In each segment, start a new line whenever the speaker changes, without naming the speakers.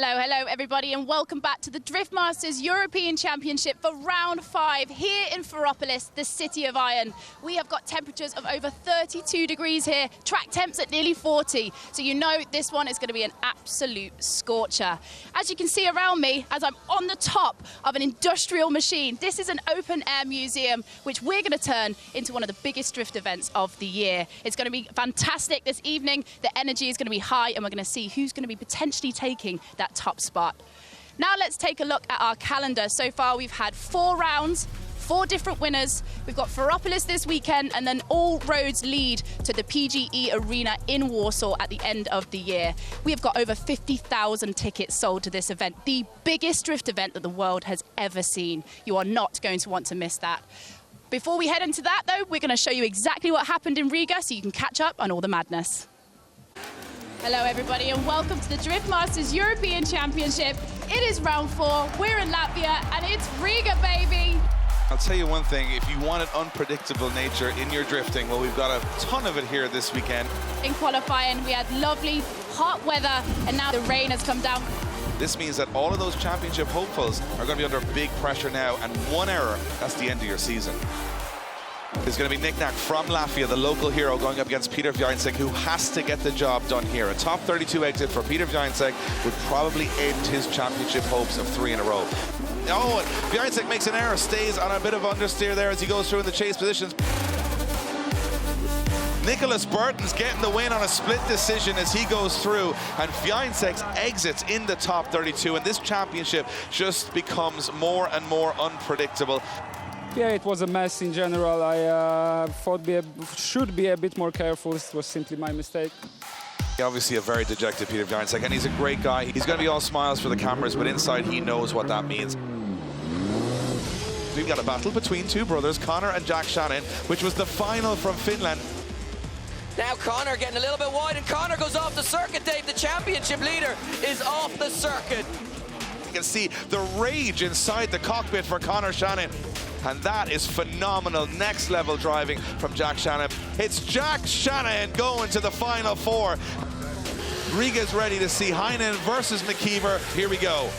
Hello everybody, and welcome back to the Drift Masters European Championship for round 5 here in Ferropolis, the City of Iron. We have got temperatures of over 32 degrees here, track temps at nearly 40, so you know this one is going to be an absolute scorcher. As you can see around me, as I'm on the top of an industrial machine, this is an open air museum which we're going to turn into one of the biggest drift events of the year. It's going to be fantastic this evening, the energy is going to be high, and we're going to see who's going to be potentially taking that top spot. Now let's take a look at our calendar. So far we've had 4 rounds, 4 different winners. We've got Ferropolis this weekend, and then all roads lead to the PGE Arena in Warsaw at the end of the year. We have got over 50,000 tickets sold to this event, the biggest drift event that the world has ever seen. You are not going to want to miss that. Before we head into that though, we're going to show you exactly what happened in Riga so you can catch up on all the madness. Hello everybody, and welcome to the Drift Masters European Championship. It is round 4, we're in Latvia, and it's Riga, baby!
I'll tell you one thing, if you want an unpredictable nature in your drifting, well, we've got a ton of it here this weekend.
In qualifying, we had lovely, hot weather, and now the rain has come down.
This means that all of those championship hopefuls are going to be under big pressure now, and one error, that's the end of your season. It's going to be Nick from Latvia, the local hero, going up against Peter Więcek, who has to get the job done here. A top 32 exit for Peter Więcek would probably end his championship hopes of 3 in a row. Oh, Więcek makes an error, stays on a bit of understeer there as he goes through in the chase positions. Nicholas Burton's getting the win on a split decision as he goes through, and Więcek's exits in the top 32, and this championship just becomes more and more unpredictable.
Yeah, it was a mess in general. I thought should be a bit more careful. It was simply my mistake.
Obviously a very dejected Peter Więcek, and he's a great guy. He's going to be all smiles for the cameras, but inside he knows what that means. We've got a battle between 2 brothers, Connor and Jack Shannon, which was the final from Finland.
Now Connor getting a little bit wide, and Connor goes off the circuit, Dave. The championship leader is off the circuit.
You can see the rage inside the cockpit for Connor Shannon. And that is phenomenal, next level driving from Jack Shannon. It's Jack Shannon going to the final 4. Riga's ready to see Heinen versus McKeever. Here we go.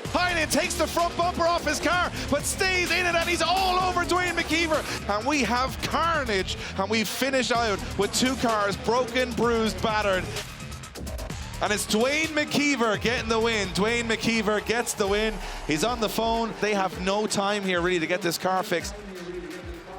Heinen takes the front bumper off his car, but stays in it, and he's all over Dwayne McKeever. And we have carnage, and we finish out with 2 cars broken, bruised, battered. And it's Dwayne McKeever getting the win. Dwayne McKeever gets the win. He's on the phone. They have no time here really to get this car fixed.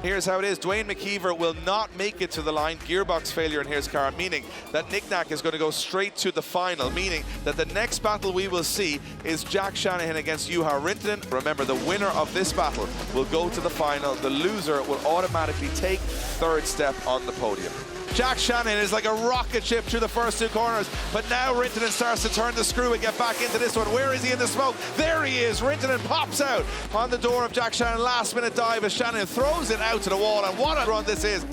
Here's how it is. Dwayne McKeever will not make it to the line. Gearbox failure in his car, meaning that Nick is going to go straight to the final, meaning that the next battle we will see is Jack Shanahan against Juha Rintanen. Remember, the winner of this battle will go to the final. The loser will automatically take 3rd step on the podium. Jack Shannon is like a rocket ship through the first 2 corners, but now Rintanen starts to turn the screw and get back into this one. Where is he in the smoke? There he is. Rintanen pops out on the door of Jack Shannon. Last minute dive as Shannon throws it out to the wall, and what a run this is.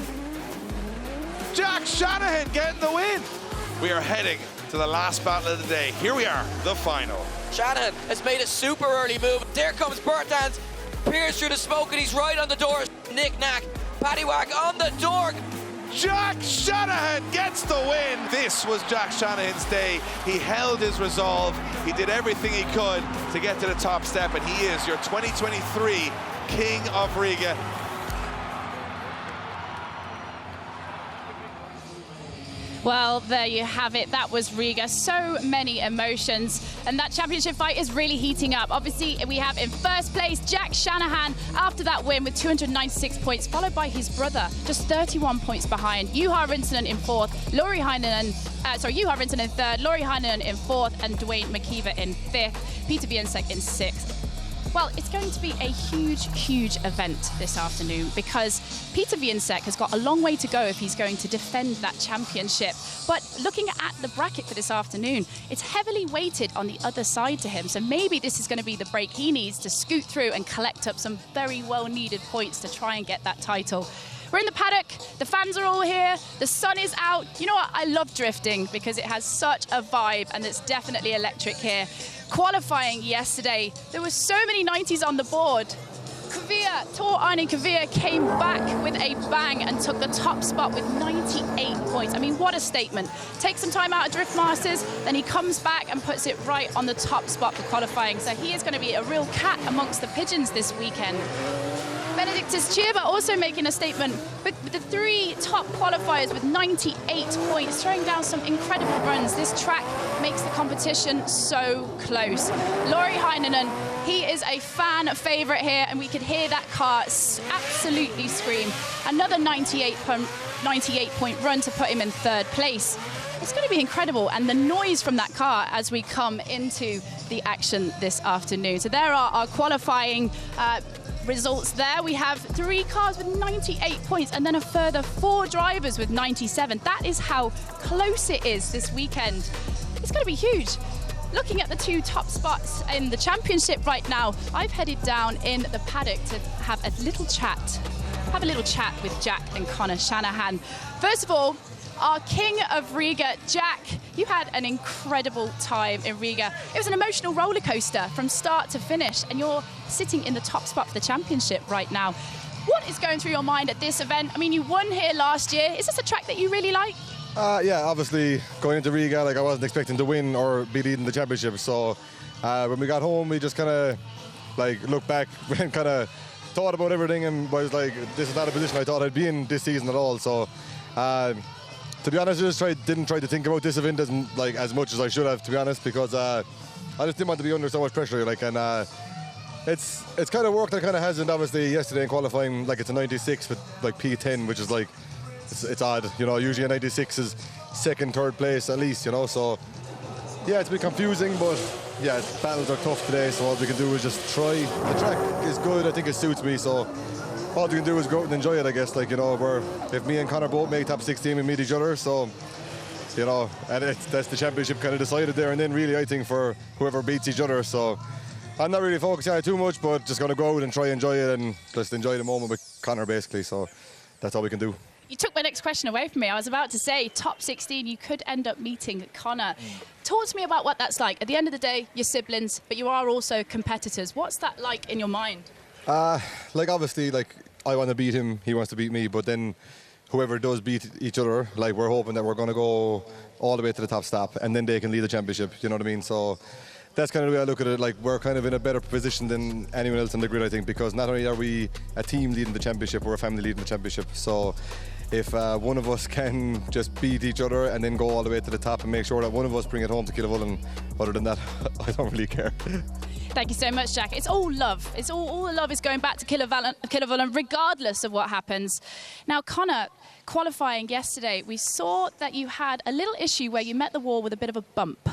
Jack Shanahan getting the win. We are heading to the last battle of the day. Here we are, the final.
Shanahan has made a super early move. There comes Bertans, peers through the smoke, and he's right on the door. Nick paddywhack on the door.
Jack Shanahan gets the win. This was Jack Shanahan's day. He held his resolve. He did everything he could to get to the top step, and he is your 2023 King of Riga.
Well, there you have it. That was Riga. So many emotions. And that championship fight is really heating up. Obviously, we have in first place Jack Shanahan after that win with 296 points, followed by his brother, just 31 points behind. Juha Rintanen in 4th, Juha Rintanen in 3rd, Lauri Heinen in 4th, and Dwayne McKeever in 5th, Peter Więcek in 6th. Well, it's going to be a huge, huge event this afternoon because Peter Więcek has got a long way to go if he's going to defend that championship. But looking at the bracket for this afternoon, it's heavily weighted on the other side to him. So maybe this is going to be the break he needs to scoot through and collect up some very well-needed points to try and get that title. We're in the paddock, the fans are all here, the sun is out. You know what, I love drifting because it has such a vibe and it's definitely electric here. Qualifying yesterday, there were so many 90s on the board. Arne Kvia came back with a bang and took the top spot with 98 points. I mean, what a statement. Takes some time out of Drift Masters, then he comes back and puts it right on the top spot for qualifying. So he is going to be a real cat amongst the pigeons this weekend. Benediktas Čirba also making a statement, but with the 3 top qualifiers with 98 points, throwing down some incredible runs. This track makes the competition so close. Lauri Heinonen, he is a fan favourite here, and we could hear that car absolutely scream. Another 98-point run to put him in 3rd place. It's going to be incredible, and the noise from that car as we come into the action this afternoon. So there are our qualifying results there. We have 3 cars with 98 points and then a further 4 drivers with 97. That is how close it is this weekend. It's going to be huge. Looking at the 2 top spots in the championship right now, I've headed down in the paddock to have a little chat with Jack and Connor Shanahan. First of all, our king of Riga, Jack, you had an incredible time in Riga. It was an emotional roller coaster from start to finish, and you're sitting in the top spot for the championship right now. What is going through your mind at this event? I mean, you won here last year. Is this a track that you really like?
Yeah, obviously going into Riga, like I wasn't expecting to win or be leading the championship. So when we got home, we just kind of like looked back and kind of thought about everything and was like, this is not a position I thought I'd be in this season at all. So to be honest, I just didn't try to think about this event as much as I should have, to be honest, because I just didn't want to be under so much pressure. Like, and it's kind of worked. It kind of hasn't. Obviously, yesterday in qualifying, like it's a 96 with like P10, which is like it's odd. You know, usually a 96 is 2nd, 3rd place at least. You know, so yeah, it's a bit confusing, but yeah, battles are tough today. So all we can do is just try. The track is good. I think it suits me. So all we can do is go out and enjoy it, I guess. Like, you know, if me and Connor both make top 16, we meet each other. So, you know, and that's the championship kind of decided there and then, really, I think, for whoever beats each other. So I'm not really focusing on it too much, but just going to go out and try and enjoy it and just enjoy the moment with Connor, basically. So that's all we can do.
You took my next question away from me. I was about to say, top 16, you could end up meeting Connor. Talk to me about what that's like. At the end of the day, you're siblings, but you are also competitors. What's that like in your mind?
Like obviously, like I want to beat him, he wants to beat me, but then whoever does beat each other, like we're hoping that we're going to go all the way to the top stop and then they can lead the championship, you know what I mean? So that's kind of the way I look at it. Like, we're kind of in a better position than anyone else on the grid, I think, because not only are we a team leading the championship, we're a family leading the championship. So if one of us can just beat each other and then go all the way to the top and make sure that one of us bring it home to Killavullen, other than that, I don't really care.
Thank you so much, Jack. It's all love. It's all the love is going back to Killavullen, regardless of what happens. Now, Connor, qualifying yesterday, we saw that you had a little issue where you met the wall with a bit of a bump.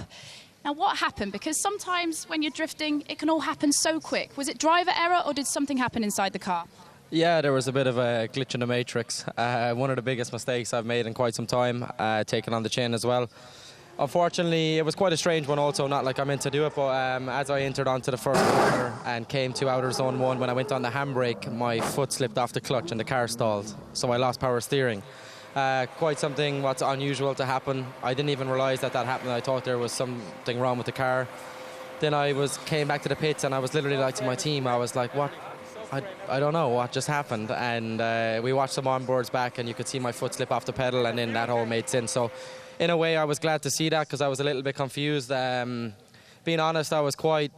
Now, what happened? Because sometimes when you're drifting, it can all happen so quick. Was it driver error or did something happen inside the car?
Yeah, there was a bit of a glitch in the matrix. One of the biggest mistakes I've made in quite some time, taking on the chin as well. Unfortunately, it was quite a strange one also, not like I meant to do it, but as I entered onto the first corner and came to outer zone 1, when I went on the handbrake, my foot slipped off the clutch and the car stalled, so I lost power steering. Quite something what's unusual to happen. I didn't even realise that happened. I thought there was something wrong with the car. Then came back to the pits and I was literally like to my team, I was like, what? I don't know what just happened. And we watched some onboards back and you could see my foot slip off the pedal, and then that all made sense. So in a way, I was glad to see that because I was a little bit confused. Being honest, I was quite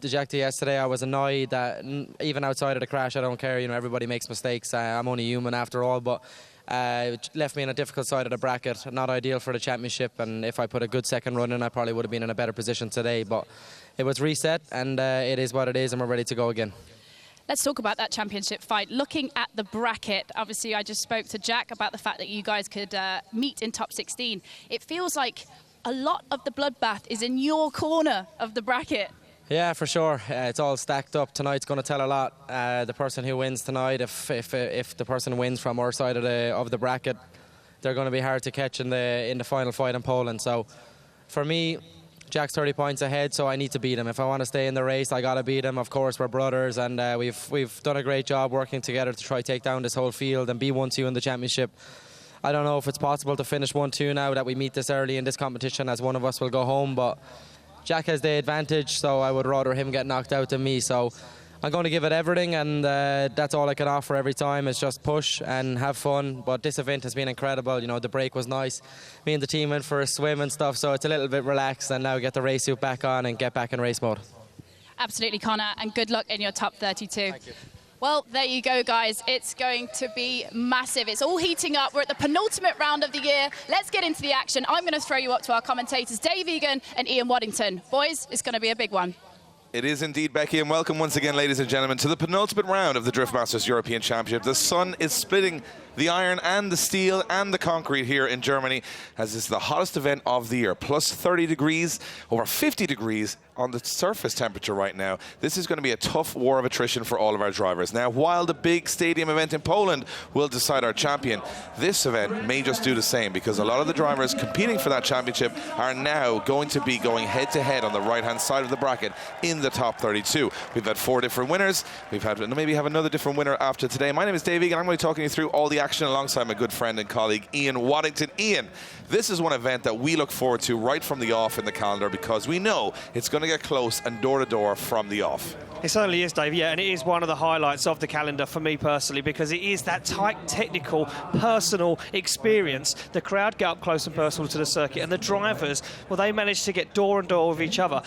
dejected yesterday. I was annoyed that even outside of the crash, I don't care. You know, everybody makes mistakes. I'm only human after all, but it left me in a difficult side of the bracket. Not ideal for the championship, and if I put a good second run in, I probably would have been in a better position today. But it was reset, and it is what it is, and we're ready to go again.
Let's talk about that championship fight. Looking at the bracket, obviously I just spoke to Jack about the fact that you guys could meet in top 16. It feels like a lot of the bloodbath is in your corner of the bracket.
Yeah, for sure. It's all stacked up. Tonight's going to tell a lot. The person who wins tonight, if the person wins from our side of the bracket, they're going to be hard to catch in the final fight in Poland. So for me, Jack's 30 points ahead, so I need to beat him. If I want to stay in the race, I got to beat him. Of course, we're brothers, and we've done a great job working together to try to take down this whole field and be 1-2 in the championship. I don't know if it's possible to finish 1-2 now that we meet this early in this competition, as one of us will go home, but Jack has the advantage, so I would rather him get knocked out than me. So I'm going to give it everything, and that's all I can offer every time is just push and have fun. But this event has been incredible. You know, the break was nice. Me and the team went for a swim and stuff, so it's a little bit relaxed, and now get the race suit back on and get back in race mode.
Absolutely, Connor, and good luck in your top 32.
Thank you.
Well, there you go, guys. It's going to be massive. It's all heating up. We're at the penultimate round of the year. Let's get into the action. I'm going to throw you up to our commentators, Dave Egan and Ian Waddington. Boys, it's going to be a big one.
It is indeed, Becky, and welcome once again, ladies and gentlemen, to the penultimate round of the Drift Masters European Championship. The sun is splitting the iron and the steel and the concrete here in Germany, as this is the hottest event of the year. Plus 30 degrees, over 50 degrees on the surface temperature right now. This is going to be a tough war of attrition for all of our drivers. Now, while the big stadium event in Poland will decide our champion, this event may just do the same, because a lot of the drivers competing for that championship are now going to be going head-to-head on the right-hand side of the bracket in the top 32. We've had 4 different winners. We've had maybe have another different winner after today. My name is Dave Egan. I'm going to be talking you through all the action alongside my good friend and colleague Ian Waddington. Ian, this is one event that we look forward to right from the off in the calendar, because we know it's going to get close and door-to-door from the off.
It certainly is, Dave, yeah, and it is one of the highlights of the calendar for me personally, because it is that tight, technical, personal experience. The crowd get up close and personal to the circuit, and the drivers, well, they manage to get door and door with each other.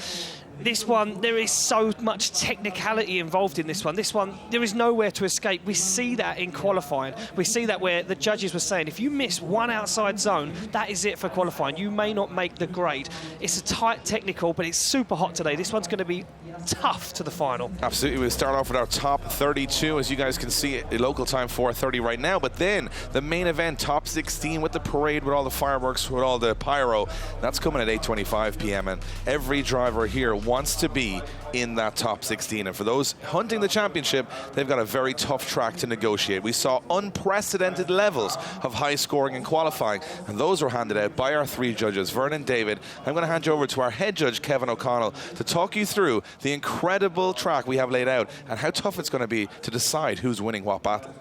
This one, there is so much technicality involved in this one. This one, there is nowhere to escape. We see that in qualifying. We see that where the judges were saying, if you miss one outside zone, that is it for qualifying. You may not make the grade. It's a tight technical, but it's super hot today. This one's going to be tough to the final.
Absolutely. We'll start off with our top 32. As you guys can see, local time 4:30 right now. But then the main event, top 16, with the parade, with all the fireworks, with all the pyro, that's coming at 8:25 p.m. And every driver here wants to be in that top 16. And for those hunting the championship, they've got a very tough track to negotiate. We saw unprecedented levels of high scoring in qualifying, and those were handed out by our 3 judges, Vernon, David. I'm going to hand you over to our head judge, Kevin O'Connell, to talk you through the incredible track we have laid out and how tough it's going to be to decide who's winning what battle.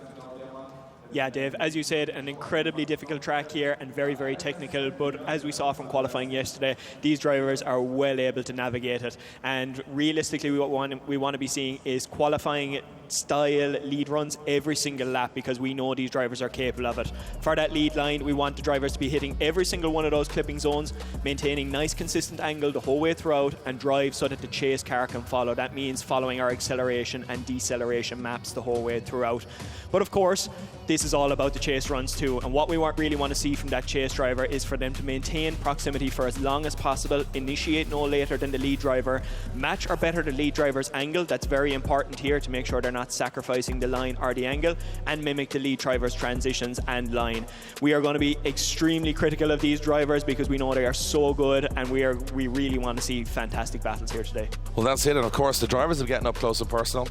Yeah, Dave, as you said, an incredibly difficult track here and very, very technical, but as we saw from qualifying yesterday, these drivers are well able to navigate it. And realistically, what we want to be seeing is qualifying style lead runs every single lap, because we know these drivers are capable of it. For that lead line, we want the drivers to be hitting every single one of those clipping zones, maintaining nice consistent angle the whole way throughout, and drive so that the chase car can follow. That means following our acceleration and deceleration maps the whole way throughout. But of course, this is all about the chase runs too, and what we really want to see from that chase driver is for them to maintain proximity for as long as possible, initiate no later than the lead driver, match or better the lead driver's angle. That's very important here to make sure they're not sacrificing the line or the angle, and mimic the lead driver's transitions and line. We are going to be extremely critical of these drivers because we know they are so good, and we really want to see fantastic battles here today.
Well, that's it, and of course the drivers are getting up close and personal.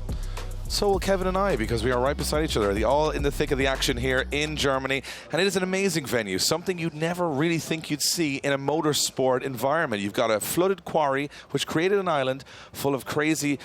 So will Kevin and I, because we are right beside each other. They're all in the thick of the action here in Germany, and it is an amazing venue, something you'd never really think you'd see in a motorsport environment. You've got a flooded quarry which created an island full of crazy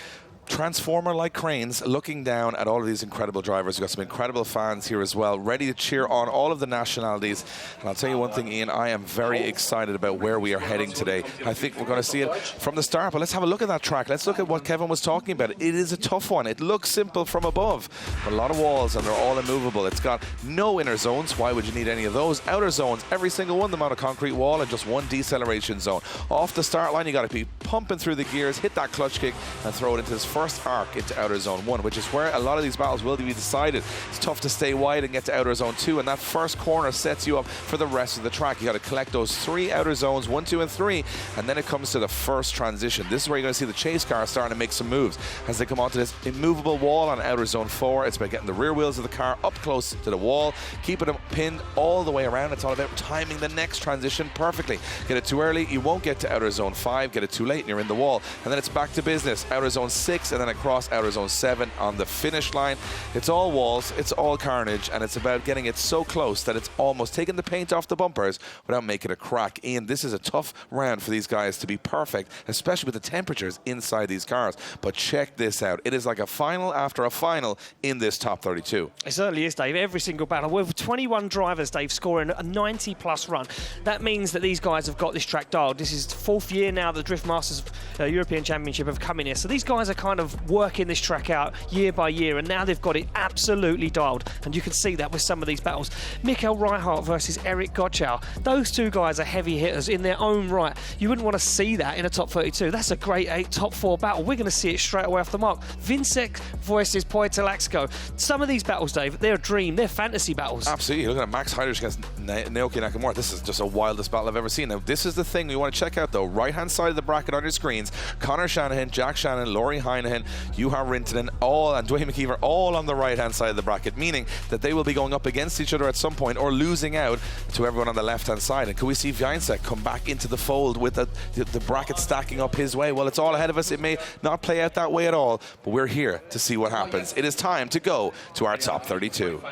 transformer-like cranes looking down at all of these incredible drivers. We've got some incredible fans here as well, ready to cheer on all of the nationalities. And I'll tell you one thing, Ian, I am very excited about where we are heading today. I think we're going to see it from the start, but let's have a look at that track. Let's look at what Kevin was talking about. It is a tough one. It looks simple from above, but a lot of walls, and they're all immovable. It's got no inner zones. Why would you need any of those? Outer zones, every single one of them on a concrete wall, and just one deceleration zone. Off the start line, you got to be pumping through the gears, hit that clutch kick, and throw it into this first arc into outer zone 1, which is where a lot of these battles will be decided. It's tough to stay wide and get to outer zone 2, and that first corner sets you up for the rest of the track. You got to collect those 3 outer zones, 1, 2, and 3, and then it comes to the first transition. This is where you're going to see the chase car starting to make some moves as they come onto this immovable wall on outer zone 4. It's about getting the rear wheels of the car up close to the wall, keeping them pinned all the way around. It's all about timing the next transition perfectly. Get it too early, you won't get to outer zone 5. Get it too late, and you're in the wall. And then it's back to business. Outer zone 6, and then across outer zone 7 on the finish line. It's all walls, it's all carnage, and it's about getting it so close that it's almost taking the paint off the bumpers without making a crack. Ian, this is a tough round for these guys to be perfect, especially with the temperatures inside these cars. But check this out. It is like a final after a final in this top 32.
It certainly is, Dave. Every single battle. With 21 drivers, Dave, scoring a 90-plus run. That means that these guys have got this track dialed. This is the 4th year now the Drift Masters European Championship have come in here. So these guys are kind kind of working this track out year by year, and now they've got it absolutely dialed, and you can see that with some of these battles. Michal Reichert versus Eryk Goczał. Those two guys are heavy hitters in their own right. You wouldn't want to see that in a top 32. That's a grade 8 top 4 battle. We're going to see it straight away off the mark. Więcek versus Pöytälaakso. Some of these battles, Dave, they're a dream. They're fantasy battles.
Absolutely. Looking at Max Heidrich against Naoki Nakamura, this is just a wildest battle I've ever seen. Now, this is the thing we want to check out, though. Right-hand side of the bracket on your screens, Conor Shanahan, Jack Shannon, Laurie Heinahan, Juha Rintanen, and Dwayne McKeever, all on the right-hand side of the bracket, meaning that they will be going up against each other at some point or losing out to everyone on the left-hand side. And could we see Więcek come back into the fold with the bracket stacking up his way? Well, it's all ahead of us. It may not play out that way at all, but we're here to see what happens. It is time to go to our top 32.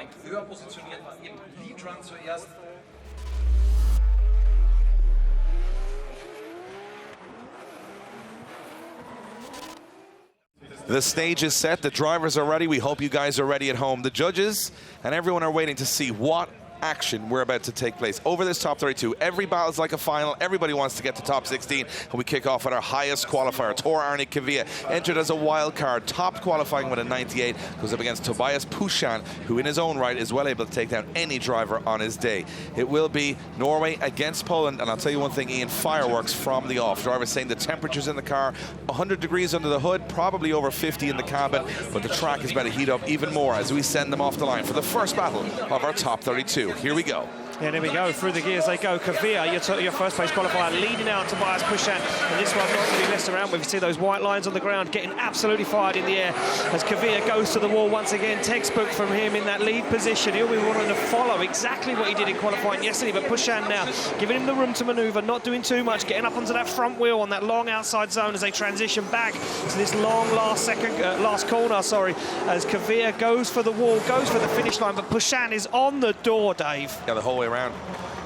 The stage is set, the drivers are ready. We hope you guys are ready at home. The judges and everyone are waiting to see what action we're about to take place over this top 32. Every battle is like a final. Everybody wants to get to top 16, and we kick off with our highest qualifier. Arne Kvia entered as a wild card, top qualifying with a 98, goes up against Tobiasz Puścian, who in his own right is well able to take down any driver on his day. It will be Norway against Poland, and I'll tell you one thing, Ian, fireworks from the off. Drivers saying the temperatures in the car, 100 degrees under the hood, probably over 50 in the cabin, but the track is about to heat up even more as we send them off the line for the first battle of our top 32. Here we go.
Yeah, there we go. Through the gears they go. Kvia, your first place qualifier, leading out Tobiasz Puścian. And this one not to be messed around with. You see those white lines on the ground getting absolutely fired in the air as Kvia goes to the wall once again. Textbook from him in that lead position. He'll be wanting to follow exactly what he did in qualifying yesterday. But Puścian now giving him the room to manoeuvre, not doing too much, getting up onto that front wheel on that long outside zone as they transition back to this long last corner, as Kvia goes for the wall, goes for the finish line. But Puścian is on the door, Dave.
Yeah, the whole way around.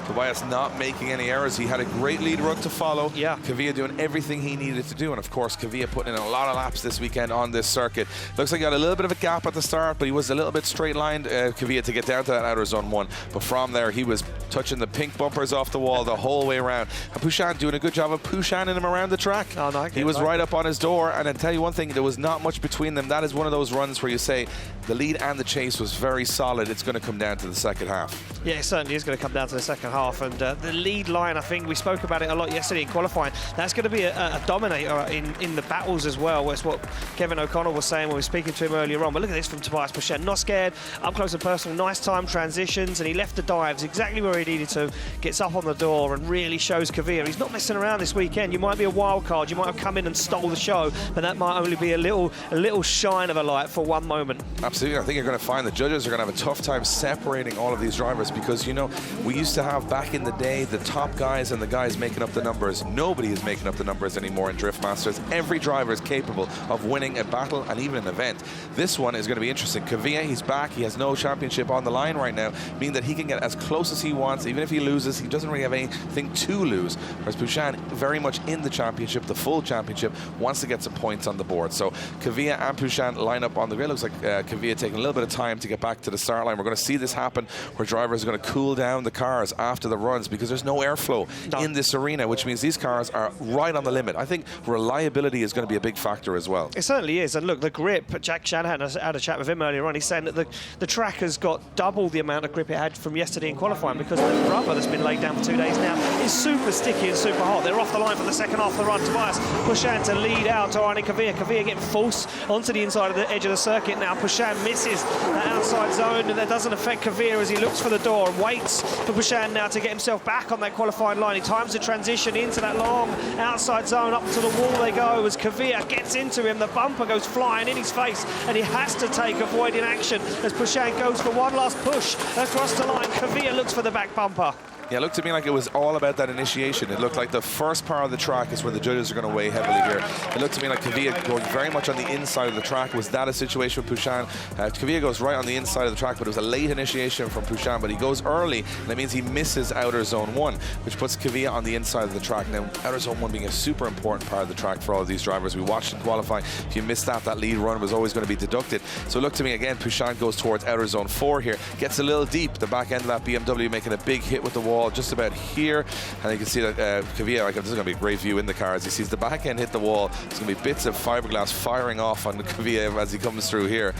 Tobiasz not making any errors. He had a great lead run to follow.
Yeah.
Kvia doing everything he needed to do. And of course, Kvia putting in a lot of laps this weekend on this circuit. Looks like he got a little bit of a gap at the start, but he was a little bit straight lined, Kvia, to get down to that outer zone 1. But from there, he was touching the pink bumpers off the wall the whole way around. And Puścian doing a good job of Puścianing him around the track.
Oh, no,
he was right up on his door. And I'll tell you one thing, there was not much between them. That is one of those runs where you say the lead and the chase was very solid. It's going to come down to the second half.
Yeah, it certainly is going to come down to the second half. And the lead line, I think we spoke about it a lot yesterday in qualifying. That's going to be a dominator in the battles as well. That's what Kevin O'Connell was saying when we were speaking to him earlier on. But look at this from Tobiasz Puścian. Not scared, up close and personal, nice time transitions, and he left the dives exactly where he needed to. Gets up on the door and really shows Kvia he's not messing around this weekend. You might be a wild card, you might have come in and stole the show, but that might only be a little shine of a light for one moment.
Absolutely. I think you're going to find the judges are going to have a tough time separating all of these drivers because, you know, we used to have back in the day the top guys and the guys making up the numbers. Nobody is making up the numbers anymore in Drift Masters. Every driver is capable of winning a battle and even an event. This one is going to be interesting. Kvia, he's back. He has no championship on the line right now, meaning that he can get as close as he wants. Even if he loses, he doesn't really have anything to lose. Whereas Puścian, very much in the championship, the full championship, wants to get some points on the board. So Kvia and Puścian line up on the grid. Looks like Kvia taking a little bit of time to get back to the start line. We're going to see this happen where drivers are going to cool down the cars after the runs because there's no airflow in this arena, which means these cars are right on the limit. I think reliability is going to be a big factor as well.
It certainly is. And look, the grip, Jack Shanahan, I had a chat with him earlier on, he's saying that the track has got double the amount of grip it had from yesterday in qualifying because the rubber that's been laid down for 2 days now is super sticky and super hot. They're off the line for the second half of the run. Tobiasz Puścian to lead out Arne Kvia. Kvia getting forced onto the inside of the edge of the circuit now. Puścian misses that outside zone, and that doesn't affect Kvia as he looks for the door and waits for Puścian now to get himself back on that qualifying line. He times the transition into that long outside zone. Up to the wall they go as Kvia gets into him. The bumper goes flying in his face, and he has to take avoiding action as Puścian goes for one last push across the line. Kvia looks for the back bumper.
Yeah, it looked to me like it was all about that initiation. It looked like the first part of the track is where the judges are going to weigh heavily here. It looked to me like Kvia going very much on the inside of the track. Was that a situation with Puścian? Kvia goes right on the inside of the track, but it was a late initiation from Puścian, but he goes early, and that means he misses outer zone 1, which puts Kvia on the inside of the track. Now, outer zone 1 being a super important part of the track for all of these drivers. We watched in qualifying. If you missed that lead run was always going to be deducted. So it looked to me, again, Puścian goes towards outer zone 4 here, gets a little deep. The back end of that BMW making a big hit with the wall. wall just about here, and you can see that Kvia, like, this is going to be a great view in the car as he sees the back end hit the wall. There's going to be bits of fiberglass firing off on Kvia as he comes through here.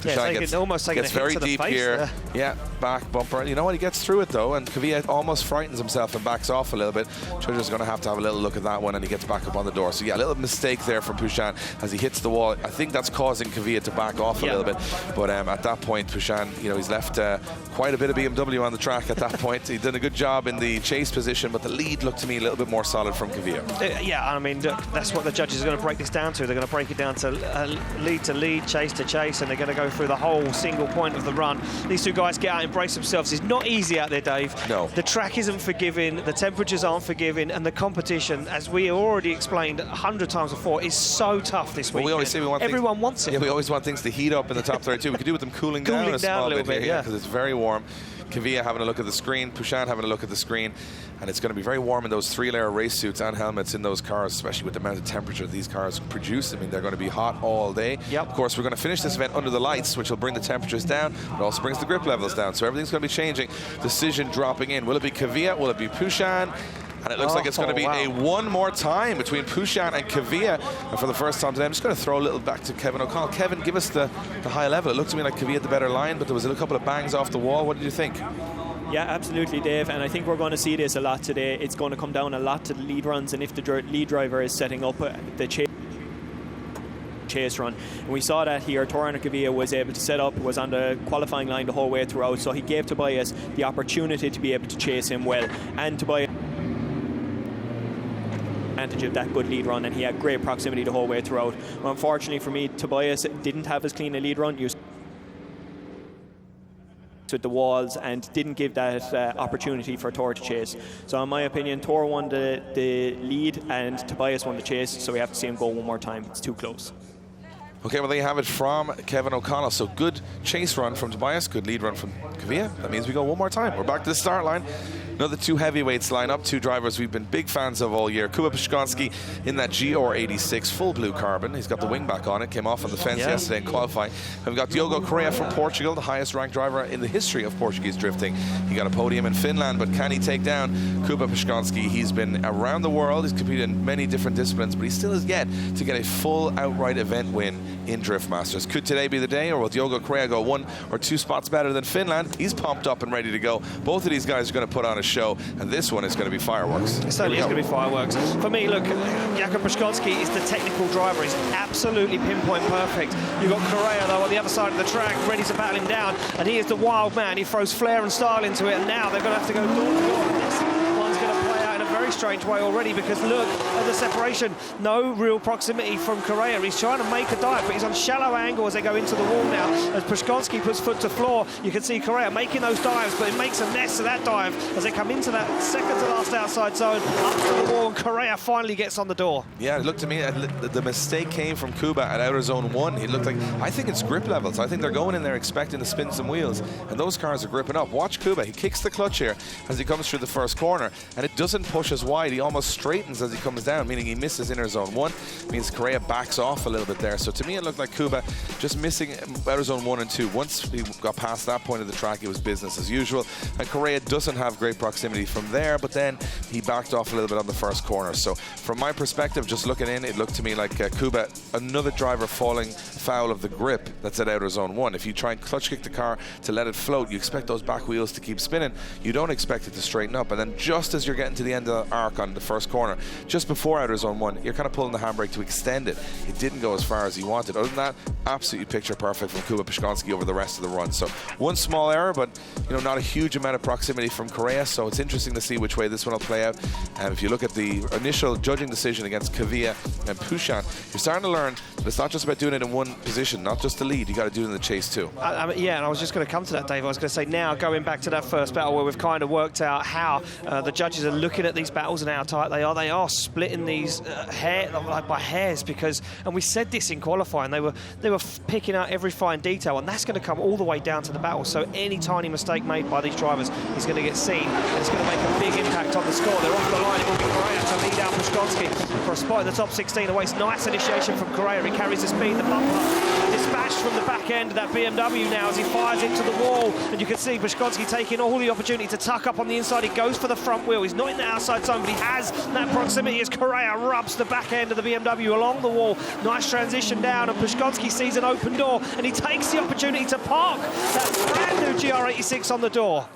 Yeah, gets
very deep here. Yeah, back bumper. You know what? He gets through it though, and Kvia almost frightens himself and backs off a little bit. Treasure's going to have a little look at that one, and he gets back up on the door. So yeah, a little mistake there from Puścian as he hits the wall. I think that's causing Kvia to back off a little bit. But at that point, Puścian, you know, he's left quite a bit of BMW on the track at that point. He did a good job in the chase position, but the lead looked to me a little bit more solid from Kvia.
Yeah, I mean, that's what the judges are going to break this down to. They're going to break it down to lead, chase to chase, and they're going to go through the whole single point of the run. These two guys get out and brace themselves. It's not easy out there, Dave.
No.
The track isn't forgiving, the temperatures aren't forgiving, and the competition, as we already explained 100 times before, is so tough this week.
Well, we always say
everyone wants it.
Yeah, we always want things to heat up in the top 32. We could do with them cooling down a small bit here, because it's very warm. Kvia having a look at the screen, Puścian having a look at the screen, and it's going to be very warm in those 3-layer race suits and helmets in those cars, especially with the amount of temperature these cars produce. I mean, they're going to be hot all day. Of course, we're going to finish this event under the lights, which will bring the temperatures down. It also brings the grip levels down, so everything's going to be changing. Decision dropping in. Will it be Kvia? Will it be Puścian? And it looks like it's going to be a one more time between Puścian and Kvia. And for the first time today, I'm just going to throw a little back to Kevin O'Connell. Kevin, give us the high level. It looked to me like Kvia had the better line, but there was a couple of bangs off the wall. What did you think?
Yeah, absolutely, Dave, and I think we're going to see this a lot today. It's going to come down a lot to the lead runs, and if the lead driver is setting up the chase run. And we saw that here. Torjan Kvia was able to set up, was on the qualifying line the whole way throughout, so he gave Tobiasz the opportunity to be able to chase him well, and Tobiasz advantage of that good lead run, and he had great proximity the whole way throughout. Unfortunately for me, Tobiasz didn't have as clean a lead run. With the walls, and didn't give that opportunity for Tor to chase. So in my opinion, Tor won the lead and Tobiasz won the chase, so we have to see him go one more time. It's too close.
Okay, well, there you have it from Kevin O'Connell. So good chase run from Tobiasz, good lead run from Kvia. That means we go one more time. We're back to the start line. Another two heavyweights line up, two drivers we've been big fans of all year. Kuba Przygoński in that GR86 full blue carbon. He's got the wing back on it, came off on the fence yesterday in qualifying. And we've got Diogo Correia from Portugal, the highest ranked driver in the history of Portuguese drifting. He got a podium in Finland, but can he take down Kuba Przygoński? He's been around the world, he's competed in many different disciplines, but he still has yet to get a full outright event win in Drift Masters. Could today be the day, or will Diogo Correia go 1 or 2 spots better than Finland? He's pumped up and ready to go. Both of these guys are going to put on a show, and this one is going to be fireworks.
It certainly is going to be fireworks. For me, look, Jakub Przygoński is the technical driver. He's absolutely pinpoint perfect. You've got Correia, though, on the other side of the track, ready to battle him down, and he is the wild man. He throws flair and style into it, and now they're going to have to go door to door. This one's going to play out in a very strange way already, because look at the separation. No real proximity from Correia. He's trying to make a dive, but he's on shallow angle as they go into the wall now. As Przygoński puts foot to floor, you can see Correia making those dives, but it makes a mess of that dive as they come into that second to last outside zone, up to the wall, and Correia finally gets on the door.
Yeah, it looked to me, the mistake came from Kuba at outer zone 1. He looked like, I think it's grip levels. I think they're going in there expecting to spin some wheels, and those cars are gripping up. Watch Kuba, he kicks the clutch here as he comes through the first corner, and it doesn't push as wide. He almost straightens as he comes down, meaning he misses inner zone 1. Means Correia backs off a little bit there. So to me, it looked like Kuba just missing outer zone 1 and 2. Once he got past that point of the track, it was business as usual. And Correia doesn't have great proximity from there, but then he backed off a little bit on the first corner. So from my perspective, just looking in, it looked to me like Kuba, another driver falling foul of the grip that's at outer zone 1. If you try and clutch kick the car to let it float, you expect those back wheels to keep spinning. You don't expect it to straighten up. And then just as you're getting to the end of the arc on the first corner, just before outer zone 1, you're kind of pulling the handbrake to extend it. It didn't go as far as he wanted. Other than that, absolutely picture perfect from Kuba Przygoński over the rest of the run. So one small error, but you know, not a huge amount of proximity from Correia. So it's interesting to see which way this one will play out. And if you look at the initial judging decision against Kvia and Puścian, you're starting to learn that it's not just about doing it in one position, not just the lead. You got to do it in the chase too.
Yeah, and I was just going to come to that, Dave. I was going to say, now going back to that first battle where we've kind of worked out how the judges are looking at these battles and how tight they are. They are splitting these like by hairs, because, and we said this in qualifying, they were picking out every fine detail, and that's going to come all the way down to the battle. So any tiny mistake made by these drivers is going to get seen, and it's going to make a big impact on the score. They're off the line. It will be Correia to lead out Przygoński for a spot in the top 16. Awaits nice initiation from Correia. He carries the speed, the bumper dispatched from the back end of that BMW now as he fires into the wall. And you can see Przygoński taking all the opportunity to tuck up on the inside. He goes for the front wheel. He's not in the outside zone, but he has that proximity as Correia rubs the back end of the BMW along the wall. Nice transition down, and Przygoński sees an open door, and he takes the opportunity to park that brand new GR86 on the door.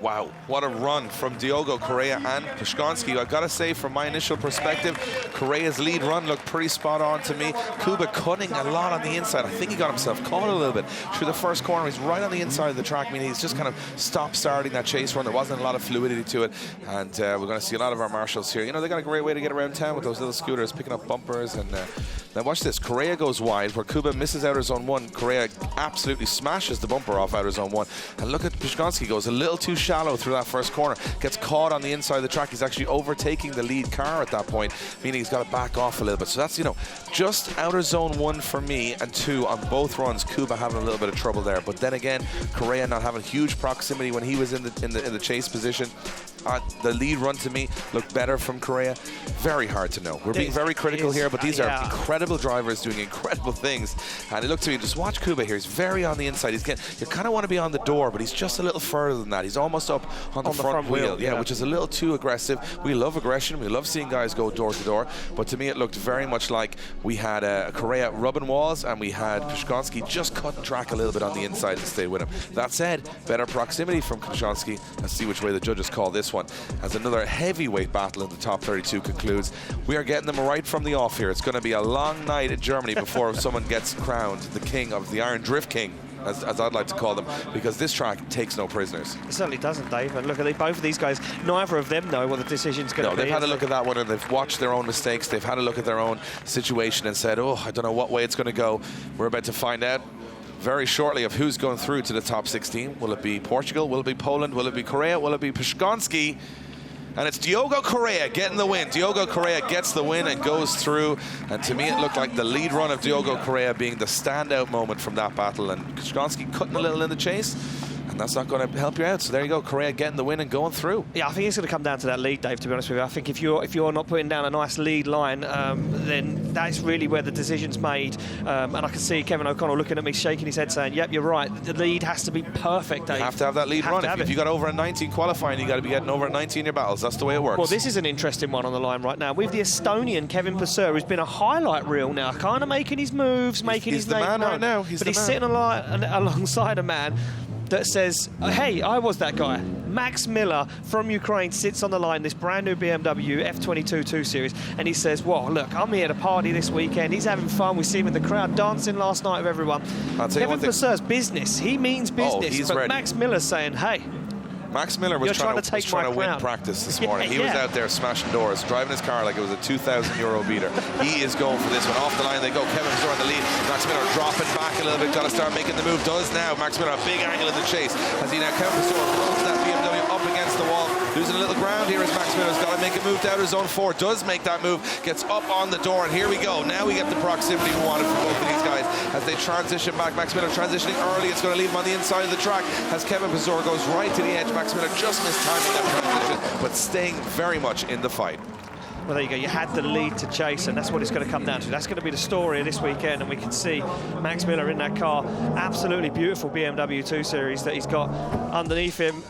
Wow, what a run from Diogo, Correia and Przygoński. I've got to say, from my initial perspective, Correia's lead run looked pretty spot on to me. Kuba cutting a lot on the inside. I think he got himself caught a little bit through the first corner. He's right on the inside of the track, meaning he's just kind of stop-starting that chase run. There wasn't a lot of fluidity to it, and we're going to see a lot of our marshals here. You know, they got a great way to get around town with those little scooters, picking up bumpers. And now watch this. Correia goes wide, where Kuba misses outer zone 1. Correia absolutely smashes the bumper off outer zone 1. And look at Przygoński, goes a little too shallow through that first corner, gets caught on the inside of the track. He's actually overtaking the lead car at that point, meaning he's got to back off a little bit. So that's, you know, just outer zone 1 for me, and 2 on both runs. Kuba having a little bit of trouble there, but then again, Correia not having huge proximity when he was in the chase position. The lead run to me looked better from Correia. Very hard to know. We're being very critical here, but these are incredible drivers doing incredible things. And it looked to me, just watch Kuba here. He's very on the inside. He's getting, you kind of want to be on the door, but he's just a little further than that. He's almost up on the front wheel, yeah, which is a little too aggressive. We love aggression. We love seeing guys go door to door. But to me, it looked very much like we had Correia rubbing walls, and we had Przygoński just cutting track a little bit on the inside to stay with him. That said, better proximity from Przygoński. Let's see which way the judges call this one, as another heavyweight battle in the top 32 concludes. We are getting them right from the off here. It's going to be a long night in Germany before someone gets crowned the king of the Iron Drift King, as I'd like to call them, because this track takes no prisoners.
It certainly doesn't, Dave. And look at both of these guys, neither of them know what the decision's going to be.
No, they've had a look at that one, and they've watched their own mistakes. They've had a look at their own situation and said, oh, I don't know what way it's going to go. We're about to find out very shortly of who's going through to the top 16. Will it be Portugal? Will it be Poland? Will it be Correia? Will it be Przygoński? And it's Diogo Correia getting the win. Diogo Correia gets the win and goes through. And to me, it looked like the lead run of Diogo Correia being the standout moment from that battle. And Przygoński cutting a little in the chase. And that's not going to help you out. So there you go, Correia getting the win and going through.
Yeah, I think it's going to come down to that lead, Dave, to be honest with you. I think if you're not putting down a nice lead line, then that's really where the decision's made. And I can see Kevin O'Connell looking at me, shaking his head, saying, yep, you're right. The lead has to be perfect, Dave.
You have to have that lead run. If you got over a 19 qualifying, you got to be getting over a 19 in your battles. That's the way it works.
Well, this is an interesting one on the line right now. With the Estonian Kevin Pesur, who's been a highlight reel now, kind of making his moves, making his name known.
Right now. He's
sitting alongside a man that says, hey, I was that guy. Max Miller from Ukraine sits on the line, this brand new BMW F22 2 Series, and he says, well, look, I'm here to party this weekend. He's having fun. We see him in the crowd dancing last night with everyone. Kevin Pesur's business. He means business. But ready. Max Miller's saying, hey,
Max Miller was trying to win practice this morning. He was out there smashing doors, driving his car like it was a €2,000 beater. He is going for this one. Off the line they go. Kevin Pesur on the lead. Max Miller dropping back a little bit. Got to start making the move. Does now. Max Miller a big angle in the chase. As he now Kevin Pesur pulls that BMW up against the wall. Losing a little ground here as Max Miller's got to make a move to outer zone 4. Does make that move. Gets up on the door, and here we go. Now we get the proximity we wanted from both of these guys as they transition back. Max Miller transitioning early. It's going to leave him on the inside of the track as Kevin Pesur goes right to the edge. Max Miller just missed timing that transition, but staying very much in the fight.
Well, there you go. You had the lead to chase, and that's what it's going to come down to. That's going to be the story of this weekend, and we can see Max Miller in that car. Absolutely beautiful BMW 2 Series that he's got underneath him.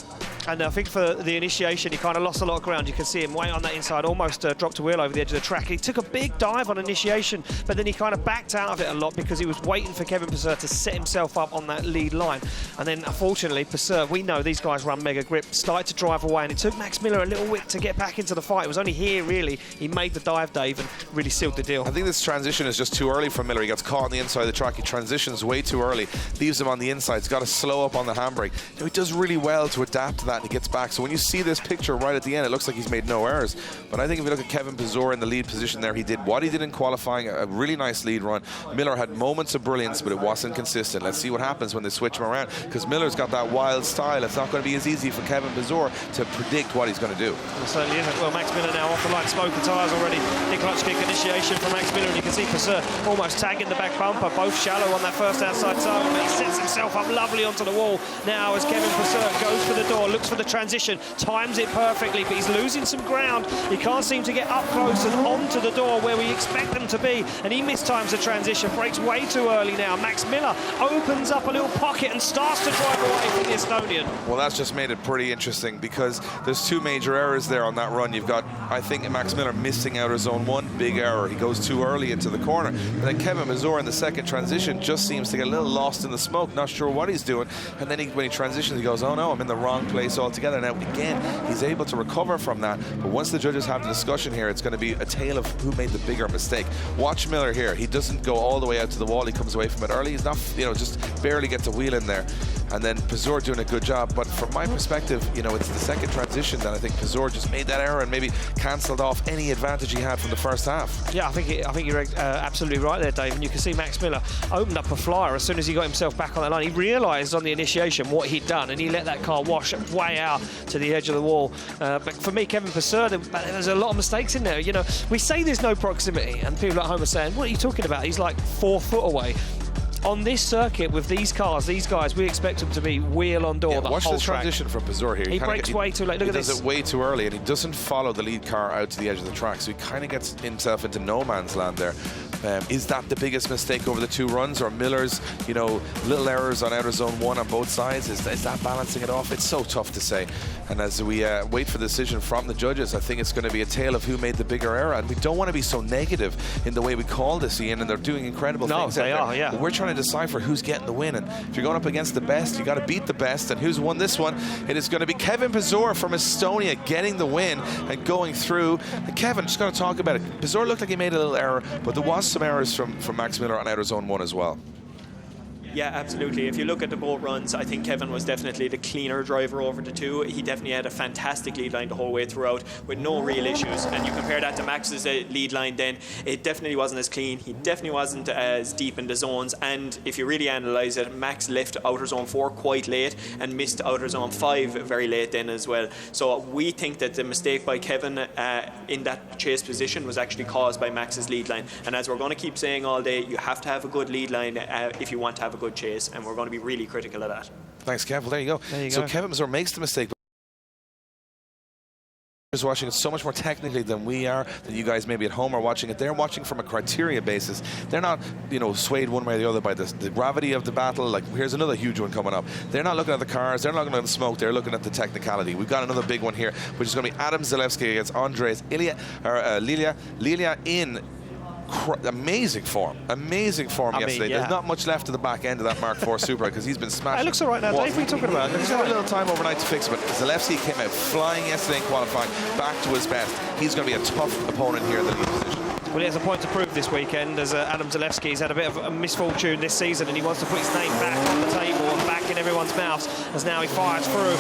And I think for the initiation, he kind of lost a lot of ground. You can see him way on that inside, almost dropped a wheel over the edge of the track. He took a big dive on initiation, but then he kind of backed out of it a lot because he was waiting for Kevin Pesur to set himself up on that lead line. And then, unfortunately, Pesur, we know these guys run mega grip, started to drive away, and it took Max Miller a little whip to get back into the fight. It was only here, really, he made the dive, Dave, and really sealed the deal.
I think this transition is just too early for Miller. He gets caught on the inside of the track. He transitions way too early, leaves him on the inside. He's got to slow up on the handbrake. You know, he does really well to adapt to that, and he gets back. So when you see this picture right at the end, it looks like he's made no errors. But I think if you look at Kevin Pesur in the lead position there, he did what he did in qualifying, a really nice lead run. Miller had moments of brilliance, but it wasn't consistent. Let's see what happens when they switch him around, because Miller's got that wild style. It's not going to be as easy for Kevin Pesur to predict what he's going to do.
It certainly isn't. Well, Max Miller now off the line, smoking tyres already. Big clutch kick initiation from Max Miller, and you can see Pesur almost tagging the back bumper, both shallow on that first outside tire, but he sets himself up lovely onto the wall now as Kevin Pesur goes for the door, looks looks for the transition, times it perfectly, but he's losing some ground. He can't seem to get up close and onto the door where we expect them to be, and he mistimes the transition, breaks way too early now. Max Miller opens up a little pocket and starts to drive away from the Estonian.
Well, that's just made it pretty interesting because there's two major errors there on that run. You've got, I think, Max Miller missing outer zone 1, big error. He goes too early into the corner. And then Kevin Pesur in the second transition just seems to get a little lost in the smoke, not sure what he's doing. And then when he transitions, he goes, oh no, I'm in the wrong place altogether. Now, again, he's able to recover from that. But once the judges have the discussion here, it's going to be a tale of who made the bigger mistake. Watch Miller here. He doesn't go all the way out to the wall. He comes away from it early. He's not, you know, just barely gets a wheel in there. And then Pesur doing a good job. But from my perspective, you know, it's the second transition that I think Pesur just made that error and maybe cancelled off any advantage he had from the first half.
Yeah, I think you're absolutely right there, Dave. And you can see Max Miller opened up a flyer as soon as he got himself back on that line. He realised on the initiation what he'd done, and he let that car wash way out to the edge of the wall. But for me, Kevin Pesur, there's a lot of mistakes in there. You know, we say there's no proximity, and people at home are saying, what are you talking about? He's like 4 foot away. On this circuit with these cars, these guys, we expect them to be wheel on door the
watch
whole
this
track.
Transition from Pesur here.
He brakes way too late. Look at this.
He does it way too early, and he doesn't follow the lead car out to the edge of the track, so he kind of gets himself into no man's land there. Is that the biggest mistake over the 2 runs, or Miller's, you know, little errors on outer zone 1 on both sides? Is that balancing it off? It's so tough to say. And as we wait for the decision from the judges, I think it's going to be a tale of who made the bigger error. And we don't want to be so negative in the way we call this, Ian, and they're doing incredible things out there.
No, they are, yeah.
But we're trying to decipher who's getting the win. And if you're going up against the best, you got to beat the best. And who's won this one? It is going to be Kevin Pesur from Estonia getting the win and going through. And Kevin, just got to talk about it. Pesur looked like he made a little error, but there was some errors from Max Miller on outer zone 1 as well.
Yeah, absolutely. If you look at the both runs, I think Kevin was definitely the cleaner driver over the 2. He definitely had a fantastic lead line the whole way throughout with no real issues. And you compare that to Max's lead line then, it definitely wasn't as clean. He definitely wasn't as deep in the zones. And if you really analyse it, Max left outer zone 4 quite late and missed outer zone 5 very late then as well. So we think that the mistake by Kevin in that chase position was actually caused by Max's lead line. And as we're going to keep saying all day, you have to have a good lead line if you want to have a good chase, and we're going to be really critical of that.
Thanks, Kev. Well, there you go. So Kevin Pesur makes the mistake. Is watching it so much more technically than we are, than you guys maybe at home are watching it. They're watching from a criteria basis. They're not, you know, swayed one way or the other by the gravity of the battle. Like, here's another huge one coming up. They're not looking at the cars, they're not looking at the smoke, they're looking at the technicality. We've got another big one here, which is going to be Adam Zalewski against Andreas Lilja in amazing form yesterday.
Yeah.
There's not much left to the back end of that Mark IV Supra because he's been smashed.
It looks all right now, Dave. What are you talking about?
He's had a little time overnight to fix it, but Zalewski came out flying yesterday in qualifying, back to his best. He's going to be a tough opponent here in the lead position.
Well, he has a point to prove this weekend, as Adam Zalewski has had a bit of a misfortune this season, and he wants to put his name back on the table and back in everyone's mouths as now he fires through.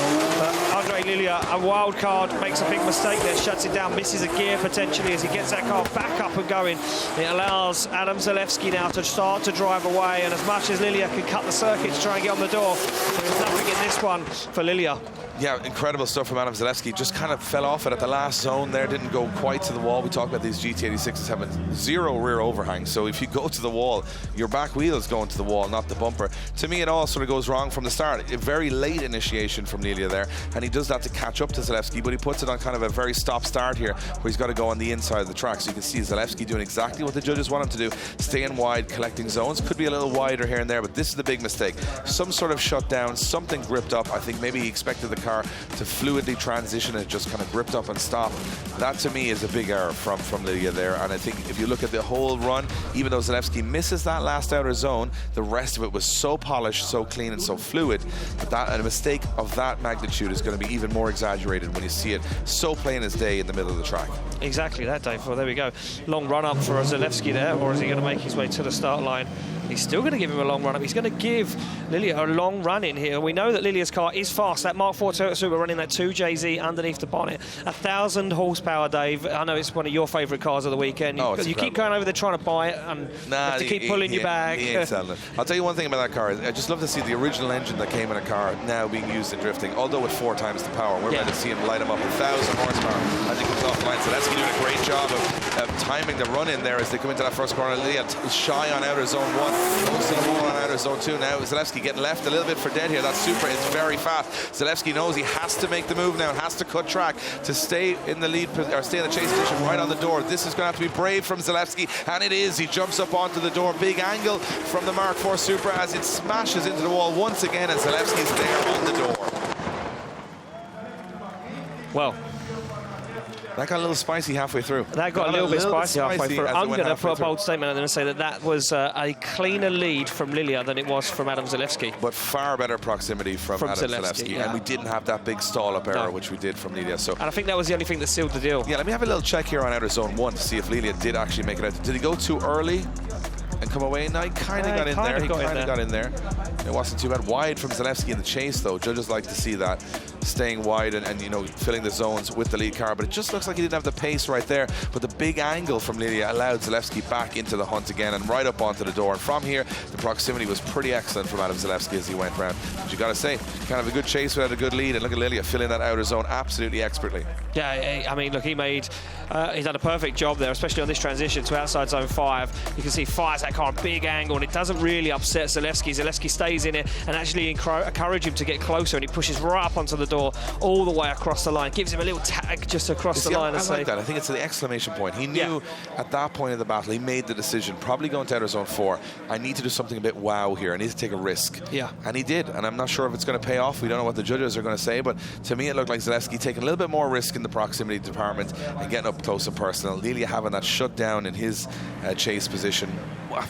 Andre Lilja, a wild card, makes a big mistake there, shuts it down, misses a gear potentially as he gets that car back up and going. It allows Adam Zalewski now to start to drive away, and as much as Lilja can cut the circuit to try and get on the door, there's nothing in this one for Lilja.
Yeah, incredible stuff from Adam Zalewski. Just kind of fell off it at the last zone there, didn't go quite to the wall. We talked about these GT86s having 0 rear overhang, so if you go to the wall, your back wheel is going to the wall, not the bumper. To me, it all sort of goes wrong from the start. A very late initiation from Lilja there, and he does that to catch up to Zalewski, but he puts it on kind of a very stop-start here, where he's got to go on the inside of the track. So you can see Zalewski doing exactly what the judges want him to do, staying wide, collecting zones. Could be a little wider here and there, but this is the big mistake. Some sort of shutdown, something gripped up. I think maybe he expected the car to fluidly transition and just kind of gripped up and stopped. That to me is a big error from Lilja there, and I think if you look at the whole run, even though Zalewski misses that last outer zone, the rest of it was so polished, so clean and so fluid that a mistake of that magnitude is going to be even more exaggerated when you see it so plain as day in the middle of the track.
Exactly that, Dave. Well, there we go. Long run up for Zalewski there, or is he going to make his way to the start line? He's still going to give him a long run up. He's going to give Lilja a long run in here. We know that Lilja's car is fast. That Mark IV Toyota Supra running that 2JZ underneath the bonnet. 1,000 horsepower, Dave. I know it's one of your favourite cars of the weekend. You keep going over there trying to buy it and have to keep pulling your bag.
He ain't selling it. I'll tell you one thing about that car. I just love to see the original engine that came in a car now being used in drifting, although with 4 times the power. We're about to see him light him up 1,000 horsepower as he comes off the line. So that's doing a great job of timing the run in there as they come into that first corner. Lilja is shy on outer zone 1. Goes to the wall on outer zone 2 now. Zalewski getting left a little bit for dead here. That Supra is very fast. Zalewski knows he has to make the move now and has to cut track to stay in the lead, or stay in the chase position right on the door. This is going to have to be brave from Zalewski, and it is. He jumps up onto the door. Big angle from the Mark IV Supra as it smashes into the wall once again, and Zalewski's there on the door.
Well,
that got a little spicy halfway through.
That got a little bit spicy halfway through. I'm going to put a bold statement and say that was a cleaner lead from Lilja than it was from Adam Zalewski.
But far better proximity from Adam Zalewski.
Yeah.
And we didn't have that big stall-up error, which we did from Lilja. So,
and I think that was the only thing that sealed the deal.
Yeah, let me have a little check here on outer zone 1 to see if Lilja did actually make it out. Did he go too early and come away? No, he kind of got in there. He kind of got in there. It wasn't too bad. Wide from Zalewski in the chase, though. Judges like to see that, staying wide and you know, filling the zones with the lead car. But it just looks like he didn't have the pace right there. But the big angle from Lilja allowed Zalewski back into the hunt again and right up onto the door. And from here, the proximity was pretty excellent from Adam Zalewski as he went round. But you got to say, kind of a good chase without a good lead. And look at Lilja filling that outer zone absolutely expertly.
Yeah, I mean, look, he's done a perfect job there, especially on this transition to outside zone 5. You can see he fires that car a big angle, and it doesn't really upset Zalewski. Zalewski stays in it and actually encourage him to get closer, and he pushes right up onto the door all the way across the line. Gives him a little tag just across the line.
I like that. I think it's the exclamation point. He knew at that point of the battle, he made the decision, probably going to outer zone 4, I need to do something a bit wow here. I need to take a risk.
Yeah.
And he did. And I'm not sure if it's going to pay off. We don't know what the judges are going to say, but to me it looked like Zalewski taking a little bit more risk in the proximity department and getting up close and personal. Lilja having that shut down in his chase position.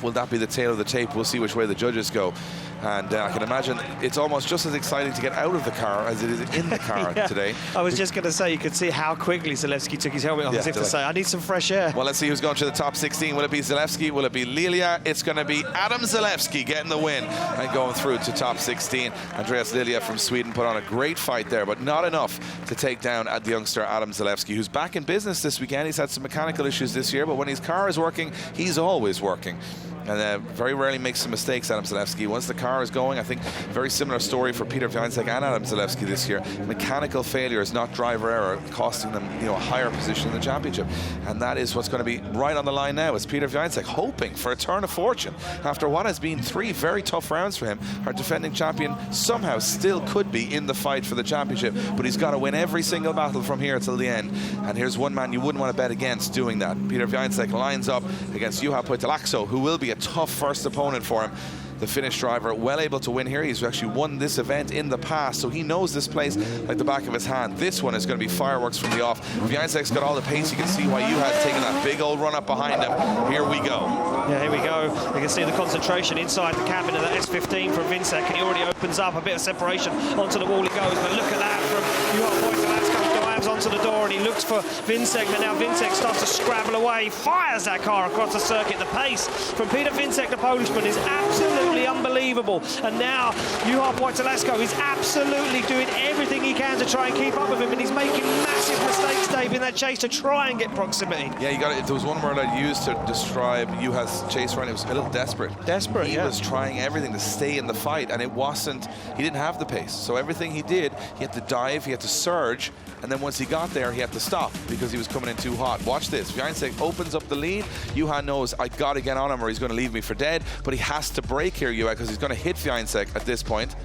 Will that be the tail of the tape? We'll see which way the judges go. And I can imagine it's almost just as exciting to get out of the car as it is in the car today.
I was just going to say, you could see how quickly Zalewski took his helmet off, as if to say, I need some fresh air.
Well, let's see who's going to the top 16. Will it be Zalewski? Will it be Lilja? It's going to be Adam Zalewski getting the win and going through to top 16. Andreas Lilja from Sweden put on a great fight there, but not enough to take down the youngster Adam Zalewski, who's back in business this weekend. He's had some mechanical issues this year, but when his car is working, he's always working. And very rarely makes some mistakes, Adam Zalewski. Once the car is going, I think very similar story for Peter Więcek and Adam Zalewski this year. Mechanical failures, not driver error, costing them, you know, a higher position in the championship. And that is what's going to be right on the line now. It's Peter Więcek hoping for a turn of fortune after what has been 3 very tough rounds for him. Our defending champion somehow still could be in the fight for the championship, but he's got to win every single battle from here till the end. And here's one man you wouldn't want to bet against doing that. Peter Więcek lines up against Juha Pöytälaakso, who will be a tough first opponent for him. The Finnish driver, well able to win here. He's actually won this event in the past, so he knows this place like the back of his hand. This one is going to be fireworks from the off. Więcek's got all the pace. You can see why Juha's taking that big old run up behind him. Here we go.
Yeah, here we go. You can see the concentration inside the cabin of the S15 from Więcek, and he already opens up a bit of separation. Onto the wall he goes, but look at that from Juha Pöytälaakso. Dives onto the door and he looks for Więcek, but now Więcek starts to scrabble away. He fires that car across the circuit. The pace from Peter Więcek, the Polishman, is absolutely unbelievable. And now Juha Pöytälaakso is absolutely doing everything he can to try and keep up with him, and he's making massive mistakes, Dave, in that chase to try and get proximity.
Yeah, you got it. There was one word I'd used to describe Juha's chase run. It was a little desperate.
Desperate,
He was trying everything to stay in the fight, and it wasn't, he didn't have the pace. So everything he did, he had to dive, he had to surge, and then once he got there, he had to stop because he was coming in too hot. Watch this. Więcek opens up the lead. Juha knows, I got to get on him or he's going to leave me for dead, but he has to brake here, Juha, because he's going to hit Więcek at this point.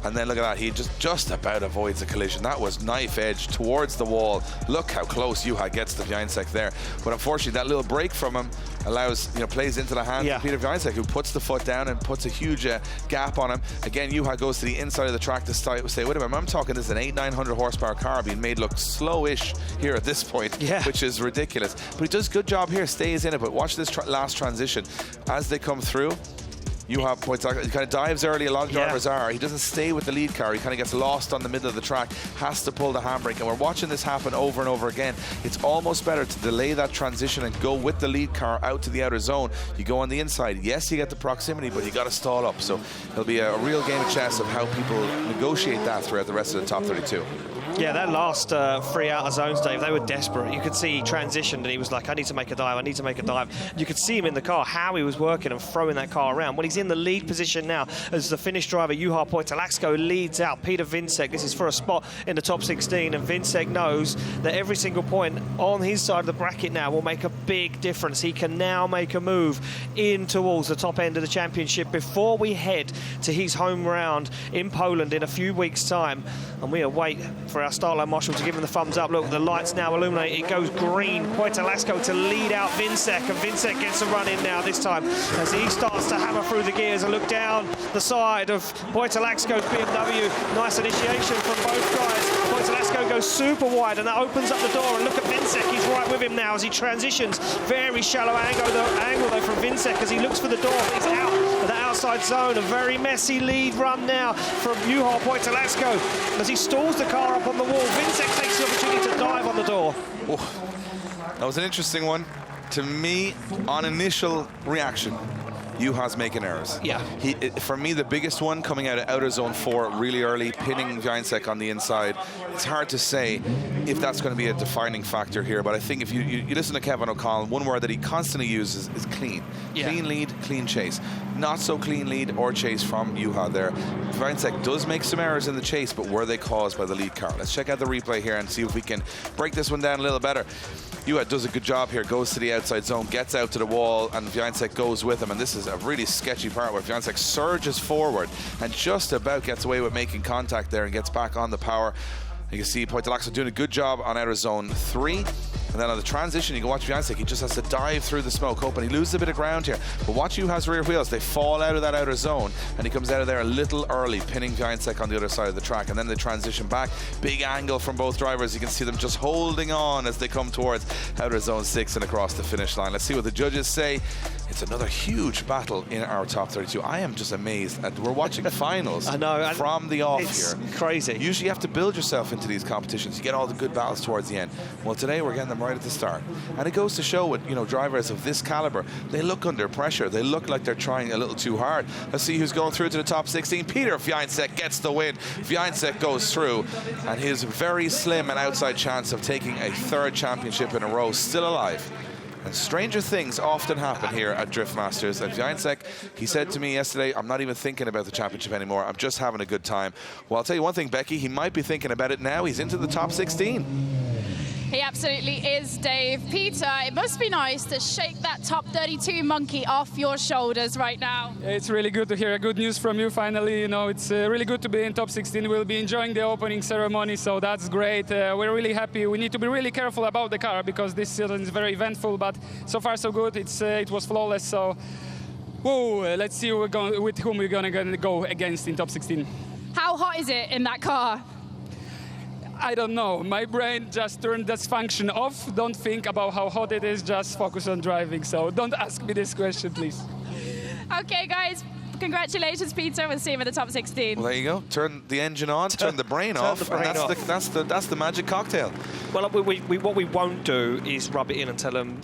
And then look at that, he just about avoids a collision. That was knife edge towards the wall. Look how close Juha gets to Więcek there. But unfortunately, that little break from him allows, you know, plays into the hands of Peter Więcek, who puts the foot down and puts a huge gap on him. Again, Juha goes to the inside of the track to say, wait a minute, I'm talking this is an 800-900 horsepower car being made look slowish here at this point, which is ridiculous. But he does a good job here, stays in it. But watch this last transition. As they come through, Juha Pöytälaakso, he kind of dives early, a lot of drivers are. He doesn't stay with the lead car. He kind of gets lost on the middle of the track, has to pull the handbrake. And we're watching this happen over and over again. It's almost better to delay that transition and go with the lead car out to the outer zone. You go on the inside. Yes, you get the proximity, but you got to stall up. So it'll be a real game of chess of how people negotiate that throughout the rest of the top 32.
Yeah, that last 3 outer zones, Dave, they were desperate. You could see he transitioned and he was like, I need to make a dive, I need to make a dive. You could see him in the car, how he was working and throwing that car around. Well, he's in the lead position now as the Finnish driver, Juha Pöytälaakso, leads out Peter Więcek. This is for a spot in the top 16, and Więcek knows that every single point on his side of the bracket now will make a big difference. He can now make a move in towards the top end of the championship before we head to his home round in Poland in a few weeks' time. And we await for our start line marshal to give him the thumbs up. Look, the lights now illuminate. It goes green. Pöytälaakso to lead out Więcek, and Więcek gets a run in now this time as he starts to hammer through the gears and look down the side of Pöytälaakso's BMW. Nice initiation from both guys. Pöytälaakso goes super wide, and that opens up the door. And look at Więcek. He's right with him now as he transitions. Very shallow angle though from Więcek as he looks for the door. He's out of the outside zone. A very messy lead run now from Juha Pöytälaakso as he stalls the car up on the wall. Więcek takes the opportunity to dive on the door.
Oh, that was an interesting one. To me, on initial reaction, Juha's making errors.
Yeah.
For me, the biggest one coming out of outer zone 4 really early, pinning Więcek on the inside. It's hard to say if that's going to be a defining factor here, but I think if you listen to Kevin O'Connell, one word that he constantly uses is clean. Yeah. Clean lead, clean chase. Not so clean lead or chase from Juha there. Więcek does make some errors in the chase, but were they caused by the lead car? Let's check out the replay here and see if we can break this one down a little better. Juha does a good job here, goes to the outside zone, gets out to the wall, and Więcek goes with him. And this is a really sketchy part where Więcek surges forward and just about gets away with making contact there and gets back on the power. You can see Pöytälaakso doing a good job on outer zone 3. And then on the transition, you can watch Więcek. He just has to dive through the smoke, hoping he loses a bit of ground here. But watch Juha's rear wheels. They fall out of that outer zone, and he comes out of there a little early, pinning Więcek on the other side of the track. And then they transition back. Big angle from both drivers. You can see them just holding on as they come towards outer zone 6 and across the finish line. Let's see what the judges say. It's another huge battle in our top 32. I am just amazed at we're watching finals
I know,
from the off
it's
here.
Crazy.
Usually you have to build yourself into these competitions. You get all the good battles towards the end. Well, today we're getting them right at the start. And it goes to show with, drivers of this caliber, they look under pressure. They look like they're trying a little too hard. Let's see who's going through to the top 16. Peter Więcek gets the win. Więcek goes through, and his very slim and outside chance of taking a 3rd championship in a row still alive. And stranger things often happen here at Drift Masters. And Więcek, he said to me yesterday, I'm not even thinking about the championship anymore. I'm just having a good time. Well, I'll tell you one thing, Becky, he might be thinking about it now. He's into the top 16.
He absolutely is, Dave. Peter, it must be nice to shake that top 32 monkey off your shoulders right now.
It's really good to hear good news from you finally. It's really good to be in top 16. We'll be enjoying the opening ceremony, so that's great. We're really happy. We need to be really careful about the car because this season is very eventful, but so far so good. It was flawless, so let's see with whom we're going to go against in top 16.
How hot is it in that car?
I don't know. My brain just turned this function off. Don't think about how hot it is. Just focus on driving. So don't ask me this question, please.
Okay, guys. Congratulations, Peter. We'll see you in the top 16.
Well, there you go. Turn the engine on, turn the brain off, and that's the magic cocktail.
Well, what we won't do is rub it in and tell them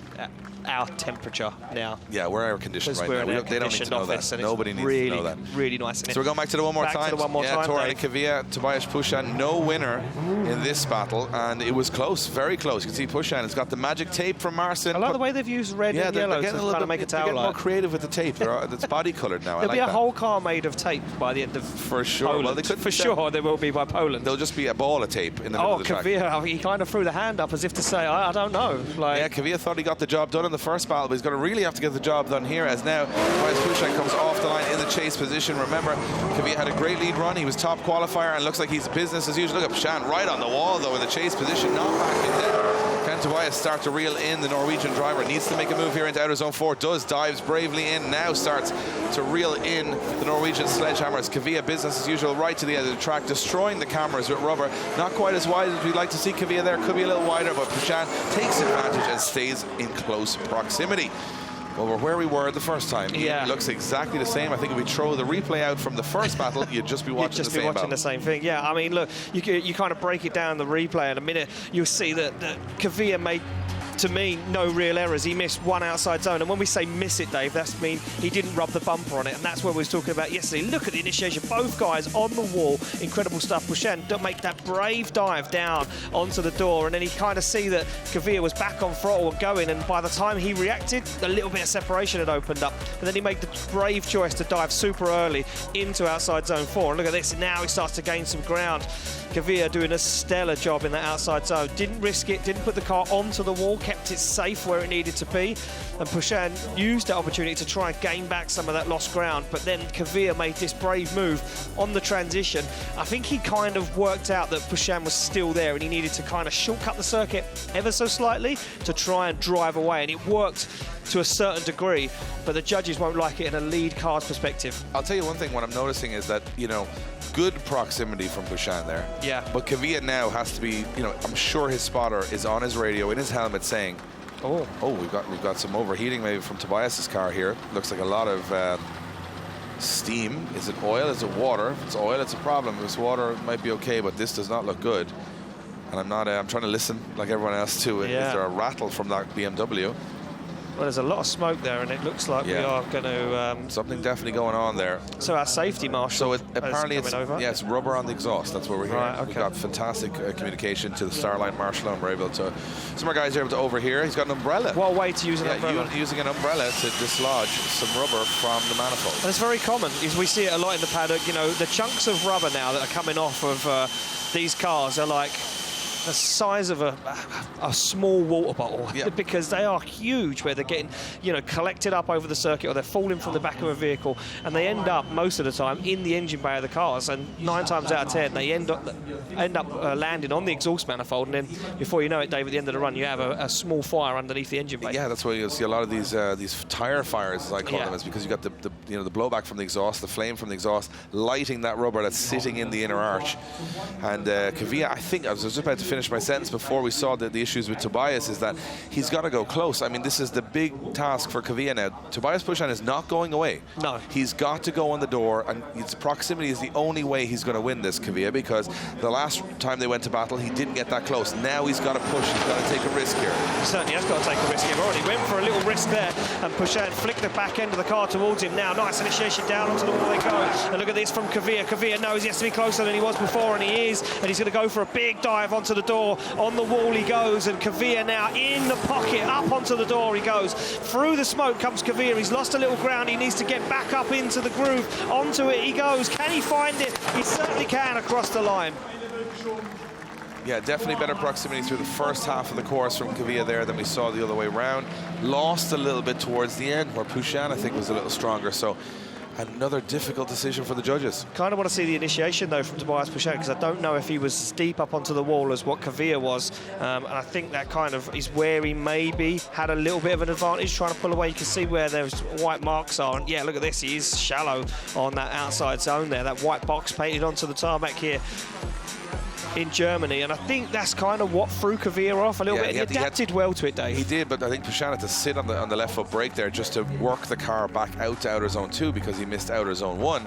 our temperature now.
Yeah, we're air conditioned right now. They don't need to know that. Nobody needs to know that.
Really nice.
So we're going back to the one more time. Kvia, Tobiasz, Puścian, no winner in this battle, and it was close, very close. You can see Puścian has got the magic tape from Marcin.
I like the way they've used red and yellow to kind of make a tail light.
They're getting more creative with the tape. It's body coloured now.
There'll be a whole car made of tape by the end of
for sure.
Poland.
Well, they could
for sure there will be by Poland.
There'll just be a ball of tape in the middle of the track.
Kvia, he kind of threw the hand up as if to say, I don't know.
Yeah, Kvia thought he got the job done in the first battle, but he's going to really have to get the job done here, as now Puścian comes off the line in the chase position. Remember, Kvia had a great lead run. He was top qualifier and looks like he's business as usual. Look at Puścian right on the wall, though, in the chase position, not back in there. Can Tobiasz start to reel in? The Norwegian driver needs to make a move here into outer zone 4. Dives bravely in, now starts to reel in the Norwegian sledgehammers. Kvia, business as usual, right to the end of the track, destroying the cameras with rubber. Not quite as wide as we'd like to see Kvia there. Could be a little wider, but Puścian takes advantage and stays in close proximity. Well, we're where we were the first time.
Yeah.
It looks exactly the same. I think if we throw the replay out from the first battle, you'd just be watching
the same thing. Yeah, I mean, look, you kind of break it down, the replay in a minute. You'll see that Kvia made to me, no real errors. He missed one outside zone, and when we say miss it, Dave, that's mean he didn't rub the bumper on it, and that's what we was talking about yesterday. Look at the initiation, both guys on the wall, incredible stuff. Puścian don't make that brave dive down onto the door, and then he kind of see that Kvia was back on throttle and going, and by the time he reacted, a little bit of separation had opened up, and then he made the brave choice to dive super early into outside zone 4. And look at this, now he starts to gain some ground. Kvia doing a stellar job in that outside zone. Didn't risk it, didn't put the car onto the wall, kept it safe where it needed to be. And Puścian used that opportunity to try and gain back some of that lost ground. But then Kvia made this brave move on the transition. I think he kind of worked out that Puścian was still there and he needed to kind of shortcut the circuit ever so slightly to try and drive away. And it worked to a certain degree, but the judges won't like it in a lead car's perspective.
I'll tell you one thing, what I'm noticing is that, you know, good proximity from Puścian there.
Yeah.
But Kvia now has to be, you know, I'm sure his spotter is on his radio in his helmet saying, oh, we've got some overheating maybe from Tobias's car here. Looks like a lot of steam. Is it oil? Is it water? If it's oil, it's a problem. If it's water, it might be okay, but this does not look good. And I'm not, I'm trying to listen like everyone else to it.
Yeah.
Is there a rattle from that BMW?
Well, there's a lot of smoke there, and it looks like we are going to...
something definitely going on there.
So our safety marshal
apparently it's rubber on the exhaust. That's what we're hearing.
Right, okay.
We've got fantastic communication to the Starline marshal, and we're able to... Some of our guys are able to overhear. He's got an umbrella.
What a way to use an umbrella.
Using an umbrella to dislodge some rubber from the manifold.
And it's very common. We see it a lot in the paddock. You know, the chunks of rubber now that are coming off of these cars are like the size of a small water bottle, because they are huge, where they're getting, you know, collected up over the circuit, or they're falling from the back of a vehicle, and they end up most of the time in the engine bay of the cars, and 9 times out of 10 they end up landing on the exhaust manifold, and then before you know it, Dave, at the end of the run you have a small fire underneath the engine bay.
Yeah, that's why you'll see a lot of these tire fires, as I call them, is because you've got the blowback from the exhaust, the flame from the exhaust, lighting that rubber that's sitting in the inner arch. And Kvia, I think I was just about to finish my sentence before we saw the issues with Tobias, is that he's got to go close. I mean, this is the big task for Kvia now. Tobias Puścian is not going away.
No.
He's got to go on the door, and its proximity is the only way he's going to win this, Kvia, because the last time they went to battle, he didn't get that close. Now he's got to push. He's got to take a risk here.
He certainly has got to take a risk here. Already went for a little risk there, and Puścian flicked the back end of the car towards him. Now, nice initiation down onto the wall they go. And look at this from Kvia. Kvia knows he has to be closer than he was before, and he is. And he's going to go for a big dive onto the door. On the wall he goes, and Kvia now in the pocket, up onto the door he goes. Through the smoke comes Kvia. He's lost a little ground. He needs to get back up into the groove. Onto it he goes. Can he find it? He certainly can across the line.
Yeah, definitely better proximity through the first half of the course from Kvia there than we saw the other way around. Lost a little bit towards the end, where Puścian, I think, was a little stronger. So another difficult decision for the judges.
Kind of want to see the initiation, though, from Tobias Puścian, because I don't know if he was as deep up onto the wall as what Kvia was. And I think that kind of is where he maybe had a little bit of an advantage trying to pull away. You can see where those white marks are. And yeah, look at this. He is shallow on that outside zone there. That white box painted onto the tarmac here in Germany, and I think that's kind of what threw Kvia off a little bit. He adapted well to it, Dave.
He did, but I think Puścian had to sit on the left foot brake there just to work the car back out to outer zone 2, because he missed outer zone 1.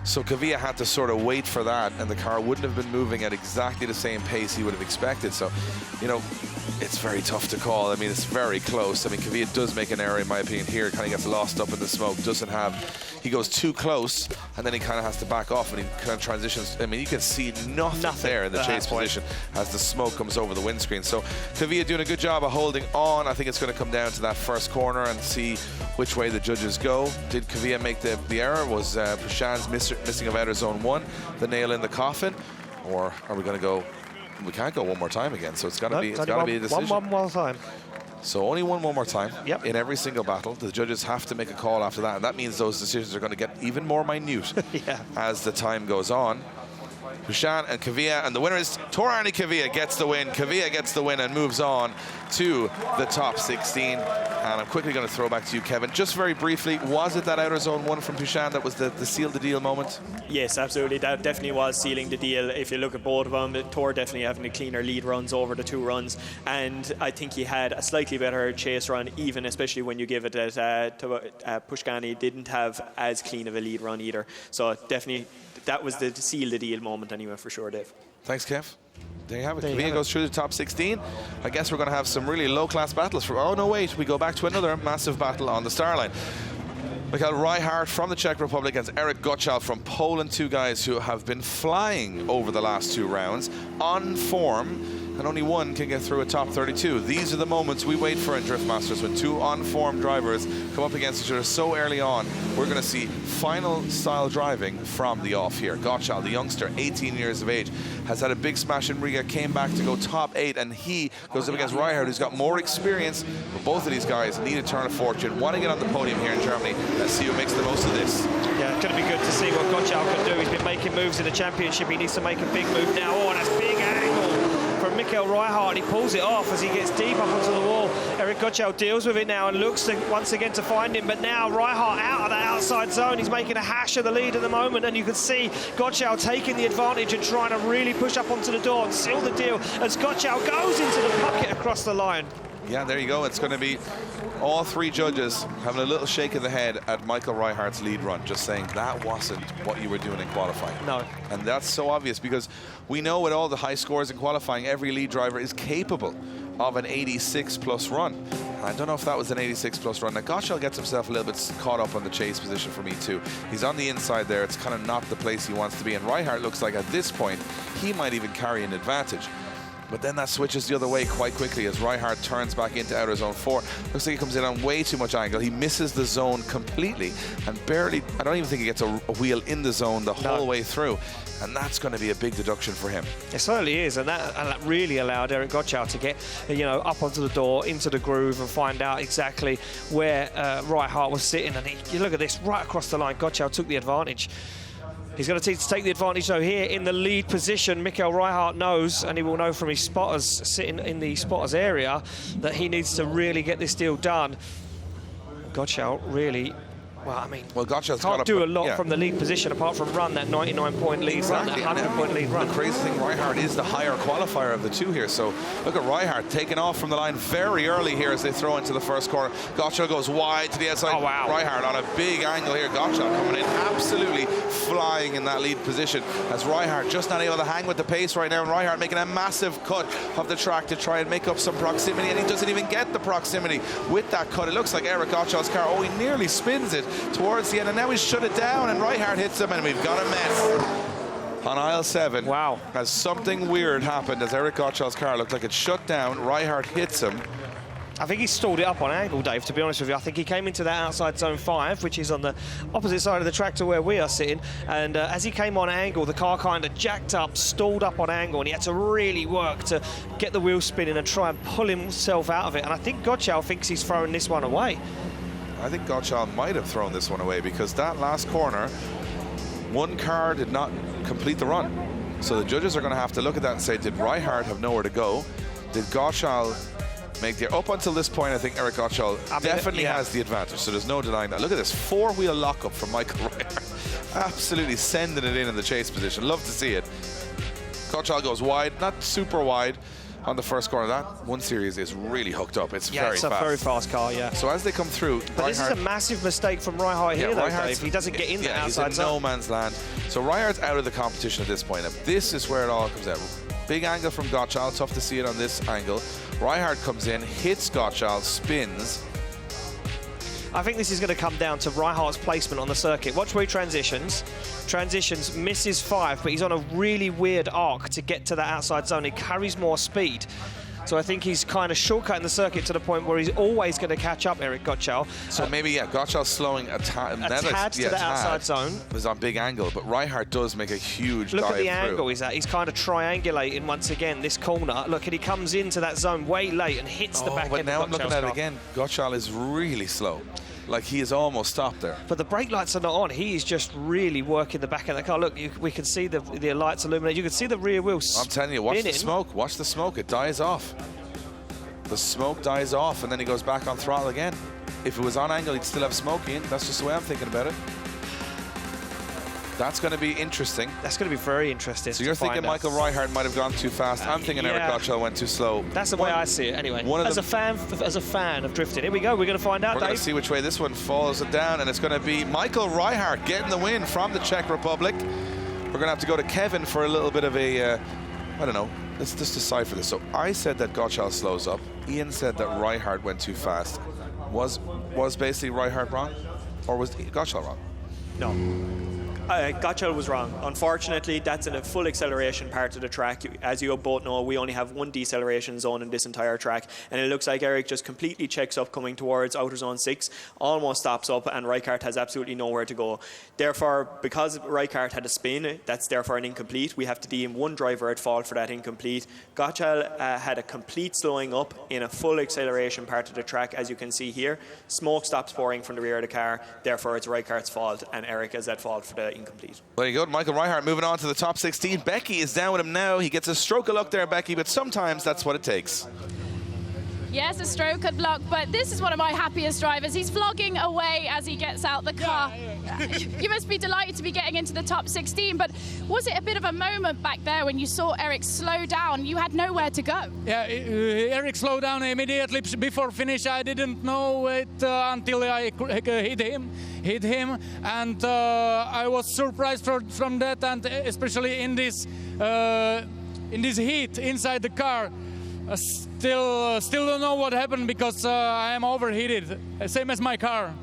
So Kvia had to sort of wait for that, and the car wouldn't have been moving at exactly the same pace he would have expected. So, you know, it's very tough to call. I mean, it's very close. I mean, Kvia does make an error, in my opinion, here. Kind of gets lost up in the smoke. He goes too close, and then he kind of has to back off, and he kind of transitions. I mean, you can see nothing there in the chase position as the smoke comes over the windscreen. So Kvia doing a good job of holding on. I think it's going to come down to that first corner and see which way the judges go. Did Kvia make the error? Was Puścian's missing of outer zone 1 the nail in the coffin? Or are we going to go? We can't go one more time again, so it's got to be a decision.
One more time.
So only one more time
Yep.
in every single battle. The judges have to make a call after that, and that means those decisions are going to get even more minute as the time goes on. Puścian and Kvia, and the winner is Arne Kvia gets the win. Kvia gets the win and moves on to the top 16. And I'm quickly going to throw back to you, Kevin. Just very briefly, was it that outer zone 1 from Puścian that was the seal the deal moment?
Yes, absolutely. That definitely was sealing the deal. If you look at both of them, Tor definitely having the cleaner lead runs over the 2 runs. And I think he had a slightly better chase run, even especially when you give it that Puścian didn't have as clean of a lead run either. So definitely that was the seal the deal moment anyway, for sure, Dave.
Thanks, Kev. There you have it. Kvia goes through the top 16. I guess we're going to have some really low-class battles. Oh, no, wait. We go back to another massive battle on the star line. Michal Reichert from the Czech Republic against Eryk Goczał from Poland. Two guys who have been flying over the last 2 rounds on form. And only one can get through a top 32. These are the moments we wait for in Drift Masters, when 2 on-form drivers come up against each other so early on. We're going to see final-style driving from the off here. Goczał, the youngster, 18 years of age, has had a big smash in Riga, came back to go top 8, and he goes up against Reichert, who's got more experience. But both of these guys need a turn of fortune, want to get on the podium here in Germany. Let's see who makes the most of this.
Yeah, it's going to be good to see what Goczał can do. He's been making moves in the championship. He needs to make a big move now. Oh, that's big angle from Michal Reichert. He pulls it off as he gets deep up onto the wall. Eryk Goczał deals with it now and looks to, once again to find him, but now Reichert out of that outside zone. He's making a hash of the lead at the moment, and you can see Goczał taking the advantage and trying to really push up onto the door and seal the deal as Goczał goes into the pocket across the line.
Yeah, there you go. It's going to be all 3 judges having a little shake of the head at Michal Reichert's lead run, just saying that wasn't what you were doing in qualifying.
No.
And that's so obvious, because we know with all the high scores in qualifying, every lead driver is capable of an 86-plus run. And I don't know if that was an 86-plus run. Now, Goczał gets himself a little bit caught up on the chase position for me, too. He's on the inside there. It's kind of not the place he wants to be. And Reichert looks like, at this point, he might even carry an advantage. But then that switches the other way quite quickly as Reichert turns back into outer zone 4. Looks like he comes in on way too much angle. He misses the zone completely and barely, I don't even think he gets a wheel in the zone the whole way through. And that's going to be a big deduction for him.
It certainly is, and that really allowed Eryk Goczał to get, up onto the door, into the groove, and find out exactly where Reichert was sitting. And you look at this, right across the line, Goczał took the advantage. He's going to take the advantage, though, here in the lead position. Michal Reichert knows, and he will know from his spotters sitting in the spotters area, that he needs to really get this deal done. Goczał really,
Goczał's
can't do a lot from the lead position apart from run that 99-point lead run, that 100-point lead run.
The crazy thing, Reichert is the higher qualifier of the 2 here. So look at Reichert taking off from the line very early here as they throw into the first corner. Goczał goes wide to the outside.
Oh, wow.
Reichert on a big angle here. Goczał coming in absolutely flying in that lead position as Reichert just not able to hang with the pace right now. And Reichert making a massive cut of the track to try and make up some proximity, and he doesn't even get the proximity with that cut. It looks like Eryk Goczał's car. Oh, he nearly spins it towards the end, and now he's shut it down, and Reichert hits him, and we've got a mess on aisle 7.
Wow.
As something weird happened as Eryk Goczał's car looked like it shut down. Reichert hits him.
I think he stalled it up on angle, Dave, to be honest with you. I think he came into that outside zone 5, which is on the opposite side of the track to where we are sitting, and as he came on angle, the car kind of jacked up, stalled up on angle, and he had to really work to get the wheel spinning and try and pull himself out of it. And I think Goczał thinks he's throwing this one away.
I think Goczał might have thrown this one away, because that last corner, one car did not complete the run. So the judges are going to have to look at that and say, did Reichert have nowhere to go? Did Goczał make the... Up until this point, I think Eryk Goczał definitely has the advantage, so there's no denying that. Look at this, 4-wheel lockup from Michal Reichert. Absolutely sending it in the chase position. Love to see it. Goczał goes wide, not super wide, on the first corner. That 1 Series is really hooked up. It's very fast.
Yeah, it's a very fast car, yeah.
So as they come through,
but this is a massive mistake from Reichert here, though, Dave. He doesn't get in the outside zone.
He's in no man's land. So Reichert's out of the competition at this point. And this is where it all comes out. Big angle from Goczał. Tough to see it on this angle. Reichert comes in, hits Goczał, spins.
I think this is going to come down to Reichert's placement on the circuit. Watch where he transitions. Transitions, misses 5, but he's on a really weird arc to get to that outside zone. He carries more speed. So I think he's kind of shortcutting the circuit to the point where he's always going to catch up Eryk Goczał.
So maybe, Goczał's slowing a tad
to the outside zone.
It was on big angle, but Reichert does make a huge dive
Look at the
through.
angle he's at. He's kind of triangulating once again this corner. Look, and he comes into that zone way late and hits the back end of Goczał's car.
But now I'm looking at it again. Goczał is really slow. Like, he is almost stopped there.
But the brake lights are not on. He is just really working the back end of the car. Look, we can see the lights illuminate. You can see the rear wheel spinning.
I'm telling you, watch the smoke. Watch the smoke. It dies off. The smoke dies off, and then he goes back on throttle again. If it was on angle, he'd still have smoke in. That's just the way I'm thinking about it. That's going to be interesting.
That's going to be very interesting.
So you're thinking Michal Reichert might have gone too fast. I'm thinking Eryk Goczał went too slow.
That's the way I see it, anyway. As a fan of drifting. Here we go. We're going to find out.
We're going to see which way this one falls it down, and it's going to be Michal Reichert getting the win from the Czech Republic. We're going to have to go to Kevin for a little bit of a, I don't know, let's just decipher this. So I said that Goczał slows up. Ian said that Reichert went too fast. Was basically Reichert wrong? Or was Goczał wrong?
No. Goczał was wrong. Unfortunately, that's in a full acceleration part of the track. As you both know, we only have one deceleration zone in this entire track, and it looks like Eryk just completely checks up coming towards outer zone 6, almost stops up, and Reichert has absolutely nowhere to go. Therefore, because Reichert had a spin, that's therefore an incomplete. We have to deem one driver at fault for that incomplete. Goczał had a complete slowing up in a full acceleration part of the track, as you can see here. Smoke stops pouring from the rear of the car, therefore it's Reichert's fault, and Eryk is at fault for the incomplete.
There you go, Michael Reichert moving on to the top 16. Becky is down with him now. He gets a stroke of luck there, Becky, but sometimes that's what it takes.
Yes, a stroke of luck, but this is one of my happiest drivers. He's vlogging away as he gets out the car. You must be delighted to be getting into the top 16, but was it a bit of a moment back there when you saw Eryk slow down? You had nowhere to go.
Yeah, Eryk slowed down immediately before finish. I didn't know it until I hit him, and I was surprised from that, and especially in this heat inside the car. Still don't know what happened because I am overheated, same as my car.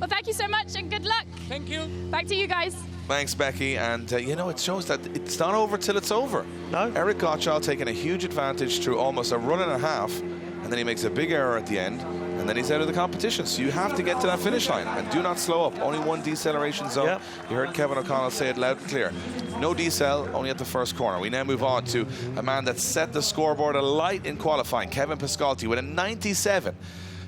Well, thank you so much and good luck.
Thank you.
Back to you guys.
Thanks, Becky. And, you know, it shows that it's not over till it's over.
No.
Eryk Goczał taking a huge advantage through almost a run and a half, and then he makes a big error at the end, and then he's out of the competition. So you have to get to that finish line, and do not slow up. Only one deceleration zone.
Yep.
You heard Kevin O'Connell say it loud and clear. No decel, only at the first corner. We now move on to a man that set the scoreboard alight in qualifying, Kevin Piskolty, with a 97.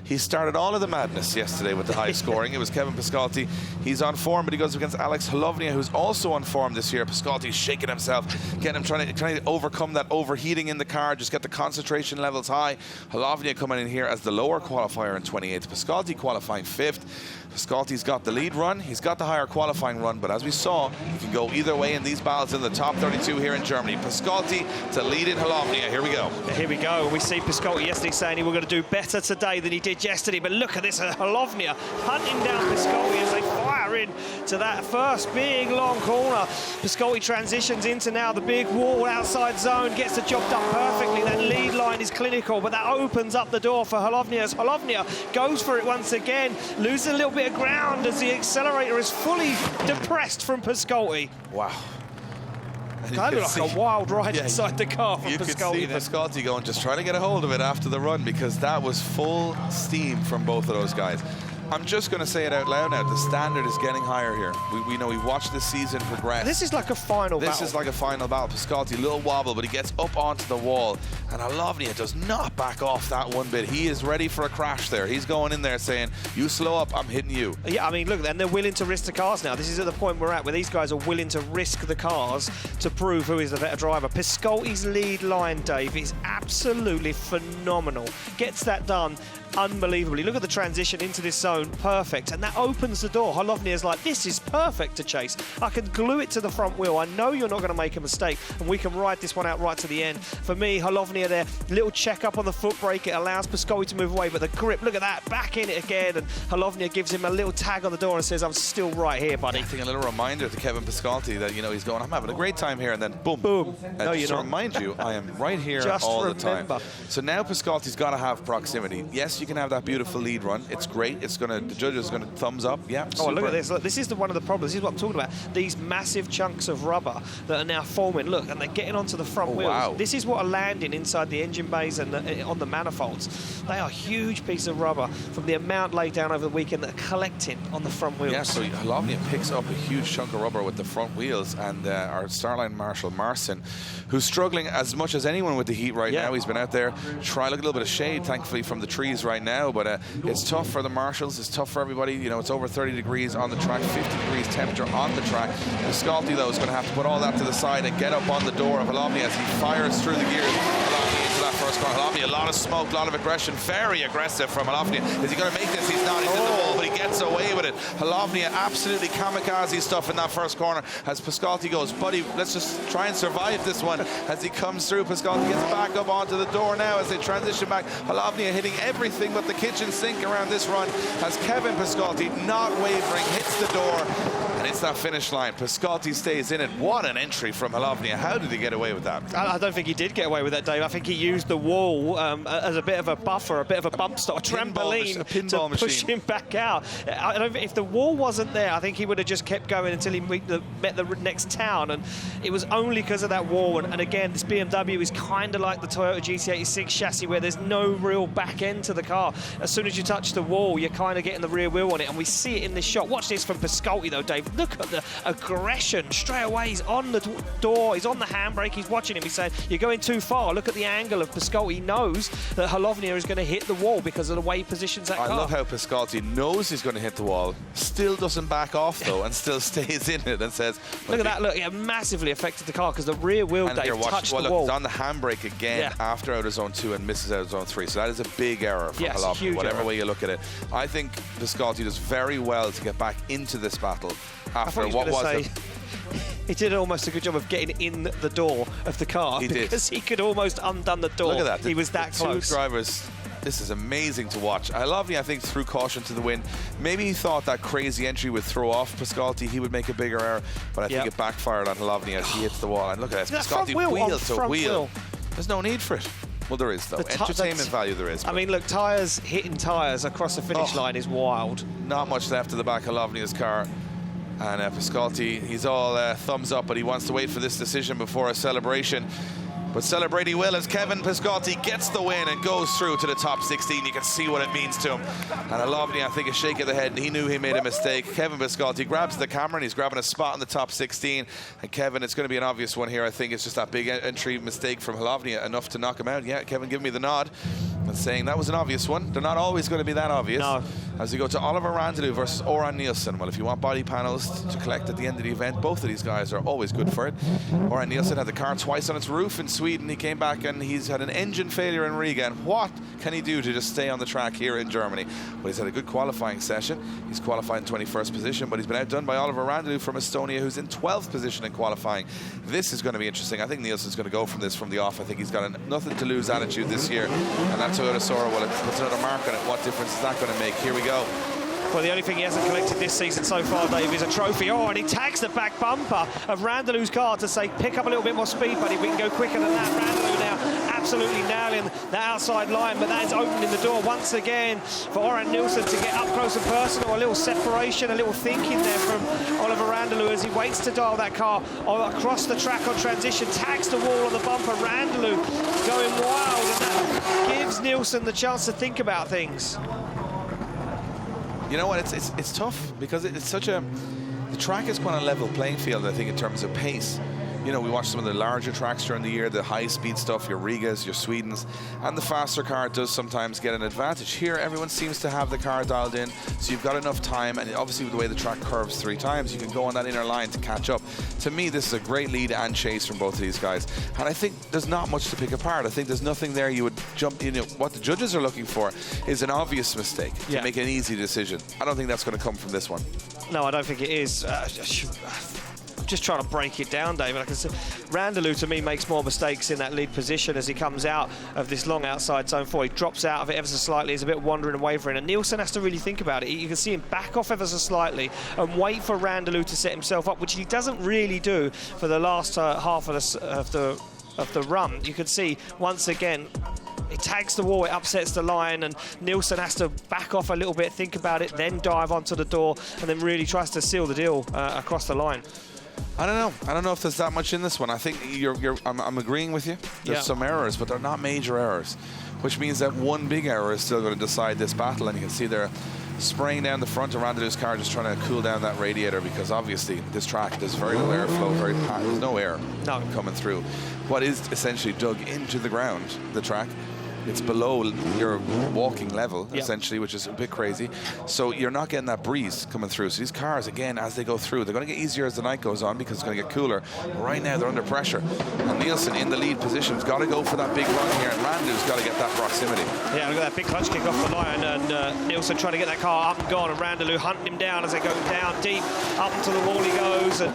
He started all of the madness yesterday with the high scoring. It was Kevin Piskolty. He's on form, but he goes against Alex Holovnia, who's also on form this year. Piskolty's shaking himself, trying to overcome that overheating in the car, just get the concentration levels high. Holovnia coming in here as the lower qualifier in 28th. Piskolty qualifying 5th. Piskolty's got the lead run, he's got the higher qualifying run, but as we saw, he can go either way in these battles in the top 32 here in Germany. Piskolty to lead in Holovnia. Here we go.
Here we go. We see Piskolty yesterday saying he was going to do better today than he did yesterday, but look at this, Holovnia hunting down Piskolty as they fire in to that first big long corner. Piskolty transitions into now the big wall outside zone, gets the job done perfectly. That lead line is clinical, but that opens up the door for Holovnia as Holovnia goes for it once again, loses a little bit of ground as the accelerator is fully depressed from Piskolty.
Wow.
Kind of like a wild ride inside the car from
Piskolty. You could see Piskolty going, just trying to get a hold of it after the run, because that was full steam from both of those guys. I'm just going to say it out loud now. The standard is getting higher here. We know we've watched this season progress.
This is like a final battle.
This is like a final battle. Piskolty, a little wobble, but he gets up onto the wall. And Holovnia does not back off that one bit. He is ready for a crash there. He's going in there saying, you slow up, I'm hitting you.
Yeah, I mean, look, and they're willing to risk the cars now. This is at the point we're at where these guys are willing to risk the cars to prove who is the better driver. Piskolty's lead line, Dave, is absolutely phenomenal. Gets that done unbelievably. Look at the transition into this zone, perfect, and that opens the door. Holovnia's like, this is perfect to chase. I can glue it to the front wheel. I know you're not going to make a mistake, and we can ride this one out right to the end. For me, Holovnia there, little check up on the foot brake. It allows Piskolty to move away, but the grip, look at that, back in it again, and Holovnia gives him a little tag on the door and says, I'm still right here, buddy.
I think a little reminder to Kevin Piskolty that, you know, he's going, I'm having a great time here, and then boom.
Boom.
No, just to remind you, I am right here
Just
all
remember.
the time. So now Piskolty's got to have proximity. Yes, you can have that beautiful lead run. It's great. It's going to, the judges are going to thumbs up. Yeah.
Oh, look at this. Look, this is one of the problems. This is what I'm talking about. These massive chunks of rubber that are now forming. Look, and they're getting onto the front wheels.
Wow.
This is what are landing inside the engine bays and on the manifolds. They are huge pieces of rubber from the amount laid down over the weekend that are collecting on the front wheels.
Yeah, so Holovnia picks up a huge chunk of rubber with the front wheels, and our Starline Marshal, Marcin, who's struggling as much as anyone with the heat right now. He's been out there trying to look a little bit of shade, thankfully, from the trees right now, but it's tough for the Marshals. It's tough for everybody. You know, it's over 30 degrees on the track, 50 degrees temperature on the track. Piskolty, though, is going to have to put all that to the side and get up on the door of Holovnia as he fires through the gears. Holovnia into that first corner. Holovnia, a lot of smoke, a lot of aggression, very aggressive from Holovnia. Is he going to make this? He's not. He's in the wall, but he gets away with it. Holovnia, absolutely kamikaze stuff in that first corner as Piskolty goes, buddy, let's just try and survive this one. As he comes through, Piskolty gets back up onto the door now as they transition back. Holovnia hitting everything but the kitchen sink around this run as Kevin Piskolty, not wavering, hits the door. And it's that finish line. Piskolty stays in it. What an entry from Holovnia. How did he get away with that?
I don't think he did get away with that, Dave. I think he used the wall as a bit of a buffer, a bit of a bump stop, a trampoline to push him back out. I don't think, if the wall wasn't there, I think he would have just kept going until he met the next town. And it was only because of that wall. And again, this BMW is kind of like the Toyota GT86 chassis, where there's no real back end to the car. As soon as you touch the wall, you're kind of getting the rear wheel on it. And we see it in this shot. Watch this from Piskolty, though, Dave. Look at the aggression straight away. He's on the door, he's on the handbrake, he's watching him, he's saying, you're going too far. Look at the angle of Piskolty. He knows that Holovnia is going to hit the wall because of the way he positions that car.
I love how Piskolty knows he's going to hit the wall, still doesn't back off, though, and still stays in it and says...
Look at that, look, it massively affected the car because the rear wheel, Dave, touched the wall.
He's on the handbrake again after out of zone 2 and misses out of zone 3, so that is a big error from Holovnia, whatever way you look at it. I think Piskolty does very well to get back into this battle after what was
he did almost a good job of getting in the door of the car.
He did.
Because he could almost undone the door.
Look at that.
He was that close.
Two drivers, this is amazing to watch. Holovnia, I think, threw caution to the wind. Maybe he thought that crazy entry would throw off Piskolty. He would make a bigger error, but I think it backfired on Holovnia as he hits the wall. And look at that, Piskolty wheel to wheel. There's no need for it. Well, there is, though. Entertainment value there is.
I mean, look, hitting tyres across the finish line is wild.
Not much left of the back of Holovnia's car. And Piskolty, he's all thumbs up, but he wants to wait for this decision before a celebration. But celebrate he will as Kevin Piskolty gets the win and goes through to the top 16. You can see what it means to him. And Holovnia, I think, a shake of the head, and he knew he made a mistake. Kevin Piskolty grabs the camera, and he's grabbing a spot in the top 16. And Kevin, it's going to be an obvious one here. I think it's just that big entry mistake from Holovnia, enough to knock him out. Yeah, Kevin, give me the nod. And saying that was an obvious one. They're not always going to be that obvious.
No.
As we go to Oliver Randalu versus Orjan Nilsen. Well, if you want body panels to collect at the end of the event, both of these guys are always good for it. Orjan Nilsen had the car twice on its roof in Sweden. He came back and he's had an engine failure in Riga. And what can he do to just stay on the track here in Germany? Well, he's had a good qualifying session. He's qualified in 21st position, but he's been outdone by Oliver Randalu from Estonia, who's in 12th position in qualifying. This is going to be interesting. I think Nilsen's going to go from this from the off. I think he's got a nothing to lose attitude this year. And that Toyota Sora, well, it puts another mark on it. What difference is that going to make? Here we go.
Well, the only thing he hasn't collected this season so far, Dave, is a trophy. Oh, and he tags the back bumper of Randalu's car to say, pick up a little bit more speed, buddy. We can go quicker than that. Randalu now absolutely nailing the outside line, but that is opening the door once again for Orjan Nilsen to get up close and personal. A little separation, a little thinking there from Oliver Randalu as he waits to dial that car across the track on transition, tags the wall on the bumper. Randalu going wild, and that gives Nilsen the chance to think about things.
You know what, it's tough because it's such a... The track is quite a level playing field, I think, in terms of pace. You know, we watch some of the larger tracks during the year, the high-speed stuff, your Rigas, your Swedens, and the faster car does sometimes get an advantage. Here, everyone seems to have the car dialed in, so you've got enough time, and obviously with the way the track curves 3 times, you can go on that inner line to catch up. To me, this is a great lead and chase from both of these guys, and I think there's not much to pick apart. I think there's nothing there you would jump, you know, what the judges are looking for is an obvious mistake to make an easy decision. I don't think that's going to come from this one.
No, I don't think it is. Just trying to break it down, David. Like I said, Randalu to me makes more mistakes in that lead position as he comes out of this long outside zone 4. He drops out of it ever so slightly. He's a bit wandering and wavering, and Nilsen has to really think about it. You can see him back off ever so slightly and wait for Randalu to set himself up, which he doesn't really do for the last half of the run. You can see once again it tags the wall, it upsets the line, and Nilsen has to back off a little bit, think about it, then dive onto the door, and then really tries to seal the deal across the line.
I don't know. I don't know if there's that much in this one. I think I'm agreeing with you. There's some errors, but they're not major errors, which means that one big error is still going to decide this battle. And you can see they're spraying down the front of Randalu's car, just trying to cool down that radiator, because obviously this track, there's very little airflow, there's no air coming through. What is essentially dug into the ground, the track, it's below your walking level, essentially, which is a bit crazy. So you're not getting that breeze coming through. So these cars, again, as they go through, they're going to get easier as the night goes on because it's going to get cooler. But right now, they're under pressure. And Nilsen in the lead position has got to go for that big run here, and Randalu's got to get that proximity.
Yeah, look at that big clutch kick off the line, and Nilsen trying to get that car up and gone, and Randalu hunting him down as they go down deep. Up into the wall he goes, and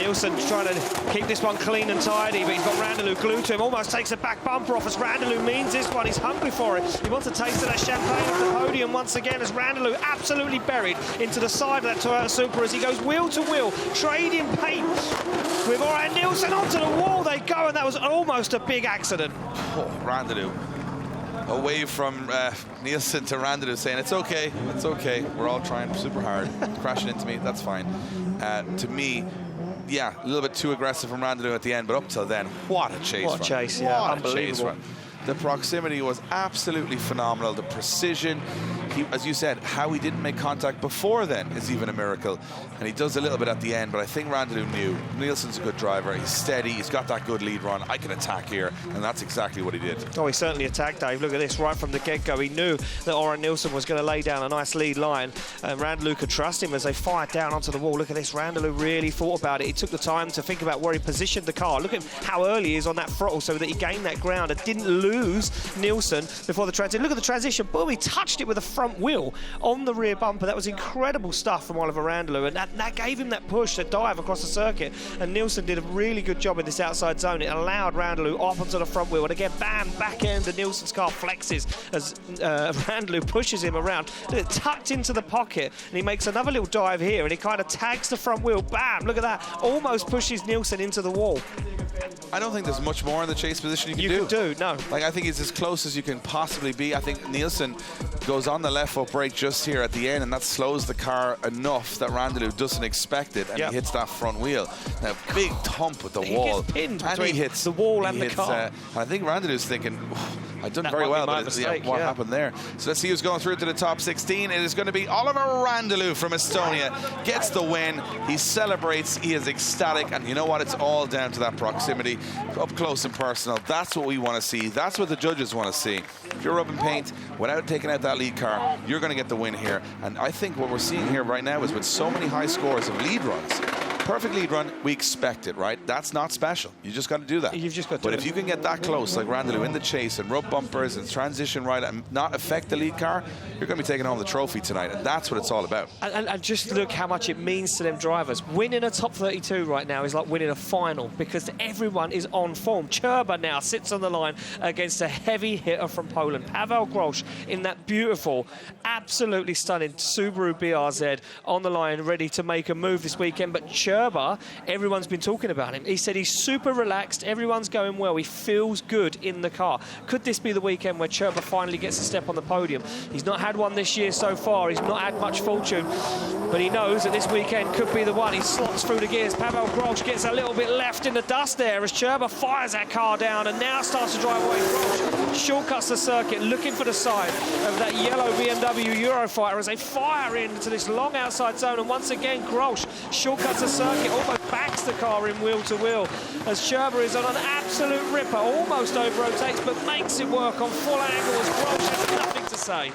Nilsen trying to keep this one clean and tidy, but he's got Randalu glued to him, almost takes a back bumper off as Randalu means this one. He's hungry for it. He wants a taste of that champagne off the podium once again as Randalu absolutely buried into the side of that Toyota Supra as he goes wheel to wheel, trading paint with Orjan Nilsen onto the wall they go, and that was almost a big accident.
Oh, Randalu away from Nilsen to Randalu saying, it's okay, we're all trying super hard, crashing into me, that's fine. To me, yeah, a little bit too aggressive from Randalu at the end, but up till then, what a chase.
What a chase, yeah, unbelievable.
The proximity was absolutely phenomenal. The precision, as you said, how he didn't make contact before then is even a miracle. And he does a little bit at the end, but I think Randalu knew Nilsen's a good driver. He's steady, he's got that good lead run. I can attack here, and that's exactly what he did.
Oh, he certainly attacked, Dave. Look at this, right from the get-go. He knew that Orjan Nilsen was going to lay down a nice lead line, and Randalu could trust him as they fired down onto the wall. Look at this, Randalu really thought about it. He took the time to think about where he positioned the car. Look at how early he is on that throttle so that he gained that ground and didn't lose Nilsen before the transition. Look at the transition. Boom, he touched it with the front wheel on the rear bumper. That was incredible stuff from Oliver Randalu, and that gave him that push, that dive across the circuit. And Nilsen did a really good job in this outside zone. It allowed Randalu off onto the front wheel, and again, bam, back end of Nilsen's car flexes as Randalu pushes him around. Tucked into the pocket, and he makes another little dive here, and he kind of tags the front wheel. Bam, look at that. Almost pushes Nilsen into the wall.
I don't think there's much more in the chase position you can
do. No.
Like, I think he's as close as you can possibly be. I think Nilsen goes on the left foot brake just here at the end, and that slows the car enough that Randalu doesn't expect it, and he hits that front wheel. Now, big thump with the wall.
Gets pinned
and he hits
the wall and the car.
And I think Randalu's thinking, I've done very well, but what happened there? So let's see who's going through to the top 16. It is going to be Oliver Randalu from Estonia. Gets the win. He celebrates. He is ecstatic. And you know what? It's all down to that proximity, up close and personal. That's what we want to see. That's what the judges want to see. If you're rubbing paint without taking out that lead car, you're going to get the win here. And I think what we're seeing here right now is with so many high scores of lead runs, perfect lead run, we expect it, right? That's not special. You just got to do that.
You've just got to
But if you can get that close, like Randalu in the chase and rub bumpers and transition right and not affect the lead car, you're going to be taking home the trophy tonight. And that's what it's all about.
And just look how much it means to them drivers. Winning a top 32 right now is like winning a final because everyone is on form. Čirba now sits on the line against a heavy hitter from Poland. Paweł Grosz in that beautiful, absolutely stunning Subaru BRZ on the line, ready to make a move this weekend. But Čirba, everyone's been talking about him. He said he's super relaxed, everyone's going well, he feels good in the car. Could this be the weekend where Čirba finally gets a step on the podium? He's not had one this year so far, he's not had much fortune, but he knows that this weekend could be the one. He slots through the gears. Paweł Grosz gets a little bit left in the dust there as Čirba fires that car down and now starts to drive away. Grosz shortcuts the circuit, looking for the side of that yellow BMW Eurofighter as they fire into this long outside zone, and once again Grosz shortcuts the circuit, almost backs the car in wheel to wheel as Čirba is on an absolute ripper, almost over-rotates but makes it work on full angle as Grosz has nothing to say.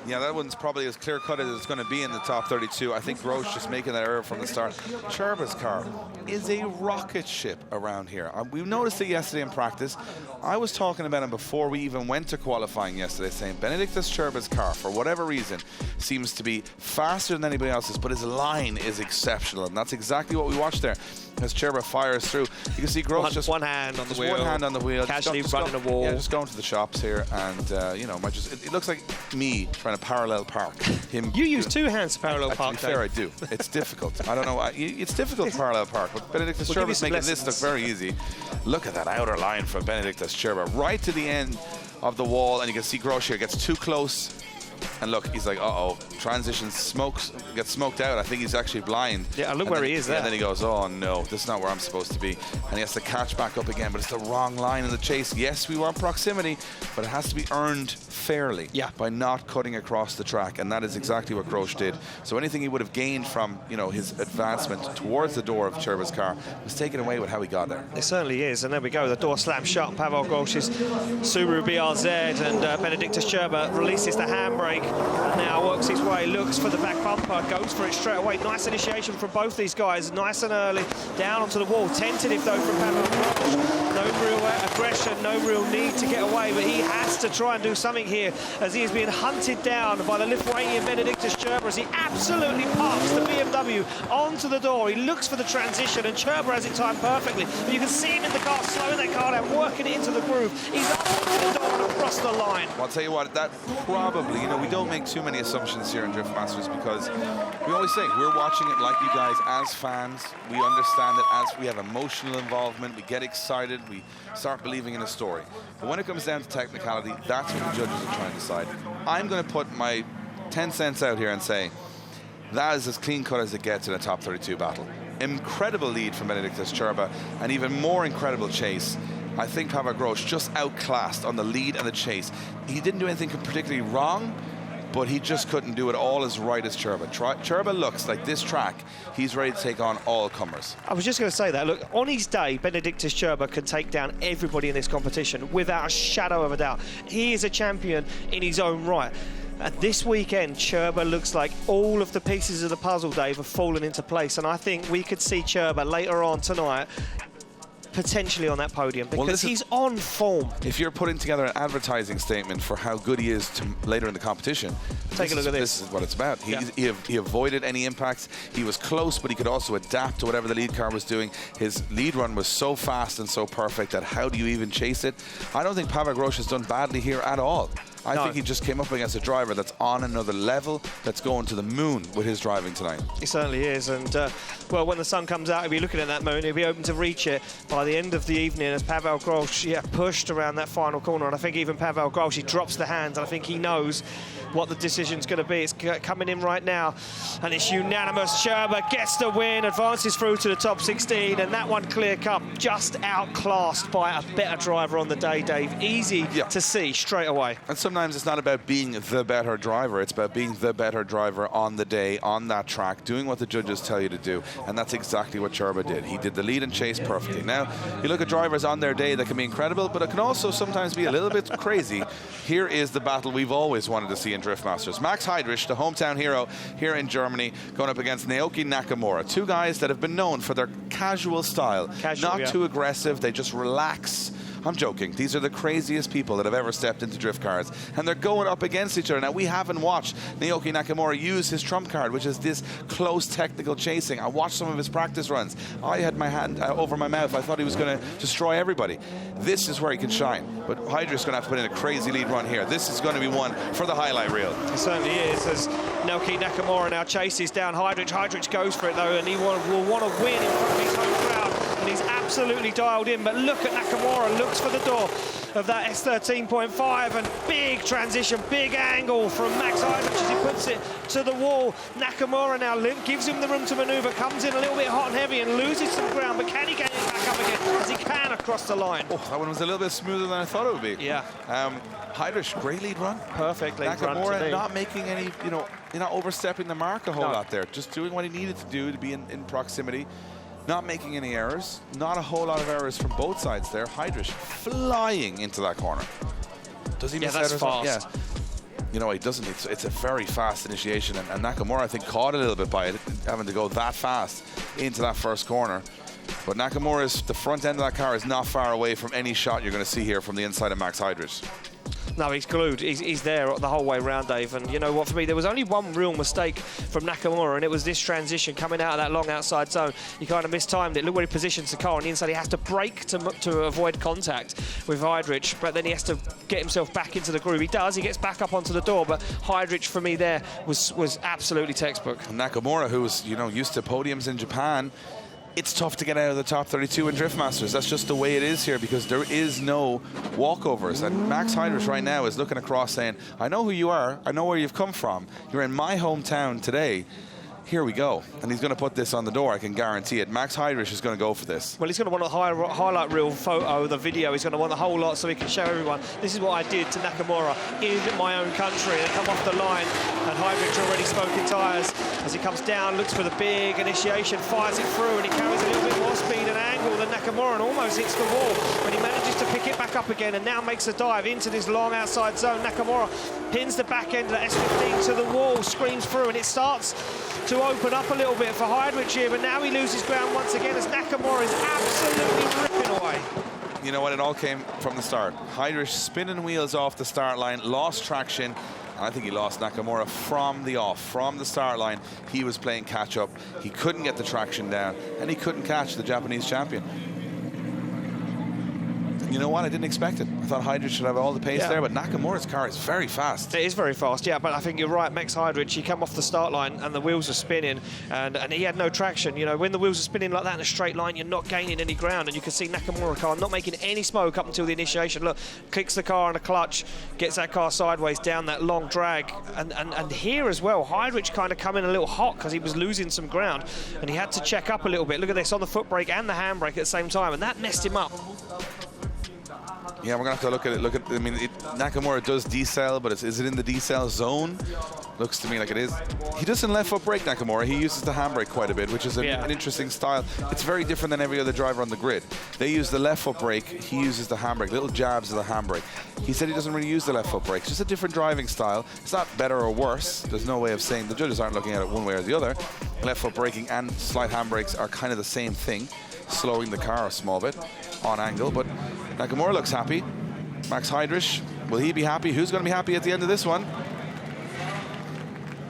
Yeah, that one's probably as clear-cut as it's going to be in the top 32. I think Grosz just making that error from the start. Čirba's car is a rocket ship around here. We noticed it yesterday in practice. I was talking about him before we even went to qualifying yesterday, saying Benediktas Čirba's car, for whatever reason, seems to be faster than anybody else's, but his line is exceptional, and that's exactly what we watched there. As Čirba fires through, you can see Grosz just
one hand on the wheel.
One hand on the wheel.
Casually running a wall.
Yeah, just going to the shops here, and you know, it looks like me trying to parallel park him.
You use two hands to parallel park.
To be fair, I do. It's difficult. I don't know. It's difficult to parallel park, but Benediktas Čirba's making this look very easy. Look at that outer line from Benediktas Čirba, right to the end of the wall, and you can see Grosz here gets too close. And look, he's like, uh-oh, transition gets smoked out. I think he's actually blind.
Yeah, look where he is there.
And then he goes, oh no, this is not where I'm supposed to be. And he has to catch back up again, but it's the wrong line in the chase. Yes, we want proximity, but it has to be earned fairly by not cutting across the track. And that is exactly what Grosz did. So anything he would have gained from, you know, his advancement towards the door of Čirba's car was taken away with how he got there.
It certainly is. And there we go. The door slams shut. Paweł Grosz's Subaru BRZ, and Benediktas Čirba releases the handbrake And now works his way, looks for the back bumper, goes for it straight away. Nice initiation from both these guys, nice and early. Down onto the wall, tentative though from Paweł. No real aggression, no real need to get away, but he has to try and do something here as he is being hunted down by the Lithuanian Benediktas Čirba as he absolutely parks the BMW onto the door. He looks for the transition and Čirba has it timed perfectly. But you can see him in the car, slowing that car down, working it into the groove. He's up onto the door and across the line.
Well, I'll tell you what, that probably, you know, we don't make too many assumptions here in Drift Masters because we always say we're watching it like you guys as fans. We understand it as we have emotional involvement, we get excited, we start believing in a story. But when it comes down to technicality, that's what the judges are trying to decide. I'm going to put my 10 cents out here and say that is as clean cut as it gets in a top 32 battle. Incredible lead from Benediktas Čirba, and even more incredible chase. I think Paweł Grosz just outclassed on the lead and the chase. He didn't do anything particularly wrong, but he just couldn't do it all as right as Čirba. Čirba looks like this track, he's ready to take on all comers.
I was just going to say that. Look, on his day, Benediktas Čirba can take down everybody in this competition without a shadow of a doubt. He is a champion in his own right. And this weekend, Čirba looks like all of the pieces of the puzzle, Dave, have fallen into place. And I think we could see Čirba later on tonight potentially on that podium because he's on form.
If you're putting together an advertising statement for how good he is later in the competition,
take a look at this.
This is what it's about. He avoided any impacts. He was close, but he could also adapt to whatever the lead car was doing. His lead run was so fast and so perfect that how do you even chase it? I don't think Paweł Grosz has done badly here at all. I think he just came up against a driver that's on another level, that's going to the moon with his driving tonight.
He certainly is, and well, when the sun comes out, he'll be looking at that moon, he'll be open to reach it by the end of the evening as Paweł Grosz, pushed around that final corner, and I think even Paweł Grosz, he drops the hands, and I think he knows what the decision's going to be. It's coming in right now, and it's unanimous. Čirba gets the win, advances through to the top 16, and that one clear cut, just outclassed by a better driver on the day, Dave. Easy to see straight away.
And sometimes it's not about being the better driver, it's about being the better driver on the day, on that track, doing what the judges tell you to do, and that's exactly what Čirba did. He did the lead and chase perfectly. Now, you look at drivers on their day that can be incredible, but it can also sometimes be a little bit crazy. Here is the battle we've always wanted to see in Drift Masters. Max Heidrich, the hometown hero here in Germany, going up against Naoki Nakamura. Two guys that have been known for their casual style. Not too aggressive, they just relax. I'm joking. These are the craziest people that have ever stepped into drift cars. And they're going up against each other. Now, we haven't watched Naoki Nakamura use his trump card, which is this close technical chasing. I watched some of his practice runs. I had my hand over my mouth. I thought he was going to destroy everybody. This is where he can shine. But Heidrich's going to have to put in a crazy lead run here. This is going to be one for the highlight reel.
It certainly is, as Naoki Nakamura now chases down Heidrich. Heidrich goes for it, though, and he will want to win in front of his home crowd. And he's absolutely dialed in, but look at Nakamura, looks for the door of that S13.5, and big transition, big angle from Max Heidrich as he puts it to the wall. Nakamura now gives him the room to manoeuvre, comes in a little bit hot and heavy and loses some ground, but can he get it back up again as he can across the line?
Oh, that one was a little bit smoother than I thought it would be.
Yeah.
Heidrich, great lead run.
Perfect lead run.
Nakamura not making any, you're not overstepping the mark a whole lot there. Just doing what he needed to do to be in proximity. Not making any errors. Not a whole lot of errors from both sides there. Heidrich flying into that corner. Does he miss
that's fast.
Yeah. You know, he doesn't. It's a very fast initiation, and Nakamura, I think, caught a little bit by it, having to go that fast into that first corner. But Nakamura's, the front end of that car is not far away from any shot you're going to see here from the inside of Max Heidrich.
No, he's glued. He's there the whole way round, Dave. And you know what, for me, there was only one real mistake from Nakamura, and it was this transition coming out of that long outside zone. He kind of mistimed it. Look where he positions the car on the inside. He has to brake to avoid contact with Heidrich, but then he has to get himself back into the groove. He does. He gets back up onto the door, but Heidrich, for me, there was absolutely textbook.
Nakamura, who was, used to podiums in Japan, it's tough to get out of the top 32 in Drift Masters. That's just the way it is here because there is no walkovers. And Max Heidrich right now is looking across saying, I know who you are. I know where you've come from. You're in my hometown today. Here we go. And he's going to put this on the door, I can guarantee it. Max Heidrich is going to go for this.
Well, he's going to want a highlight reel photo, the video. He's going to want the whole lot so he can show everyone, this is what I did to Nakamura in my own country. And come off the line, and Heidrich already smoking tyres as he comes down, looks for the big initiation, fires it through, and he carries a little bit more speed and angle than Nakamura and almost hits the wall, but he manages to pick it back up again and now makes a dive into this long outside zone. Nakamura pins the back end of that S15 to the wall, screams through, and it starts to open up a little bit for Heidrich here, but now he loses ground once again as Nakamura is absolutely ripping away.
You know what? It all came from the start. Heidrich spinning wheels off the start line, lost traction. I think he lost Nakamura from the start line. He was playing catch up. He couldn't get the traction down, and he couldn't catch the Japanese champion. You know what? I didn't expect it. I thought Heidrich should have all the pace there, but Nakamura's car is very fast.
It is very fast, yeah, but I think you're right. Max Heidrich, he came off the start line and the wheels were spinning, and he had no traction. You know, when the wheels are spinning like that in a straight line, you're not gaining any ground, and you can see Nakamura car not making any smoke up until the initiation. Look, kicks the car on a clutch, gets that car sideways down that long drag, and here as well, Heidrich kind of come in a little hot because he was losing some ground, and he had to check up a little bit. Look at this, on the foot brake and the handbrake at the same time, and that messed him up.
Yeah, we're gonna have to look at it. I mean, Nakamura does decel, but is it in the decel zone? Looks to me like it is. He doesn't left foot brake, Nakamura. He uses the handbrake quite a bit, which is an interesting style. It's very different than every other driver on the grid. They use the left foot brake. He uses the handbrake, little jabs of the handbrake. He said he doesn't really use the left foot brake. It's just a different driving style. It's not better or worse. There's no way of saying. The judges aren't looking at it one way or the other. Left foot braking and slight handbrakes are kind of the same thing, slowing the car a small bit on angle, but Nakamura looks happy. Max Heidrich, will he be happy? Who's going to be happy at the end of this one?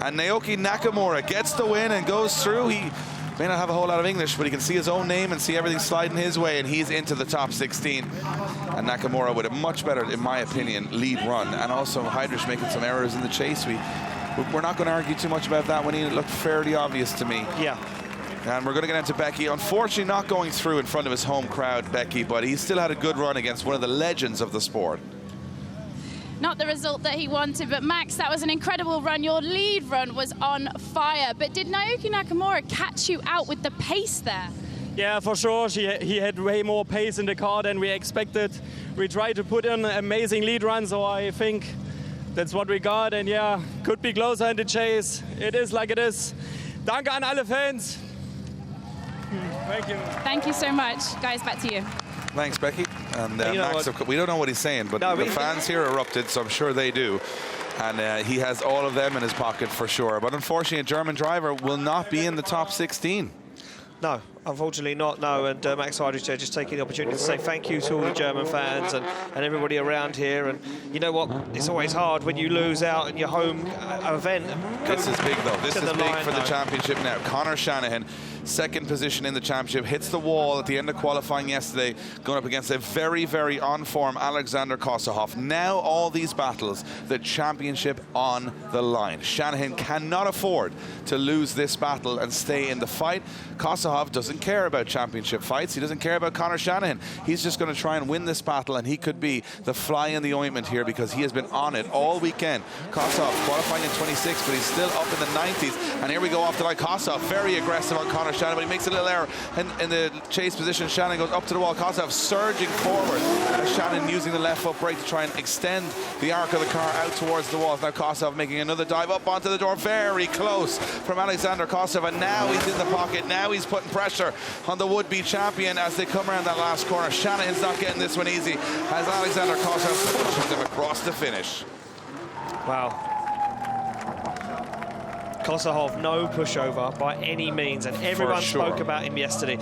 And Naoki Nakamura gets the win and goes through. He may not have a whole lot of English, but he can see his own name and see everything sliding his way, and he's into the top 16. And Nakamura with a much better, in my opinion, lead run. And also Heidrich making some errors in the chase. We're not going to argue too much about that one. It looked fairly obvious to me.
Yeah.
And we're going to get into Becky. Unfortunately, not going through in front of his home crowd, Becky, but he still had a good run against one of the legends of the sport.
Not the result that he wanted, but Max, that was an incredible run. Your lead run was on fire. But did Naoki Nakamura catch you out with the pace there?
Yeah, for sure. He had way more pace in the car than we expected. We tried to put in an amazing lead run, so I think that's what we got. And yeah, could be closer in the chase. It is like it is. Danke an alle Fans. Thank you.
Thank you so much. Guys, back to you.
Thanks, Becky. And Max, we don't know what he's saying, but the fans here erupted, so I'm sure they do. And he has all of them in his pocket for sure. But unfortunately, a German driver will not be in the top 16.
No, unfortunately not, no. And Max Heidrich there just taking the opportunity to say thank you to all the German fans and everybody around here. And you know what? It's always hard when you lose out in your home event.
This is big, though. This is big for the championship now. Conor Shanahan, second position in the championship, hits the wall at the end of qualifying yesterday, going up against a very, very on-form Alexander Kosahov. Now all these battles, the championship on the line. Shanahan cannot afford to lose this battle and stay in the fight. Kosahov doesn't care about championship fights. He doesn't care about Conor Shanahan. He's just going to try and win this battle, and he could be the fly in the ointment here because he has been on it all weekend. Kosahov qualifying in 26, but he's still up in the 90s. And here we go off to like Kosahov, very aggressive on Conor Shanahan, but he makes a little error in the chase position. Shanahan goes up to the wall. Kosahov surging forward as Shanahan using the left foot brake to try and extend the arc of the car out towards the walls. Now Kosahov making another dive up onto the door, very close from Alexander Kosahov, and now he's in the pocket. Now he's putting pressure on the would-be champion as they come around that last corner. Shanahan's not getting this one easy as Alexander Kosahov pushes them across the finish.
Wow. Kosahov, no pushover by any means, and everyone spoke about him yesterday.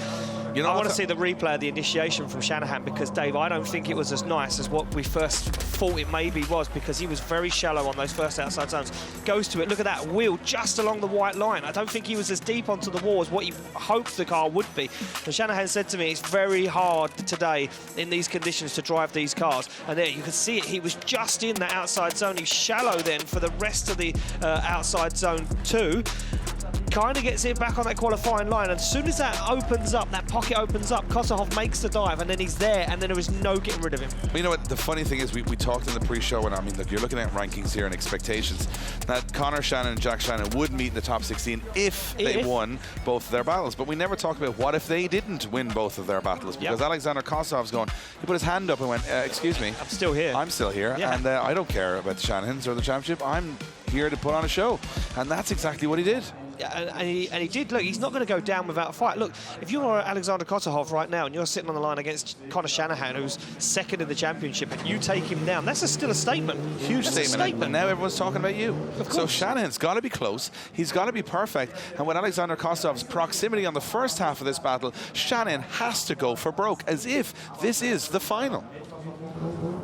You know,
I want to see the replay of the initiation from Shanahan because, Dave, I don't think it was as nice as what we first thought it maybe was because he was very shallow on those first outside zones. Goes to it, look at that wheel just along the white line. I don't think he was as deep onto the wall as what he hoped the car would be. And Shanahan said to me, it's very hard today in these conditions to drive these cars. And there, you can see it, he was just in the outside zone. He's shallow then for the rest of the outside zone too. Kind of gets it back on that qualifying line, and as soon as that opens up, that pocket opens up, Kosahov makes the dive, and then he's there, and then there is no getting rid of him.
You know what, the funny thing is, we talked in the pre-show, and I mean, look, you're looking at rankings here and expectations, that Conor Shanahan and Jack Shanahan would meet in the top 16 if they won both of their battles, but we never talked about what if they didn't win both of their battles, because Alexander Kosahov's going, he put his hand up and went, excuse me.
I'm still here.
I'm still here, and I don't care about the Shanahans or the championship. I'm here to put on a show, and that's exactly what he did.
and he did. Look, he's not going to go down without a fight. Look, if you're Alexander Kosahov right now and you're sitting on the line against Conor Shanahan, who's second in the championship, and you take him down, that's still a statement.
Huge statement. And now everyone's talking about you. So Shanahan's got to be close. He's got to be perfect. And with Alexander Kosahov's proximity on the first half of this battle, Shanahan has to go for broke, as if this is the final.